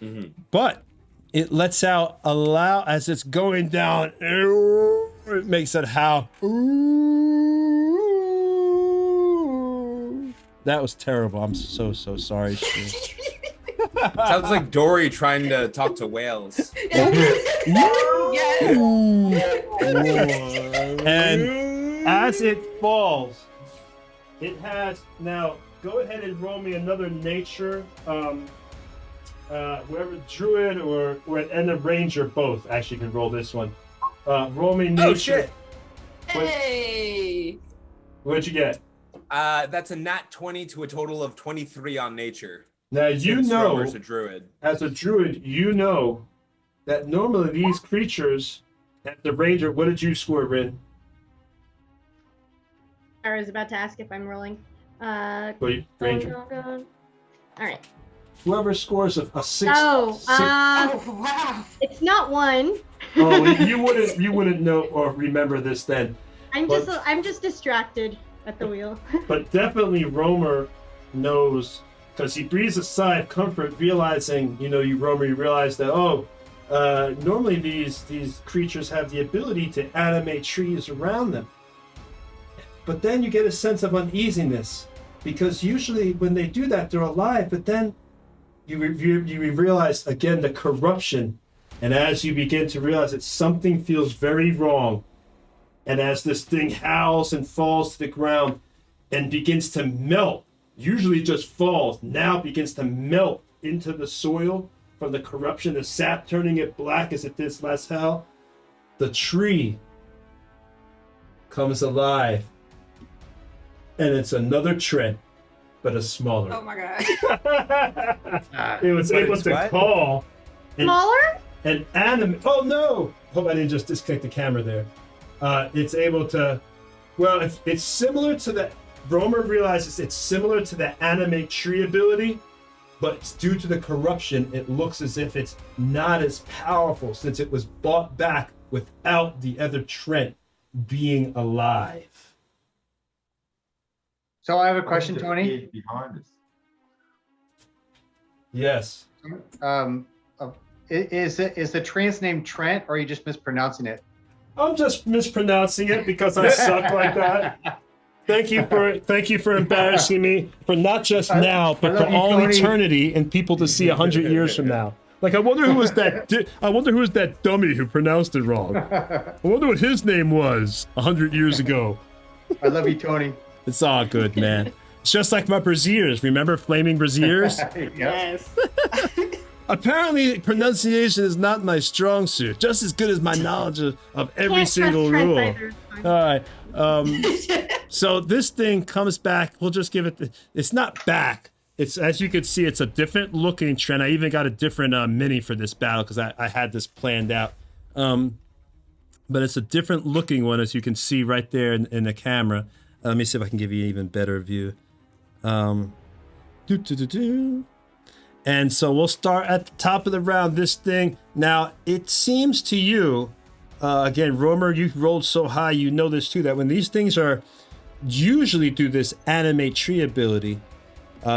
Mm-hmm. But it lets out as it's going down. It makes it howl. That was terrible. I'm so sorry. Sounds like Dory trying to talk to whales. Yes. And as it falls, it has now. Go ahead and roll me another nature. Whoever druid or and the ranger both actually can roll this one. Roll me nature. Oh shit! Hey. What'd you get? That's a nat 20 to a total of 23 on nature. Now Since Romer's a druid. as a druid, you know that normally these creatures at the ranger. What did you score, Rin? I was about to ask if I'm rolling. Wait, ranger. Go. All right. Whoever scores a six. Oh, Oh wow. it's not one. Oh, you wouldn't know or remember this then. I'm just distracted at the wheel. But definitely Romer knows, because he breathes a sigh of comfort, realizing, you Romer, you realize that, normally these creatures have the ability to animate trees around them. But then you get a sense of uneasiness, because usually when they do that, they're alive, but then you realize again the corruption. And as you begin to realize that something feels very wrong, and as this thing howls and falls to the ground and begins to melt, usually just falls, now begins to melt into the soil from the corruption, the sap turning it black as it did last hell, the tree comes alive. And it's another Trent, but a smaller. Oh my god. It was able to call Smaller? an anime. Oh no! Hope I didn't just disconnect the camera there. It's able to. Well, it's similar to the. Romer realizes it's similar to the animate tree ability, but due to the corruption, it looks as if it's not as powerful since it was bought back without the other Trent being alive. So I have a question, Tony. Behind us. Yes. Is the trans name Trent, or are you just mispronouncing it? I'm just mispronouncing it because I suck like that. Thank you for embarrassing me for not just now, but for all eternity and people to see 100 years from now. Like, I wonder who was that dummy who pronounced it wrong. I wonder what his name was 100 years ago. I love you, Tony. It's all good, man. It's just like my braziers. Remember flaming braziers? Yes. Apparently, pronunciation is not my strong suit. Just as good as my knowledge of every Can't single trust rule. translators. All right. So this thing comes back. We'll just give it. It's not back. It's, as you can see, it's a different looking trend. I even got a different mini for this battle because I had this planned out. But it's a different looking one, as you can see right there in the camera. Let me see if I can give you an even better view. And so we'll start at the top of the round, this thing. Now, it seems to you, again, Romer, you rolled so high, you know this too, that when these things are usually do this animate tree ability,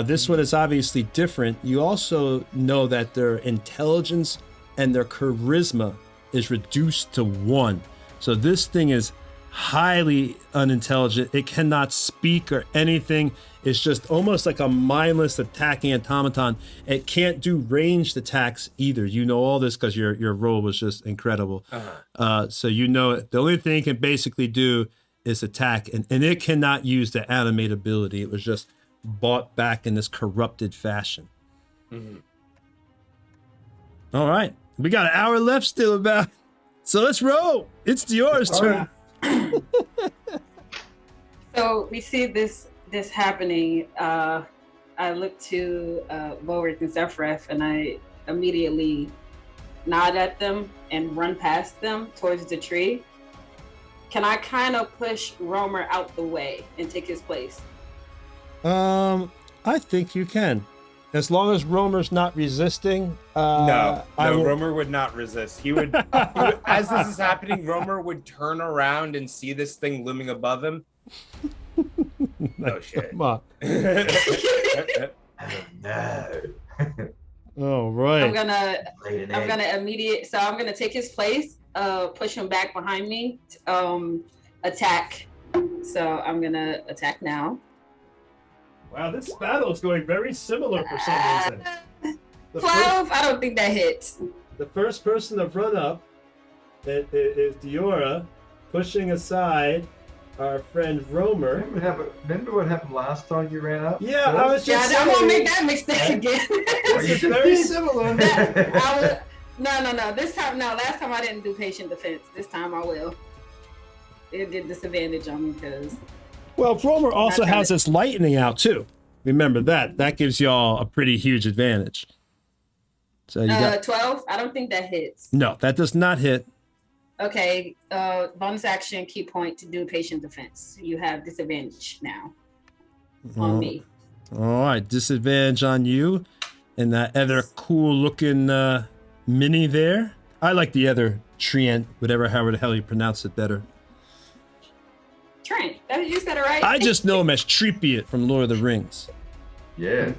this one is obviously different. You also know that their intelligence and their charisma is reduced to 1. So this thing is highly unintelligent. It cannot speak or anything. It's just almost like a mindless attacking automaton. It can't do ranged attacks either. You know all this because your roll was just incredible. So you know the only thing it can basically do is attack, and it cannot use the animate ability. It was just bought back in this corrupted fashion. Mm-hmm. All right, we got an hour left still about. So let's roll. It's Diora's turn. So we see this happening. I look to Volric and Sephiroth, and I immediately nod at them and run past them towards the tree. Can I kind of push Romer out the way and take his place? I think you can, as long as Romer's not resisting. No, Romer would not resist. He would, as this is happening, Romer would turn around and see this thing looming above him. Oh shit! Come on. No. All right. I'm gonna take his place, push him back behind me, attack. So I'm gonna attack now. Wow, this battle is going very similar for some reason. 12. I don't think that hits. The first person to run up is Diora, pushing aside our friend Romer. Remember what happened last time you ran up? Yeah, I was just I saying. won't make that mistake again. It's very similar. No. This time, no. Last time I didn't do patient defense. This time I will. It did disadvantage on me because. Well, Romer also has this lightning out too. Remember that. That gives y'all a pretty huge advantage. So you got 12. I don't think that hits. No, that does not hit. Okay. Bonus action, key point to do patient defense. You have disadvantage now on me. All right, disadvantage on you, and that other cool looking mini there. I like the other Trient, however the hell you pronounce it better. Trent, you said it right. I just know him as Treepiot from Lord of the Rings. Yeah.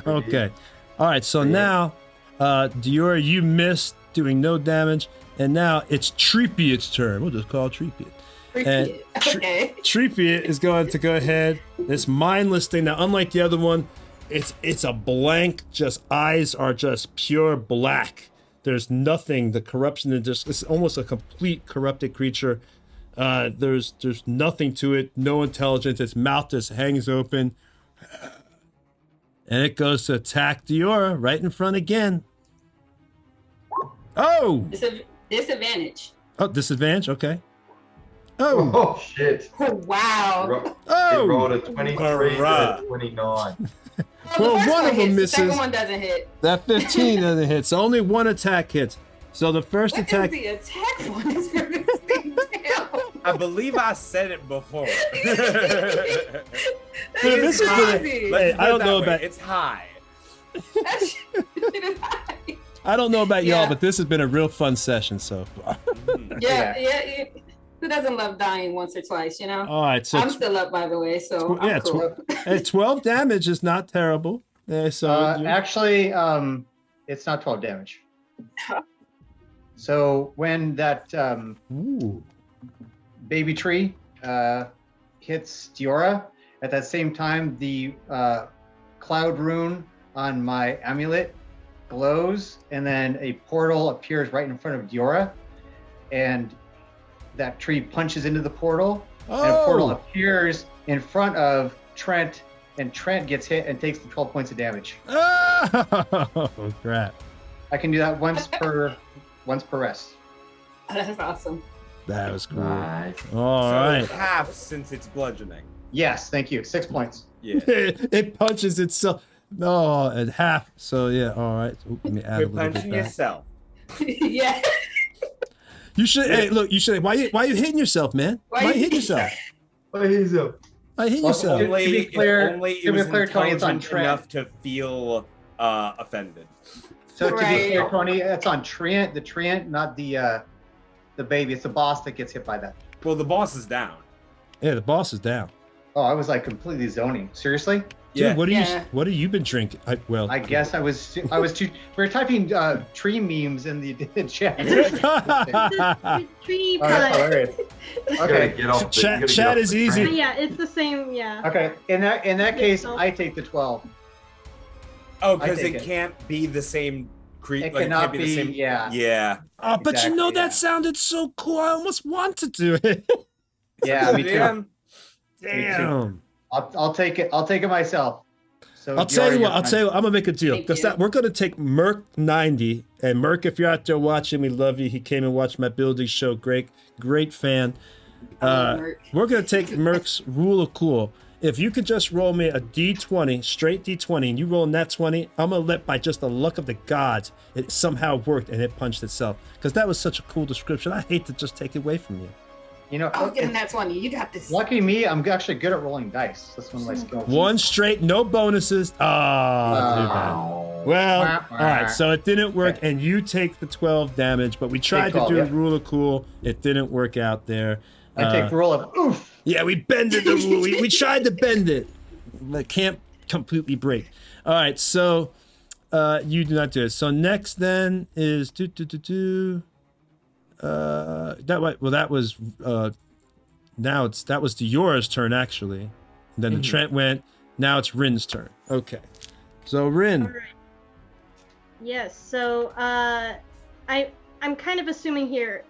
Okay. All right. So now, Diora, you missed doing no damage, and now it's Treepiat's turn. We'll just call it Treepiat. And Okay. Treepiat is going to go ahead. This mindless thing. Now, unlike the other one, it's a blank. Just eyes are just pure black. There's nothing. The corruption is just. It's almost a complete corrupted creature. There's nothing to it. No intelligence. Its mouth just hangs open. And it goes to attack Diora right in front again. Oh! Disadvantage. Oh, disadvantage? Okay. Oh! Oh, shit. Oh, wow. Oh! It rolled a 23 to a 29. Well, the first one of them hits, misses. The second one doesn't hit. That 15 doesn't hit, so only one attack hits. So the first What attack... is the attack one? Is for this thing down? I believe I said it before. That Dude, is this has been crazy. Hey, I don't know way. about... It's high. That shit is high. I don't know about y'all, Yeah. but this has been a real fun session so far. Yeah. Who doesn't love dying once or twice, you know? All right, so... I'm still up, by the way, so yeah, I'm cool. 12 damage is not terrible. So Actually, it's not 12 damage. So when that Ooh. baby tree hits Diora, at that same time, the cloud rune on my amulet glows, and then a portal appears right in front of Diora, and that tree punches into the portal, and a portal appears in front of Trent, and Trent gets hit and takes the 12 points of damage. Oh, crap. I can do that once per rest. That's awesome. That was cool. Nice. All So right. half since it's bludgeoning. Yes, thank you. 6 points. Yeah. It punches itself. No, at half. So yeah, all right. Ooh, let me add a You're little bit punching back. yourself. Yeah. You should. Hey, look. You should. Why you hitting yourself, man? Why you hitting yourself? What is it? Why you hitting Well, yourself? to be clear- only to it be was clear, Tony, it's on intelligent Trent. enough to feel offended. So to be Right. clear, Tony, that's on Trent, the Trent, not the baby. It's the boss that gets hit by that. Well, the boss is down. Yeah, the boss is down. Oh, I was like completely zoning. Seriously? Dude, Yeah. Yeah. what have you been drinking? I guess I was too. We were typing tree memes in the chat. Tree Oh, that's punch. hilarious. Gotta Okay. get off the- Chat- you gotta get chat off is the easy. train. Yeah, it's the same. Yeah. Okay. In that case, I take the 12. Oh, I because take it it. can't be the same creature. It cannot be. the same. Yeah. Yeah. Oh, but you Exactly, know yeah. that sounded so cool. I almost want to do it. Yeah. Me too. Damn. Damn. I'll take it. I'll take it myself. So I'll tell you what. Diora, I'll tell you what. I'm gonna make a deal. Thank Because you. we're gonna take Merc 90, and Merc, if you're out there watching, we love you. He came and watched my building show. Great fan. Merc. We're gonna take Merc's rule of cool. If you could just roll me a D20, straight D20, and you roll in that 20, I'm gonna let by just the luck of the gods, it somehow worked and it punched itself. Because that was such a cool description. I hate to just take it away from you. You know, Oh, give him that 20. You got this. lucky me, I'm actually good at rolling dice. That's one of my skills. One straight, no bonuses. Oh, too bad. Well, all right, so it didn't work, and you take the 12 damage, but we tried to 12, do yeah. the rule of cool. It didn't work out there. I take the roll of oof. Yeah, we bended the rule. We tried to bend it, but can't completely break. All right, so you do not do it. So next then is that was that was Diora's turn actually. And then the Trent went. Now it's Rin's turn. Okay, so Rin. Alright. Yes. So I'm kind of assuming here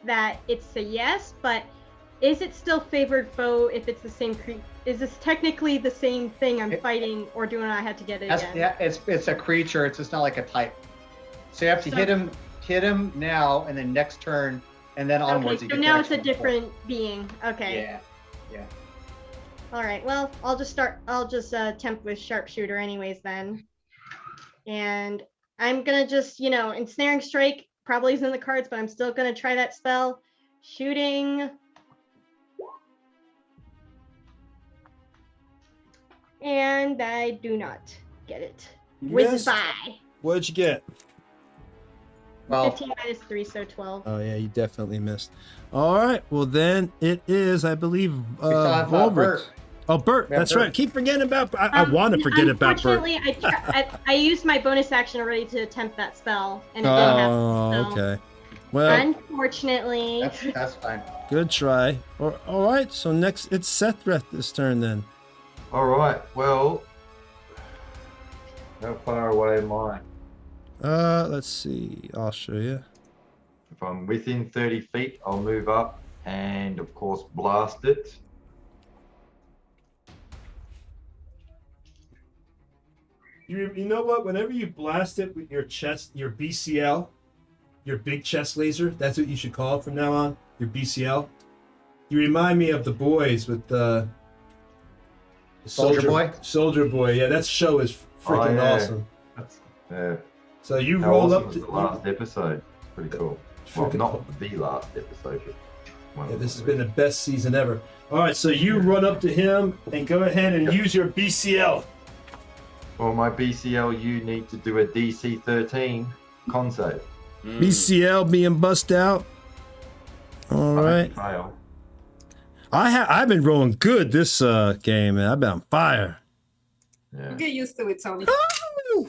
that it's a yes, but is it still favored foe if it's the same creature? Is this technically the same thing I'm fighting, or do I have to get it again? Yeah, it's a creature. It's just not like a type. So you have to hit him now, and then next turn, and then onwards. Okay, so now it's a different being. Okay. Yeah. All right. Well, I'll just attempt with sharpshooter anyways then. And I'm gonna just, ensnaring strike probably is in the cards, but I'm still gonna try that spell. Shooting. And I do not get it. Whiz Missed. by. What'd you get? Well, 15 minus 3, so 12. Oh yeah, you definitely missed. All right, well then it is, I believe, we still have Volbrick. Bert. Oh, Bert. Yeah, That's Bert. right. Keep forgetting about. I want to forget about Bert. Unfortunately, I used my bonus action already to attempt that spell, and it didn't happen. Oh, So, okay. Well, unfortunately. That's fine. good try. All right. So next, it's Sethreth this turn then. All right. Well, how far away am I? Let's see. I'll show you. If I'm within 30 feet, I'll move up and, of course, blast it. You know what? Whenever you blast it with your chest, your BCL, your big chest laser, that's what you should call it from now on. Your BCL. You remind me of the boys with the Soldier Boy? Soldier Boy. Yeah, that show is freaking yeah. awesome. That's So you how roll awesome up was to the last episode. It's pretty cool. Well, freaking not the last episode. But one Yeah, of this the has been the best season ever. All right, so you run up to him and go ahead and use your BCL. For my BCL, you need to do a DC 13 con save. BCL being bust out. All right. Fail. I've been rolling good this game, man. I've been on fire. Yeah. Get used to it, Tony.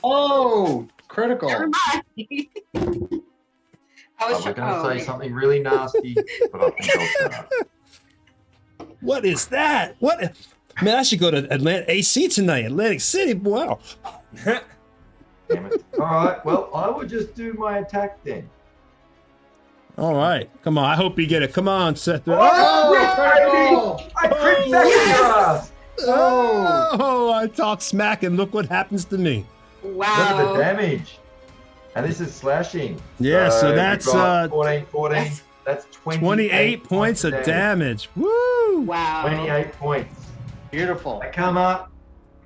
Oh, critical. Never mind. I I was was going to oh, say something really nasty, but I think I'll shut up. What is that? What? Man, I should go to AC tonight. Atlantic City. Wow. Damn it. All right, well, I will just do my attack then. All right. Come on. I hope you get it. Come on, Seth. Oh, critical. I crit back in your ass! Oh, I talk smack and look what happens to me. Look at the wow. damage. And this is slashing. Yeah, so we've that's, got 14. That's 28 points of damage. Woo! Wow. 28 points. Beautiful. I come up,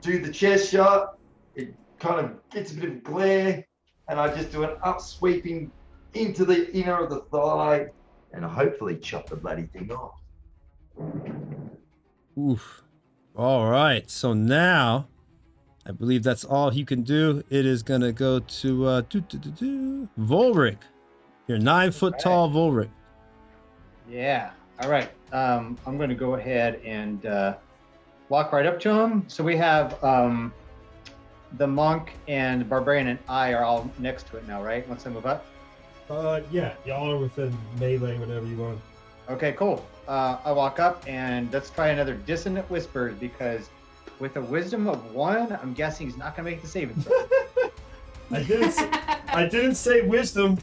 do the chest shot. It kind of gets a bit of glare, and I just do an upsweeping into the inner of the thigh, and hopefully chop the bloody thing off. Oof. All right. So now, I believe that's all he can do. It is going to go to Volric. You're 9 foot tall, Volric. Yeah. All right. I'm going to go ahead and walk right up to him. So we have the monk and the barbarian and I are all next to it now, right? Once I move up. Yeah, y'all are within melee whenever you want. Okay, cool. I walk up and let's try another dissonant whispers because with a wisdom of 1, I'm guessing he's not going to make the saving throw. I didn't say wisdom.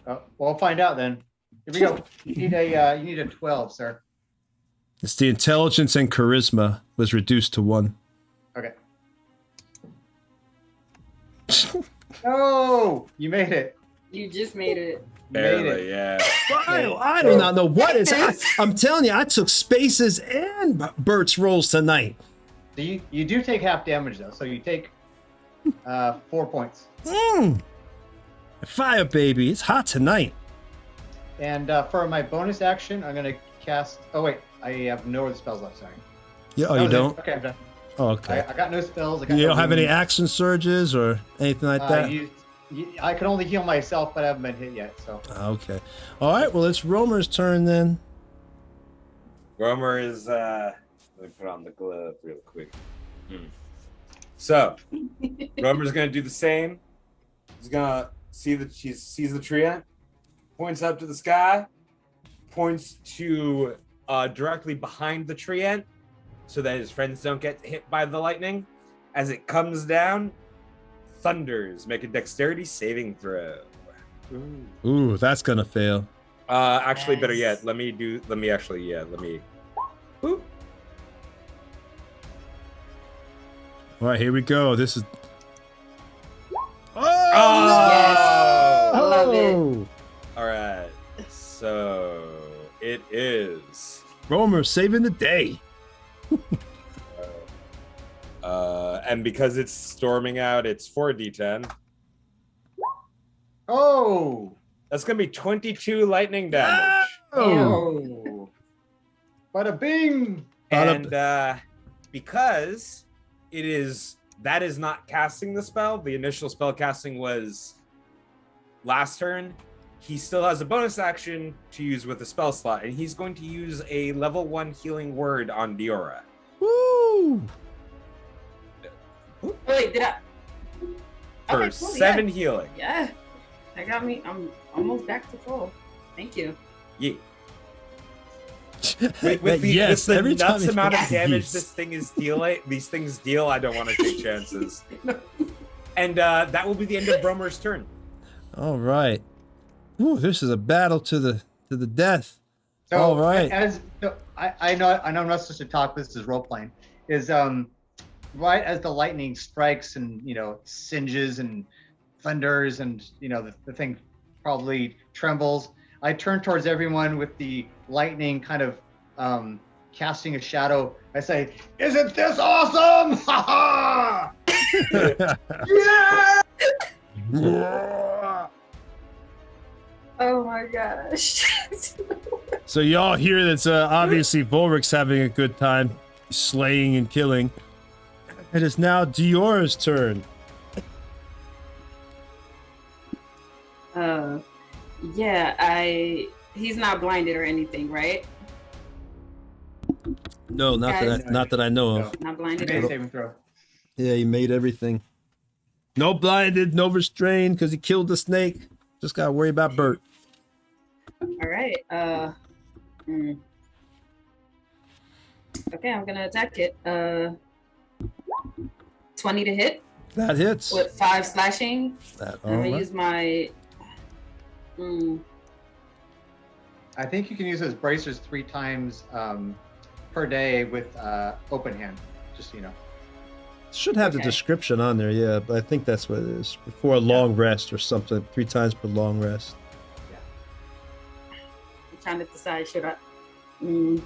Well, we'll find out then. Here we go. You need a 12, sir. It's the intelligence and charisma was reduced to 1. Okay. Oh, you made it. You just made it. You made Barely, it. yeah. I do not know what is. I'm telling you, I took spaces and Bert's rolls tonight. So you do take half damage though, so you take 4 points. Fire, baby. It's hot tonight. And for my bonus action, I'm gonna cast. Oh wait, I have no other spells left. Sorry. Yeah. Oh, That you was it. don't? Okay, I'm done. Oh, okay. I got no spells. I got You no don't have any wounds. action surges or anything like that? I can only heal myself, but I haven't been hit yet. So Okay. All right. Well, it's Romer's turn then. Romer is let me put on the glove real quick. So Romer's gonna do the same. He's gonna see that he sees the tree, points up to the sky, points to directly behind the tree ant so that his friends don't get hit by the lightning. As it comes down, thunders. Make a dexterity saving throw. Ooh, that's gonna fail. Actually, better Nice. yet, let me. Boop. All right, here we go. This is. Oh, Oh! Yes. I love it. no! All right. So it is. Romer saving the day. And because it's storming out, it's 4d10. oh, That's gonna be 22 lightning damage. oh, bada bing. And because that is not casting the spell. The initial spell casting was last turn. he still has a bonus action to use with a spell slot, and he's going to use a level 1 healing word on Diora. Woo! Wait, did I? For Okay, cool, 7 yeah. healing. Yeah, that got me. I'm almost back to full. Thank you. Yeah. With the every time nuts he amount of says damage yes. these things deal, I don't want to take chances. And that will be the end of Bromer's turn. All right. Ooh, this is a battle to the death. So All right. I know I'm not supposed to talk. This is role playing. Is right as the lightning strikes and singes and thunders and the thing probably trembles. I turn towards everyone with the lightning kind of casting a shadow. I say, "Isn't this awesome? Ha ha! Yeah!" Oh my gosh. So y'all hear that's obviously Volric's having a good time slaying and killing. It is now Diora's turn. Yeah, he's not blinded or anything, right? No, not that I know of. Not blinded. Make a saving throw. Yeah, he made everything. No blinded, no restrained, because he killed the snake. Just gotta worry about Bert. All right. Okay, I'm gonna attack it. 20 to hit That hits. with 5 slashing. That, I'm gonna use my. I think you can use those bracers 3 times per day with open hand. Just should have the Okay. description on there, yeah, but I think that's what it is. Before a long rest or something. 3 times per long rest. I'm trying to decide should I. All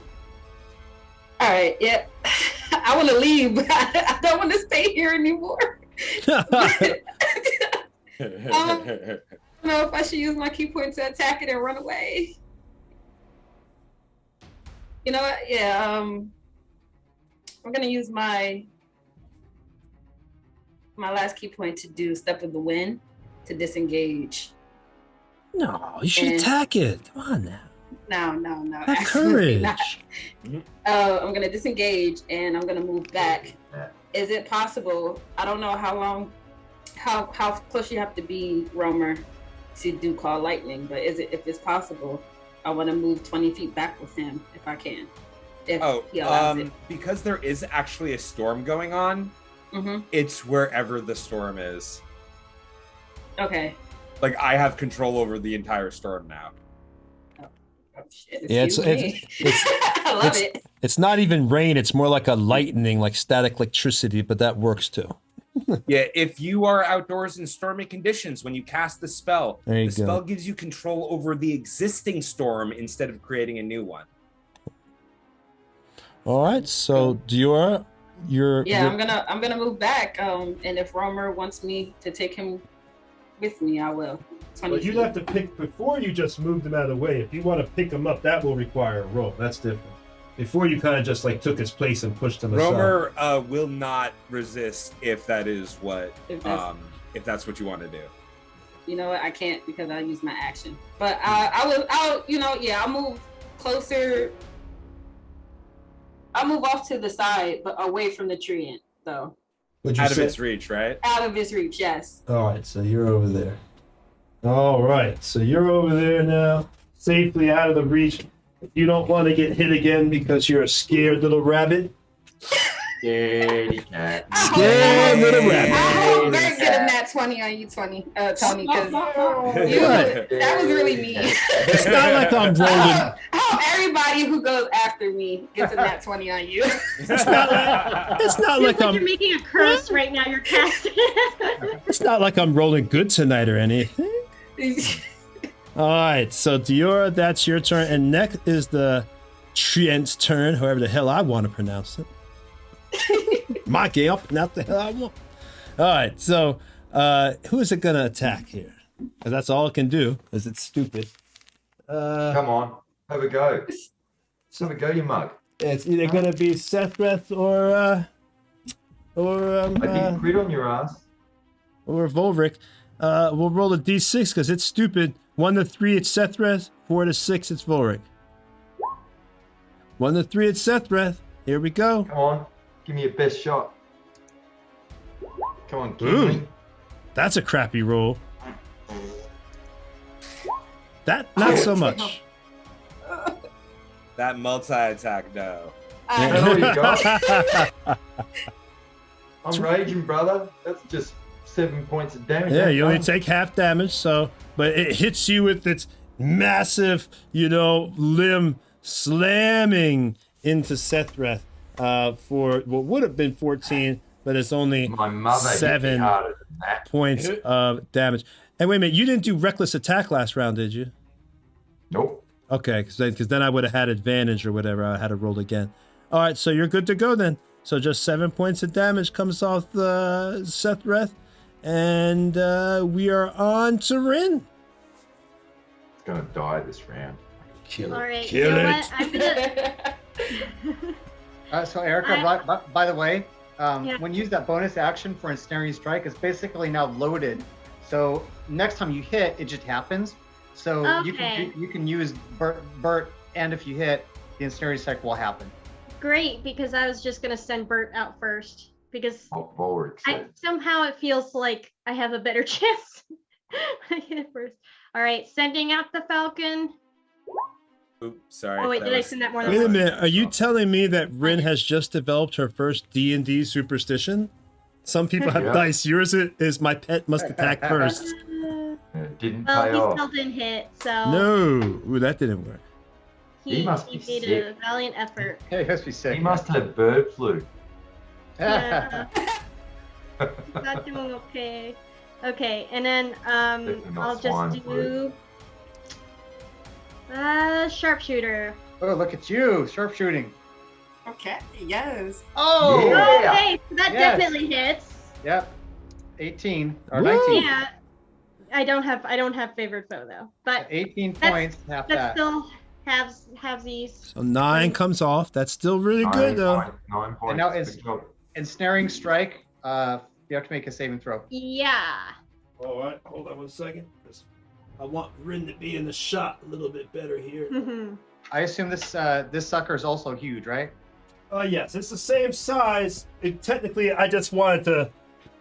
right. Yep. I want to leave, but I don't want to stay here anymore. I don't know if I should use my key point to attack it and run away. You know what? Yeah. I'm gonna use my last key point to do Step of the Wind to disengage. No, you should And- attack it. Come on now. No. Have absolutely courage. not. I'm gonna disengage and I'm gonna move back. Is it possible? I don't know how close you have to be, Romer, to do call lightning, but if it's possible, I want to move 20 feet back with him if I can. If he allows it. Because there is actually a storm going on, it's wherever the storm is. Okay. Like, I have control over the entire storm now. Oh, shit. Yeah, Excuse me. I love it. It's not even rain, it's more like a lightning, like static electricity, but that works too. Yeah, if you are outdoors in stormy conditions, when you cast the spell, There you the go. spell gives you control over the existing storm instead of creating a new one. All right, so Diora, I'm gonna move back. And if Romer wants me to take him with me, I will. 20 But you'd feet. have to pick before you just moved him out of the way. If you want to pick him up, that will require a roll. That's different. Before you kind of just like took his place and pushed him aside. Romer will not resist if that is what If that's what you want to do. You know what? I can't because I use my action. But I'll move closer. I'll move off to the side, but away from the tree end, though. Would you Out of say? its reach, right? Out of his reach, yes. All right, so you're over there. All right, so you're over there now, safely out of the reach. You don't want to get hit again because you're a scared little rabbit. Scaredy cat. Scared little rabbit. I hope Bert get a nat 20 on you, Tony, because that was really mean. It's not like I'm rolling. I hope everybody who goes after me gets a nat 20 on you. It's not Feels like like I'm. you're making a curse right now. You're casting. It's not like I'm rolling good tonight or anything. All right, so Diora, that's your turn, and next is the Trient's turn, however the hell I want to pronounce it. My game, I'll pronounce the hell I want. All right, so who is it gonna attack here? Because that's all it can do. Is it's stupid. Come on, have a go. Have a go, you mug. It's either gonna be Sethreth or I didn't crit on your ass. Volric. We'll roll a d6 because it's stupid. 1 to 3, it's Sethreth. 4 to 6, it's Volric. 1 to 3, it's Sethreth. Here we go. Come on, give me your best shot. Come on, Ooh. Kingling. That's a crappy roll. That, not so much. That multi-attack, though. That's all you got. I'm raging, brother. That's just 7 points of damage. Yeah, you only Done. take half damage, so, but it hits you with its massive, limb slamming into Sethreth for what would have been 14, but it's only My mother hit me 7 harder than that. points of damage. And wait a minute, you didn't do reckless attack last round, did you? Nope. Okay, because then I would have had advantage or whatever. I had to roll again. All right, so you're good to go then. So just 7 points of damage comes off the Sethreth, and we are on to Rin. It's gonna die this round. Kill All right, Kill you know it. what? I'm gonna. So Erica, by the way, Yeah. when you use that bonus action for ensnaring strike, it's basically now loaded. So next time you hit, it just happens. So Okay. you can use Bert, and if you hit, the ensnaring strike will happen. Great, because I was just gonna send Bert out first because What Volric said. somehow it feels like I have a better chance when I hit it first. All right, sending out the Falcon. Oops, sorry. Oh wait, that did I was- send that more than Wait a once? minute, are you telling me that Rin has just developed her first D&D superstition? Some people have Yeah. dice. Yours is my pet must attack first. It didn't Well, pay he off. still didn't hit, so No, ooh, that didn't work. He must be made a sick. valiant effort. Yeah, he must be sick. He must have bird flu. Yeah. Not doing okay. Okay, and then Definitely not I'll swine just flu. do sharpshooter. Oh, look at you, sharpshooting. Okay, yes. Oh, Yeah. Okay, so that Yes. definitely hits. Yep. 18 or Woo! 19. Yeah. I don't have favored foe though, but 18 That's- points, half that that. still have these. So 9 comes off. That's still really good, though. 9 points. now it's- Good job. Ensnaring strike, you have to make a saving throw. Yeah. All right, hold on 1 second. I want Rin to be in the shot a little bit better here. Mhm. I assume this sucker is also huge, right? Yes, it's the same size. Technically, I just wanted to,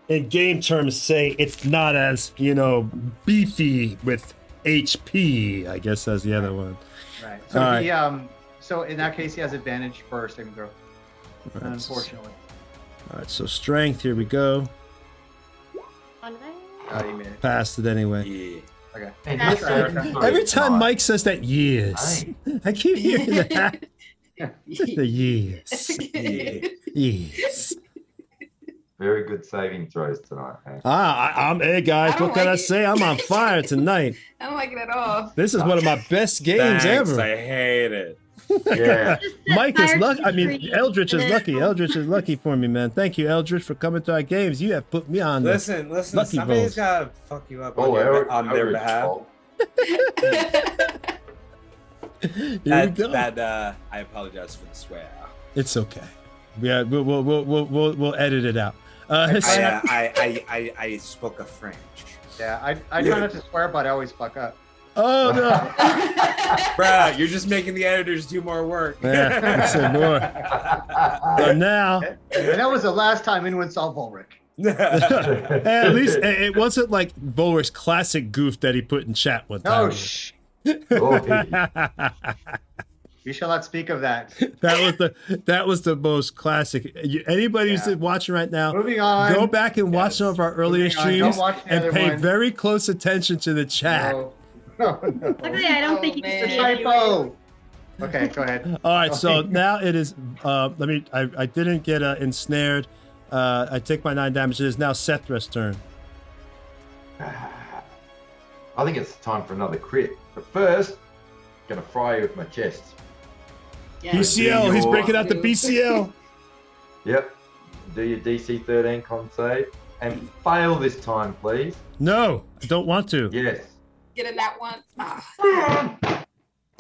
in game terms, say it's not as, beefy with HP, I guess that's the other one. Right. So All he so in that case he has advantage for saving throw. All right, Unfortunately. all right, so strength, here we go. On there. Oh, you made it. Passed it anyway. Yeah. Okay. And That's your right. saving throw Every is time nine. Mike says that, yes. I keep hearing that. The yes. Yes. Very good saving throws tonight. Hey? Hey guys, I don't what can I like it. say? I'm on fire tonight. I don't like it at all. This is one of my best games Thanks, ever. I hate it. Yeah. Mike is Fire lucky. I mean, tree. Eldritch is lucky. Eldritch is lucky for me, man. Thank you, Eldritch, for coming to our games. You have put me on. Listen, Lucky somebody's rolls. gotta fuck you up Oh, on their Elric's behalf. fault. Here we go. I apologize for the swear. It's okay. Yeah, we'll edit it out. I spoke a French. Yeah, I try not to swear, but I always fuck up. Oh no! Bruh, you're just making the editors do more work. Yeah, I said more. So now, And that was the last time anyone saw Volric. at least it wasn't like Volric's classic goof that he put in chat one time. Oh, shh. Oh, We shall not speak of that. That was the most classic. Anybody who's Yeah. watching right now, Moving on. go back and watch some of our earlier Moving on. streams Don't watch the and other pay one. very close attention to the chat. No. Luckily, I don't think you man. can It's see a it anyway. typo. Okay, go ahead. All right, so now it is. I didn't get ensnared. I take my 9 damage. It is now Sethreth's turn. I think it's time for another crit. But first, gonna fry you with my chest. Yeah. BCL. He's breaking out the BCL. Yep. Do your DC 13 con save. And fail this time, please. No, I don't want to. Yes. Get in that one. Ah.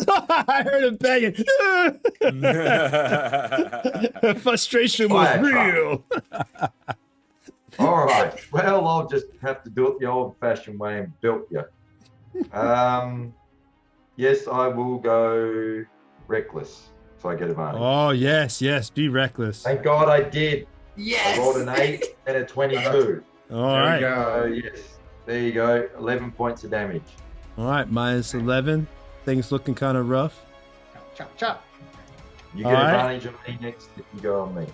I heard him banging. The frustration was Fire real. All right. Well, I'll just have to do it the old-fashioned way and belt you. Yes, I will go reckless, so I get advantage. Oh, yes, be reckless. Thank God I did. Yes. I rolled an 8 and a 22. All There right. we go. So yes, there you go. 11 points of damage. All right, minus 11. Things looking kind of rough. Chop, chop. You All get right. advantage on me next if you go on me.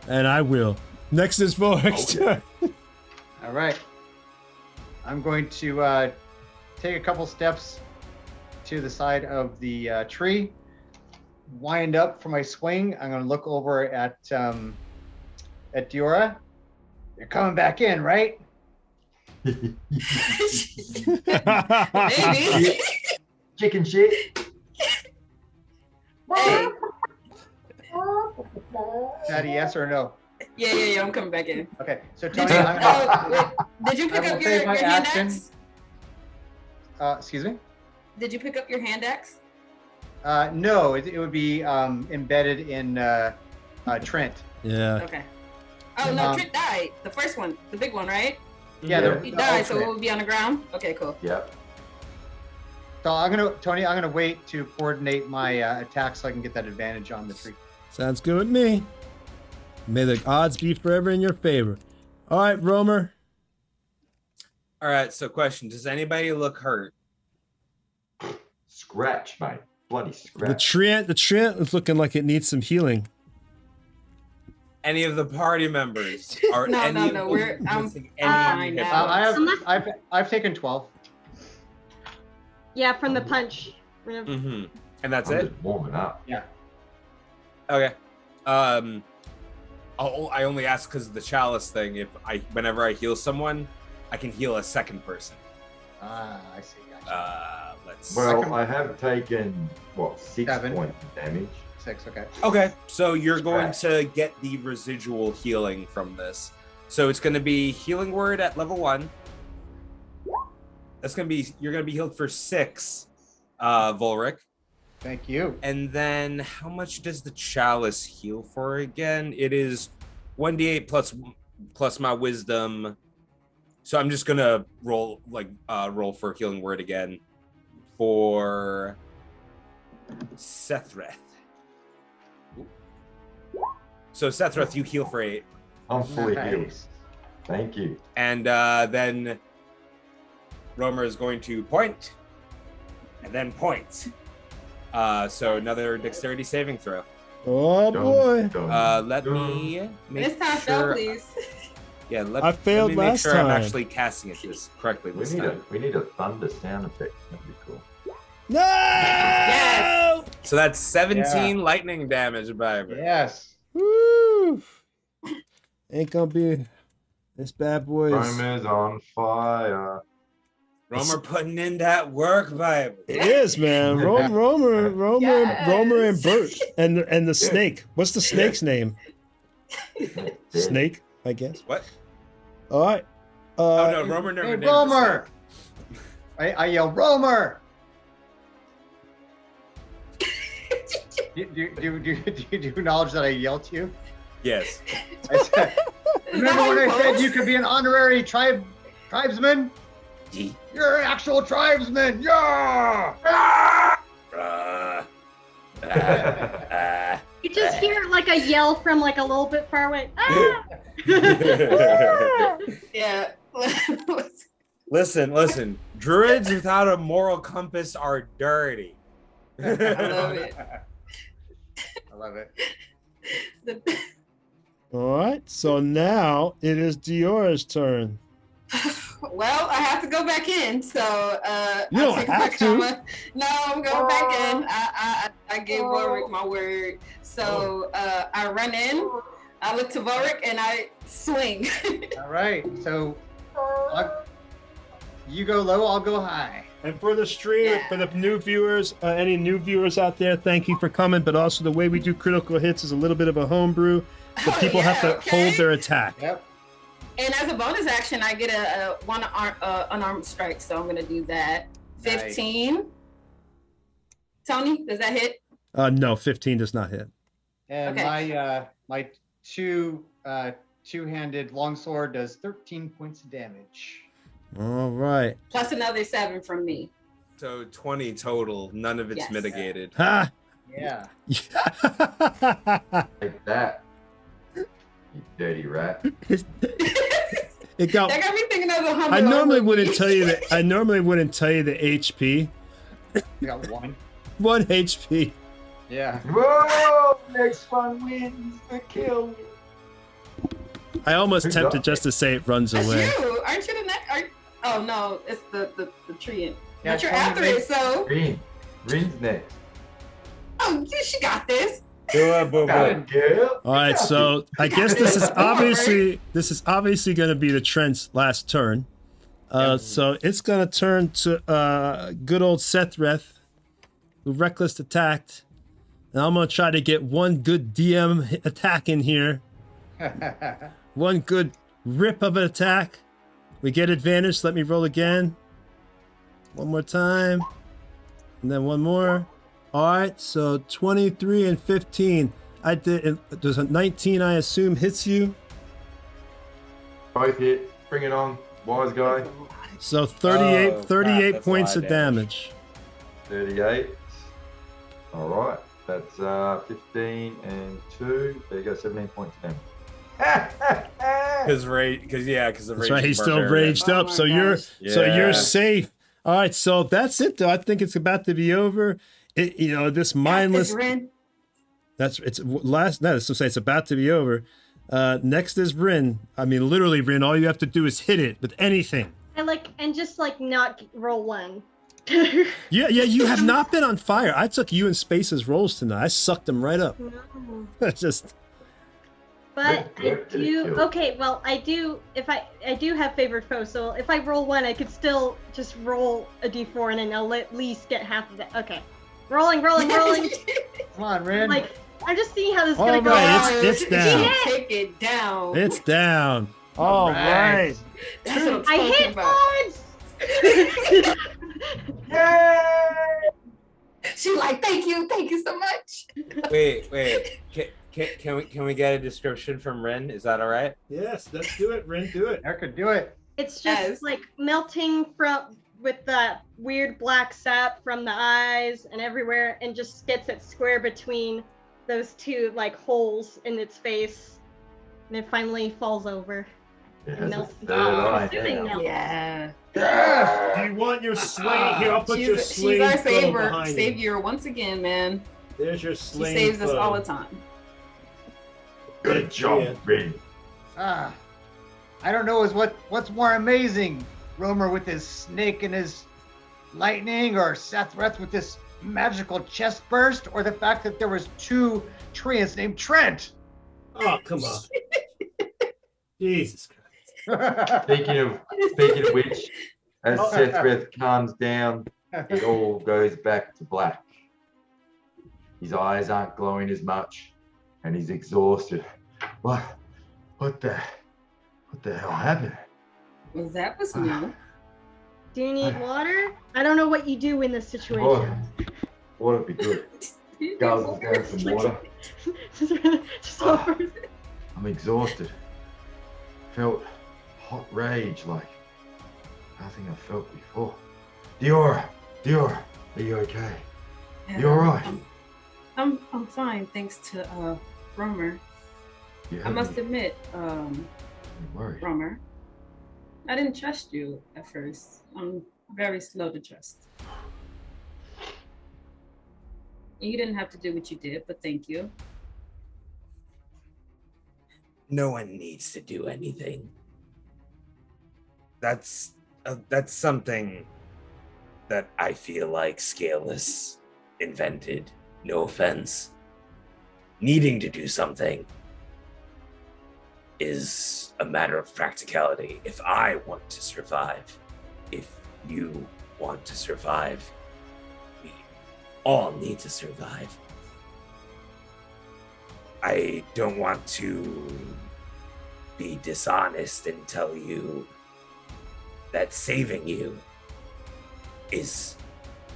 And I will. Next is Volric's turn. All right. I'm going to take a couple steps to the side of the tree, wind up for my swing. I'm going to look over at Diora. You're coming back in, right? Maybe. Chicken shit. Hey. Is that a yes or no? Yeah. I'm coming back in. Okay. So Did Tony, you, I'm wait, did you I pick will up save your my hand action. axe? excuse me. Did you pick up your hand axe? No, it would be embedded in Trent. Yeah. Okay. Oh no, Um, Trent died. The first one, the big one, right? Yeah, Yeah. He the died, so it alternate. would be on the ground. Okay, cool. Yep. So Tony, I'm gonna wait to coordinate my attack so I can get that advantage on the tree. Sounds good with me. May the odds be forever in your favor. All right, Romer. All right. So, question: does anybody look hurt? Scratch, mate. Bloody The scratch. treant is looking like it needs some healing. Any of the party members? Are No, any no, of no, them we're- missing I'm any fine hit now. points? I've taken 12. Yeah, from the punch. Mm-hmm. And that's I'm it. just warming up. Okay. I only ask because of the chalice thing. Whenever I heal someone, I can heal a second person. Ah, I see. Gotcha. Let's. Well, I have taken, 6 7. points of damage. 6. Okay. Okay, so you're going to get the residual healing from this. So it's going to be healing word at level 1. You're going to be healed for 6, Volric. Thank you. And then how much does the chalice heal for again? It is 1d8 plus my wisdom. So I'm just going to roll for healing word again for Sethreth. So Sethreth, you heal for 8. I'm fully healed. Nice. Thank you. And then Romer is going to point and then point. So another dexterity saving throw. Oh boy. Let me make This time, sure. though, please. Yeah, I failed let me make last sure time. I'm actually casting it this correctly We this need time. a thunder sound effect. That'd be cool. No! Yes! So that's 17 lightning damage, baby. Yes. Woo! Ain't gonna be this bad boy. Romer's on fire. Romer putting in that work, baby. It is, man. Romer, Yes. Romer, and Bert, and the snake. What's the snake's name? Snake, I guess. What? All right. Oh no, Romer never Hey, named the Romer! I yell, Romer! do you acknowledge that I yelled to you? snake. Yes. I said, Is remember that when how I you said pose? you could be an honorary tribesman? You're an actual tribesman! Yeah! You just hear like a yell from like a little bit far away. Ah! Yeah. Listen. Druids without a moral compass are dirty. I love it. I love it. All right. So now it is Diora's turn. Well, I have to go back in, so You I'll don't take have my to. comment. No, I'm going back in. I gave Warwick my word, so I run in. I look to Warwick and I swing. All right, so you go low, I'll go high. And for the stream, Yeah. for the new viewers, any new viewers out there, thank you for coming. But also, the way we do critical hits is a little bit of a homebrew. The Oh, people have to okay. hold their attack. Yep. And as a bonus action, I get a one unarmed strike, so I'm gonna do that. Nice. 15. Tony, does that hit? No, 15 does not hit. And Okay. my two-handed longsword does 13 points of damage. All right. Plus another 7 from me. So 20 total. None of it's Yes. mitigated. Ha! Yeah. Like that. You dirty rat. it got. That got me thinking of the humble. I normally wouldn't tell you that. I normally wouldn't tell you the HP. You got 1. 1 HP. Yeah. Whoa! Next one wins the kill. I almost Who's tempted up? just to say it runs That's away. you. Aren't you the next? Oh no, it's the tree. Yeah, But you're Tony, after it, so. Rin's next. Oh, she got this. Do it, boo Got boo. it, girl. All right, so I guess this is obviously going to be the Trent's last turn. So it's going to turn to good old Sethreth, who reckless attacked, and I'm going to try to get one good DM attack in here. One good rip of an attack. We get advantage. Let me roll again. One more time, and then one more. All right, so 23 and 15. I did. There's a 19. I assume hits you. Both hit. Bring it on, wise guy. So 38, Oh, crap, 38 that's points a of lot of damage. 38. All right. That's 15 and 2. There you go, 17 points of damage. Because of That's right. He's still raged Oh up. my So you're gosh. you're safe. All right. So that's it, though. I think it's about to be over. This mindless. Rin. It's last. No, so say it's about to be over. Next is Rin. I mean, literally, Rin. All you have to do is hit it with anything. And just not roll 1. Yeah. You have not been on fire. I took you and Space's rolls tonight. I sucked them right up. No. Just. But I Good, good, do. good. Okay, well, I do. If I do have favored foe, so if I roll 1, I could still just roll a d4 and then I'll at least get half of it. Okay, rolling. Come on, Rin. I'm just seeing how this is All gonna go. right, it's down. Take it down. It's down. All right. That's what I'm I talking hit about. once. Yay! She like, thank you so much. Wait. Can we get a description from Ren? Is that all right? Yes, let's do it, Rin. Do it. Erica, do it. It's just Yes. like melting with the weird black sap from the eyes and everywhere, and just gets it square between those two holes in its face, and it finally falls over. It And has a melts third down. eye Assuming now. melts. Yeah. Yes! Do you want your sling? Here, I'll put your She's sling our foe behind you. savior once again, man. There's your She sling saves us foe. all the time. Good job, Rin. I don't know what's more amazing, Romer with his snake and his lightning, or Sethreth with this magical chest burst, or the fact that there was 2 treants named Trent. Oh, come on. Jesus Christ. Speaking of which, as Sethreth calms down, it all goes back to black. His eyes aren't glowing as much, and he's exhausted. What the hell happened? Well, that was new. Do you need water? I don't know what you do in this situation. Water would be good. Guzzles down some water. Just offers. I'm exhausted. Felt hot rage like nothing I've felt before. Diora, are you okay? You all right? I'm fine, thanks to Romer. You I heard must me. admit, I'm worried. Romer, I didn't trust you at first. I'm very slow to trust. You didn't have to do what you did, but thank you. No one needs to do anything. That's something that I feel like Scaleless invented. No offense. Needing to do something is a matter of practicality. If I want to survive, if you want to survive, we all need to survive. I don't want to be dishonest and tell you that saving you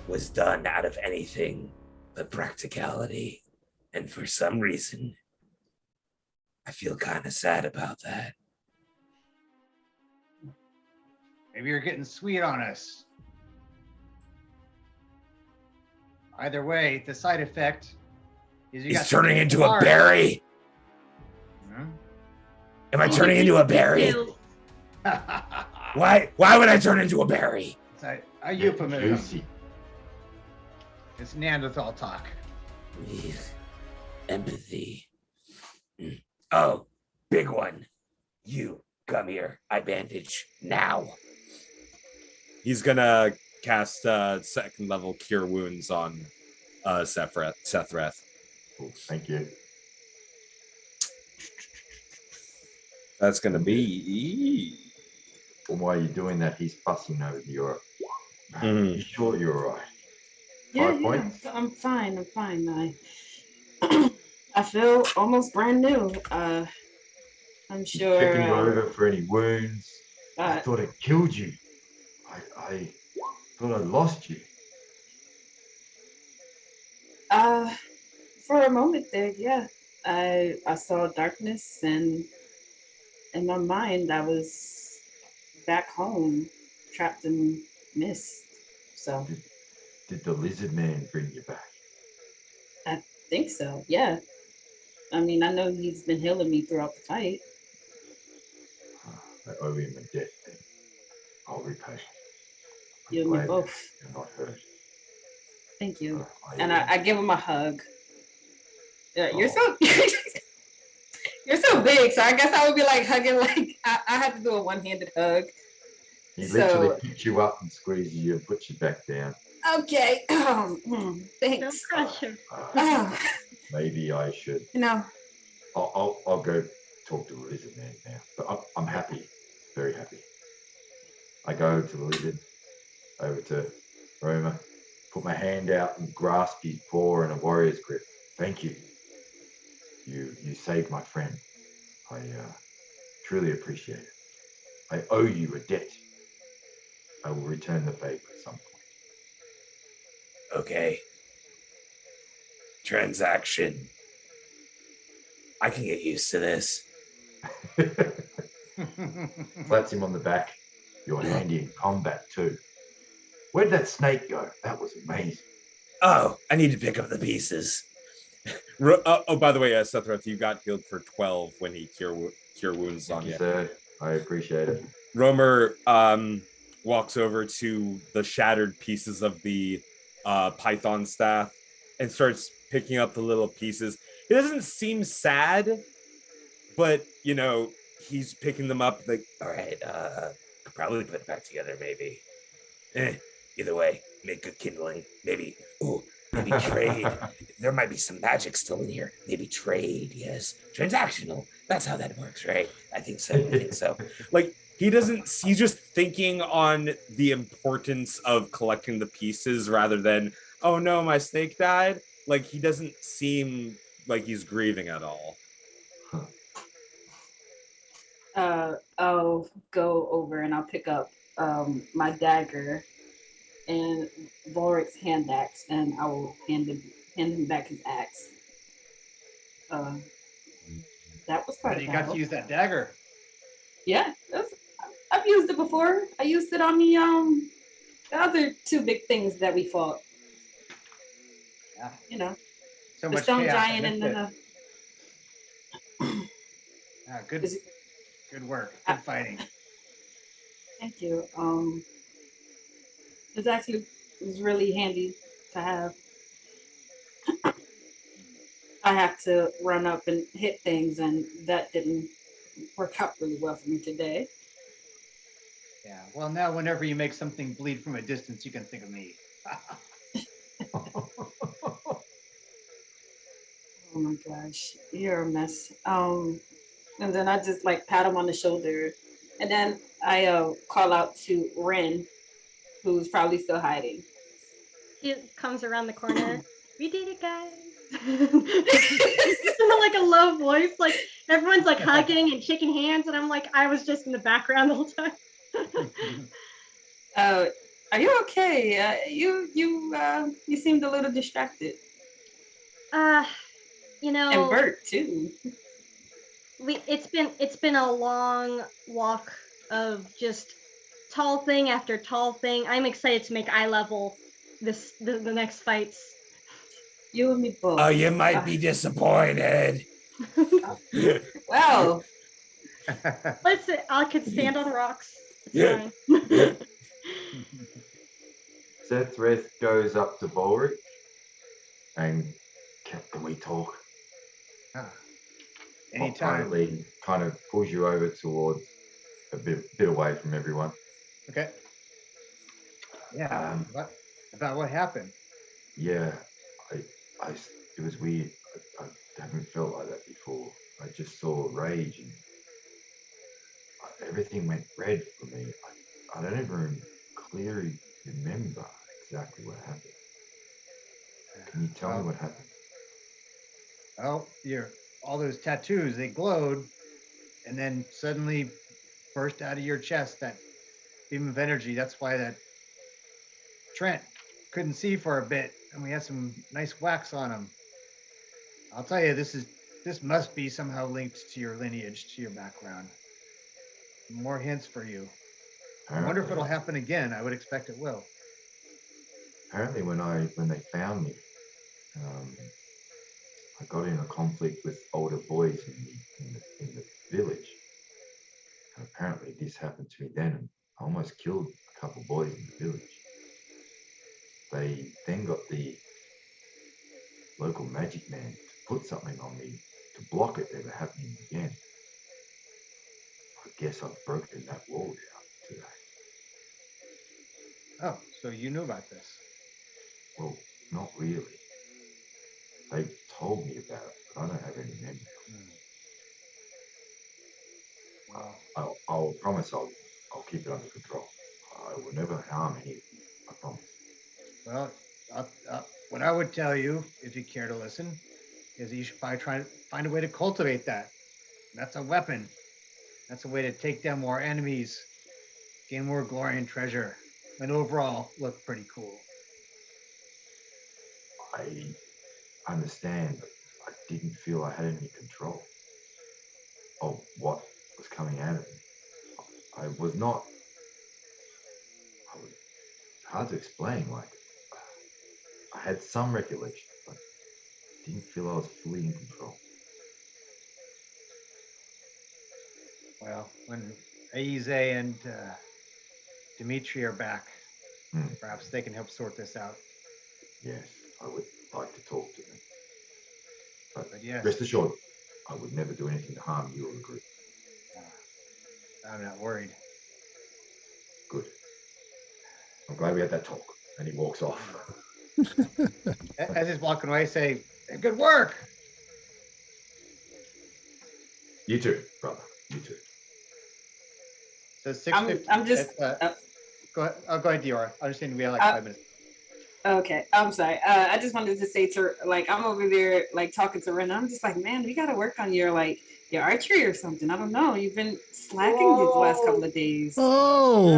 was done out of anything but practicality. And for some reason, I feel kind of sad about that. Maybe you're getting sweet on us. Either way, the side effect is you got He's turning into a mark. berry. Hmm? Am I turning into a berry? Why would I turn into a berry? It's a euphemism. Juicy. It's Neanderthal talk. Empathy. Oh, big one. You come here. I bandage now. He's gonna cast second level cure wounds on Sethreth. Cool. Thank you. That's gonna be Well, while you're doing that, he's fussing over your. Mhm. You sure you're all right? Yeah, 5 points? I'm fine. I feel almost brand new. I'm sure. Checking you over for any wounds. I Uh, thought it killed you. I thought I lost you. for a moment there, yeah. I saw darkness, and in my mind, I was back home, trapped in mist. So Did the lizard man bring you back? I think so. Yeah. I mean, I know he's been healing me throughout the fight. I owe him a debt then. I'll repay. You and me Glad both. You're not hurt. Thank you. I- And I give him a hug. You're Oh. so you're so big, so I guess I would be like hugging. Like I had to do a one-handed hug. He So- literally picks you up and squeezes you and puts you back down. Okay. Don't Thanks. crush him. Oh, Maybe I should. you know, I'll go talk to the lizard man now. But I'm happy, very happy. I go to the lizard, over to Roma, put my hand out and grasp his paw in a warrior's grip. Thank you. You saved my friend. I truly appreciate it. I owe you a debt. I will return the favor at some okay. Transaction. I can get used to this. point. Slaps him on the back. You're handy in combat too. Where'd that snake go? That was amazing. Oh, I need to pick up the pieces. By the way, Sethreth, you got healed for 12 when he cure wounds on Thank you, you. sir. I appreciate it. Romer walks over to the shattered pieces of the python staff and starts picking up the little pieces. It doesn't seem sad, but he's picking them up like, all right, could probably put it back together, maybe. Either way, make good kindling. Maybe trade. There might be some magic still in here. Maybe trade, yes. Transactional. That's how that works, right? I think so. Like, he's just thinking on the importance of collecting the pieces rather than, oh no, my snake died. Like, he doesn't seem like he's grieving at all. I'll go over and I'll pick up my dagger and Vorik's hand axe, and I will hand him back his axe. That was quite. You got to use that dagger. Yeah, I've used it before. I used it on the other two big things that we fought. Yeah. So the much stone chaos giant amidst and it. the. Good work. Good fighting. Thank you. It was really handy to have. I have to run up and hit things, and that didn't work out really well for me today. Yeah. Well, now whenever you make something bleed from a distance, you can think of me. Oh my gosh, you're a mess. And then I just like pat him on the shoulder, and then I call out to Ren, who's probably still hiding. He comes around the corner. We did it, guys. In like a low voice, like everyone's like hugging and shaking hands, and I'm like, I was just in the background the whole time. Are you okay? You seemed a little distracted. And Bert too. It's been a long walk of just tall thing after tall thing. I'm excited to make eye level the next fights. You and me both. Oh, you might be disappointed. Well, Listen, I could stand on rocks. It's fine. Sethrath goes up to Bolric and can we talk? Anytime. Quietly kind of pulls you over towards a bit away from everyone. Okay. Yeah. About what happened? Yeah, it was weird. I haven't felt like that before. I just saw rage and everything went red for me. I don't even clearly remember exactly what happened. Can you tell me what happened? Well, all those tattoos, they glowed and then suddenly burst out of your chest, that beam of energy. That's why that Trent couldn't see for a bit, and we had some nice wax on him. I'll tell you, this must be somehow linked to your lineage, to your background. More hints for you. I wonder if it'll happen again. I would expect it will. Apparently, when they found me, I got in a conflict with older boys in the village. And apparently, this happened to me then. And I almost killed a couple of boys in the village. They then got the local magic man to put something on me to block it ever happening again. I guess I've broken that wall down today. Oh, so you knew about this? Well, not really. They told me about it, but I don't have any memory. Well, I'll promise I'll keep it under control. I will never harm any of you. I promise. Well, what I would tell you, if you care to listen, is that you should probably try to find a way to cultivate that. That's a weapon. That's a way to take down more enemies, gain more glory and treasure, and overall look pretty cool. I understand, but I didn't feel I had any control of what was coming out of me. I was not. Hard to explain. Like I had some recollection, but didn't feel I was fully in control. Well, when Aize and Dimitri are back, perhaps they can help sort this out. Yes, I would like to talk to them. But yes, rest assured, I would never do anything to harm you or the group. I'm not worried. Good. I'm glad we had that talk. And he walks off. As he's walking away, say, "Good work." You too, brother. You too. So 6:50. I'm just. Go ahead. Go ahead, Dior. I understand we have like 5 minutes. Okay, I'm sorry. I just wanted to say to like I'm over there like talking to Ren. I'm just like, man, we got to work on your archery or something. I don't know. You've been slacking these last couple of days. Oh,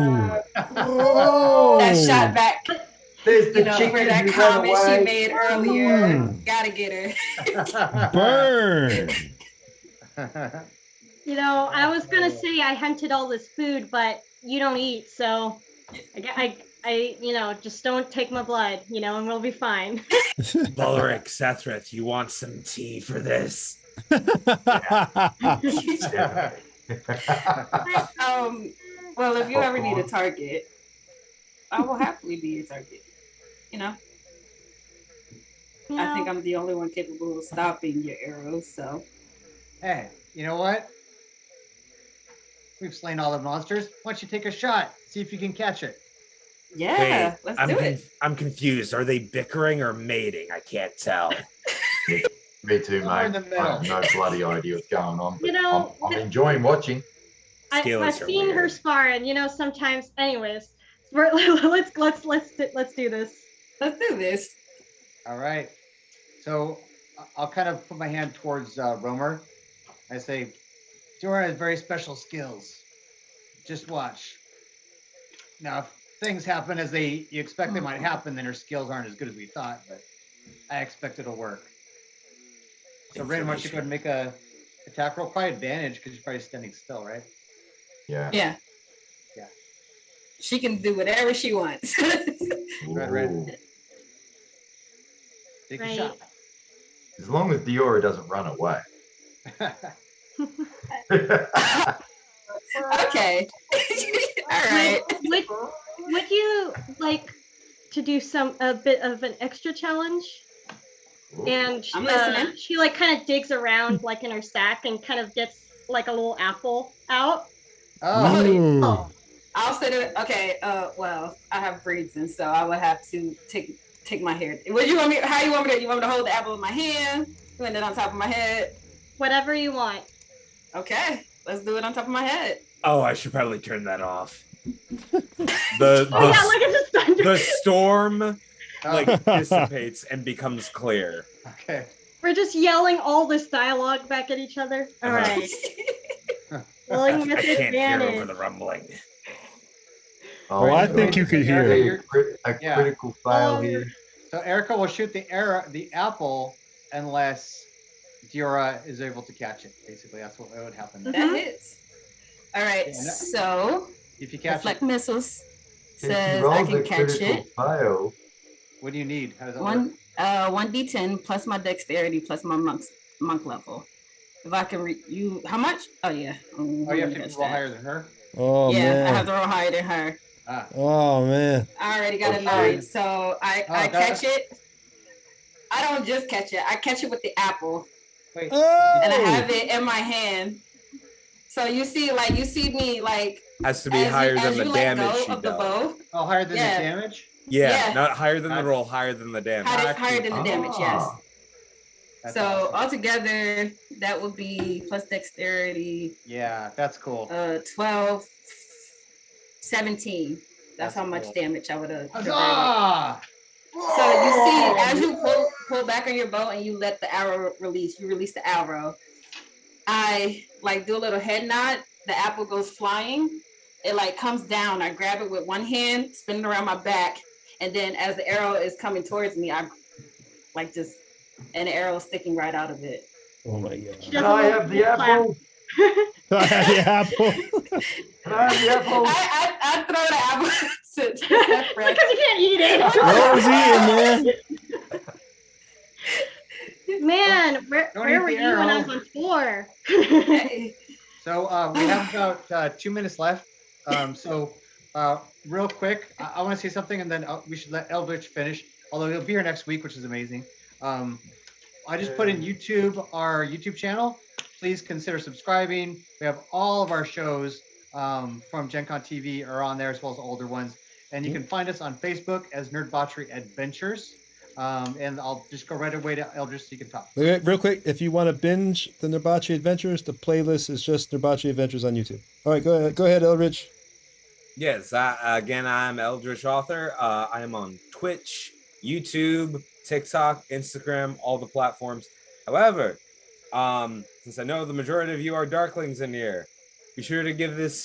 That shot back. There's the For chicken that who comment ran she away. made earlier. Gotta get her. burn. I was gonna say I hunted all this food, but you don't eat, so I just don't take my blood, and we'll be fine. Bulric, Sethrath, you want some tea for this? Well, if you ever need a target, I will happily be your target. I think I'm the only one capable of stopping your arrows, so. Hey, you know what? We've slain all the monsters. Why don't you take a shot? See if you can catch it. Yeah, let's do it. I'm confused. Are they bickering or mating? I can't tell. Me too, mate. In the middle. I have no bloody idea what's going on. But I'm enjoying watching. I've seen her spar, and sometimes. Anyways, let's do this. Let's do this. All right. So I'll kind of put my hand towards Romer. I say, Dora has very special skills. Just watch. Now, if things happen as you expect they might happen, then her skills aren't as good as we thought, but I expect it'll work. So Ren, why don't you go ahead and make a attack roll? Probably advantage because you're probably standing still, right? Yeah. Yeah. she can do whatever she wants. Right. Ooh. Take Right. a shot. As long as Diora doesn't run away. Okay. All right. Would you like to do a bit of an extra challenge? And I'm listening. she like kind of digs around like in her sack and kind of gets like a little apple out. Oh, Ooh. I'll sit it. Okay. Well, I have braids, and so I would have to take my hair. What do you want me? How you want me to? You want me to hold the apple in my hand? You want it on top of my head? Whatever you want. Okay. Let's do it on top of my head. Oh, I should probably turn that off. Oh yeah, like it's just thunder. The storm like oh, dissipates and becomes clear. okay. We're just yelling all this dialogue back at each other. All right. Rolling with I can't hear over advantage. the rumbling. Oh, I think you could hear it. A Yeah. critical fail here. So Erica will shoot the apple, unless Diora is able to catch it. Basically, that's what would happen. That hits. All right. Yeah, So If you catch reflect it, missiles Since says you I rolled can a catch critical it. fail, what do you need? How does that work? 1d10 plus my dexterity plus my monk level. If I can you how much? Oh yeah. Oh, you have to roll higher than her. Oh yeah, man. I have to roll higher than her. Ah. Oh man. I already got a Okay. 9, so I catch it. I don't just catch it. I catch it with the apple, Wait. Oh. and I have it in my hand. So you see me like Has to be higher than the damage she of the does. bow. Oh, higher than Yeah. the damage? Yeah, Yeah. not higher than the Gotcha. roll, higher than the damage. Higher than the damage, yes. Ah. That's So awesome. altogether, that would be plus dexterity, Yeah, that's cool. 12, 17. That's how much cool. damage I would have. Huzzah! So you see, as you pull back on your bow and you let the arrow release, you release the arrow. I like do a little head nod. The apple goes flying. It like comes down. I grab it with one hand, spin it around my back, and then as the arrow is coming towards me, I like just an arrow sticking right out of it. Oh my god. She Can does a I little have the clap. apple? I had the apple. Can I have the apple? I throw the apple to Because you can't eat it. What was eating, man? Man, where Don't eat were the you when I arrow. was on tour? So we have about 2 minutes left. So real quick, I want to say something, and then we should let Eldritch finish. Although he'll be here next week, which is amazing. I just put in our YouTube channel. Please consider subscribing. We have all of our shows from Gencon TV are on there, as well as older ones. And you can find us on Facebook as Nerdbauchery Adventures. And I'll just go right away to Eldritch so you can talk. Real quick, if you want to binge the Nerdbauchery Adventures, the playlist is just Nerdbauchery Adventures on YouTube. All right, go ahead, Eldritch. Yes, again, I'm Eldritch Author. I am on Twitch, YouTube, TikTok, Instagram, all the platforms. However, since I know the majority of you are Darklings in here, be sure to give this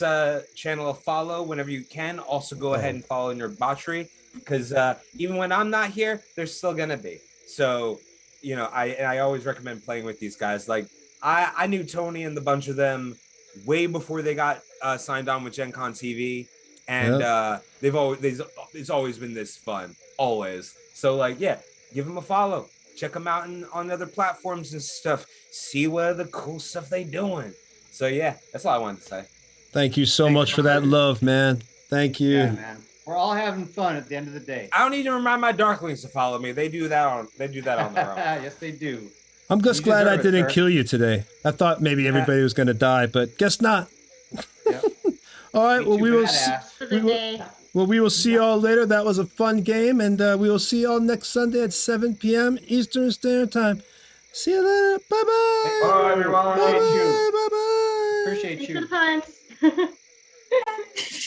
channel a follow whenever you can. Also, go ahead and follow Nerdbauchery, because even when I'm not here, they're still gonna be. So, you know, I always recommend playing with these guys. Like I knew Tony and the bunch of them way before they got signed on with Gencon TV, and it's always been this fun, always. So like, yeah, give them a follow, check them out on other platforms and stuff, see what other cool stuff they doing. So yeah, that's all I wanted to say. Thank you so much for that love, man. Thank you. Yeah, man. We're all having fun at the end of the day. I don't need to remind my Darklings to follow me. They do that on their own. Yes, they do. I'm just You glad I deserve it, didn't sir. kill you today. I thought maybe everybody was going to die, but guess not. Yep. All right, well, Me too, badass. For the day. we will see y'all later. That was a fun game, and we will see y'all next Sunday at 7 p.m. Eastern Standard Time. See you later. Bye-bye. Bye, everyone. Appreciate you. Bye-bye. Appreciate Thanks you. for the puns.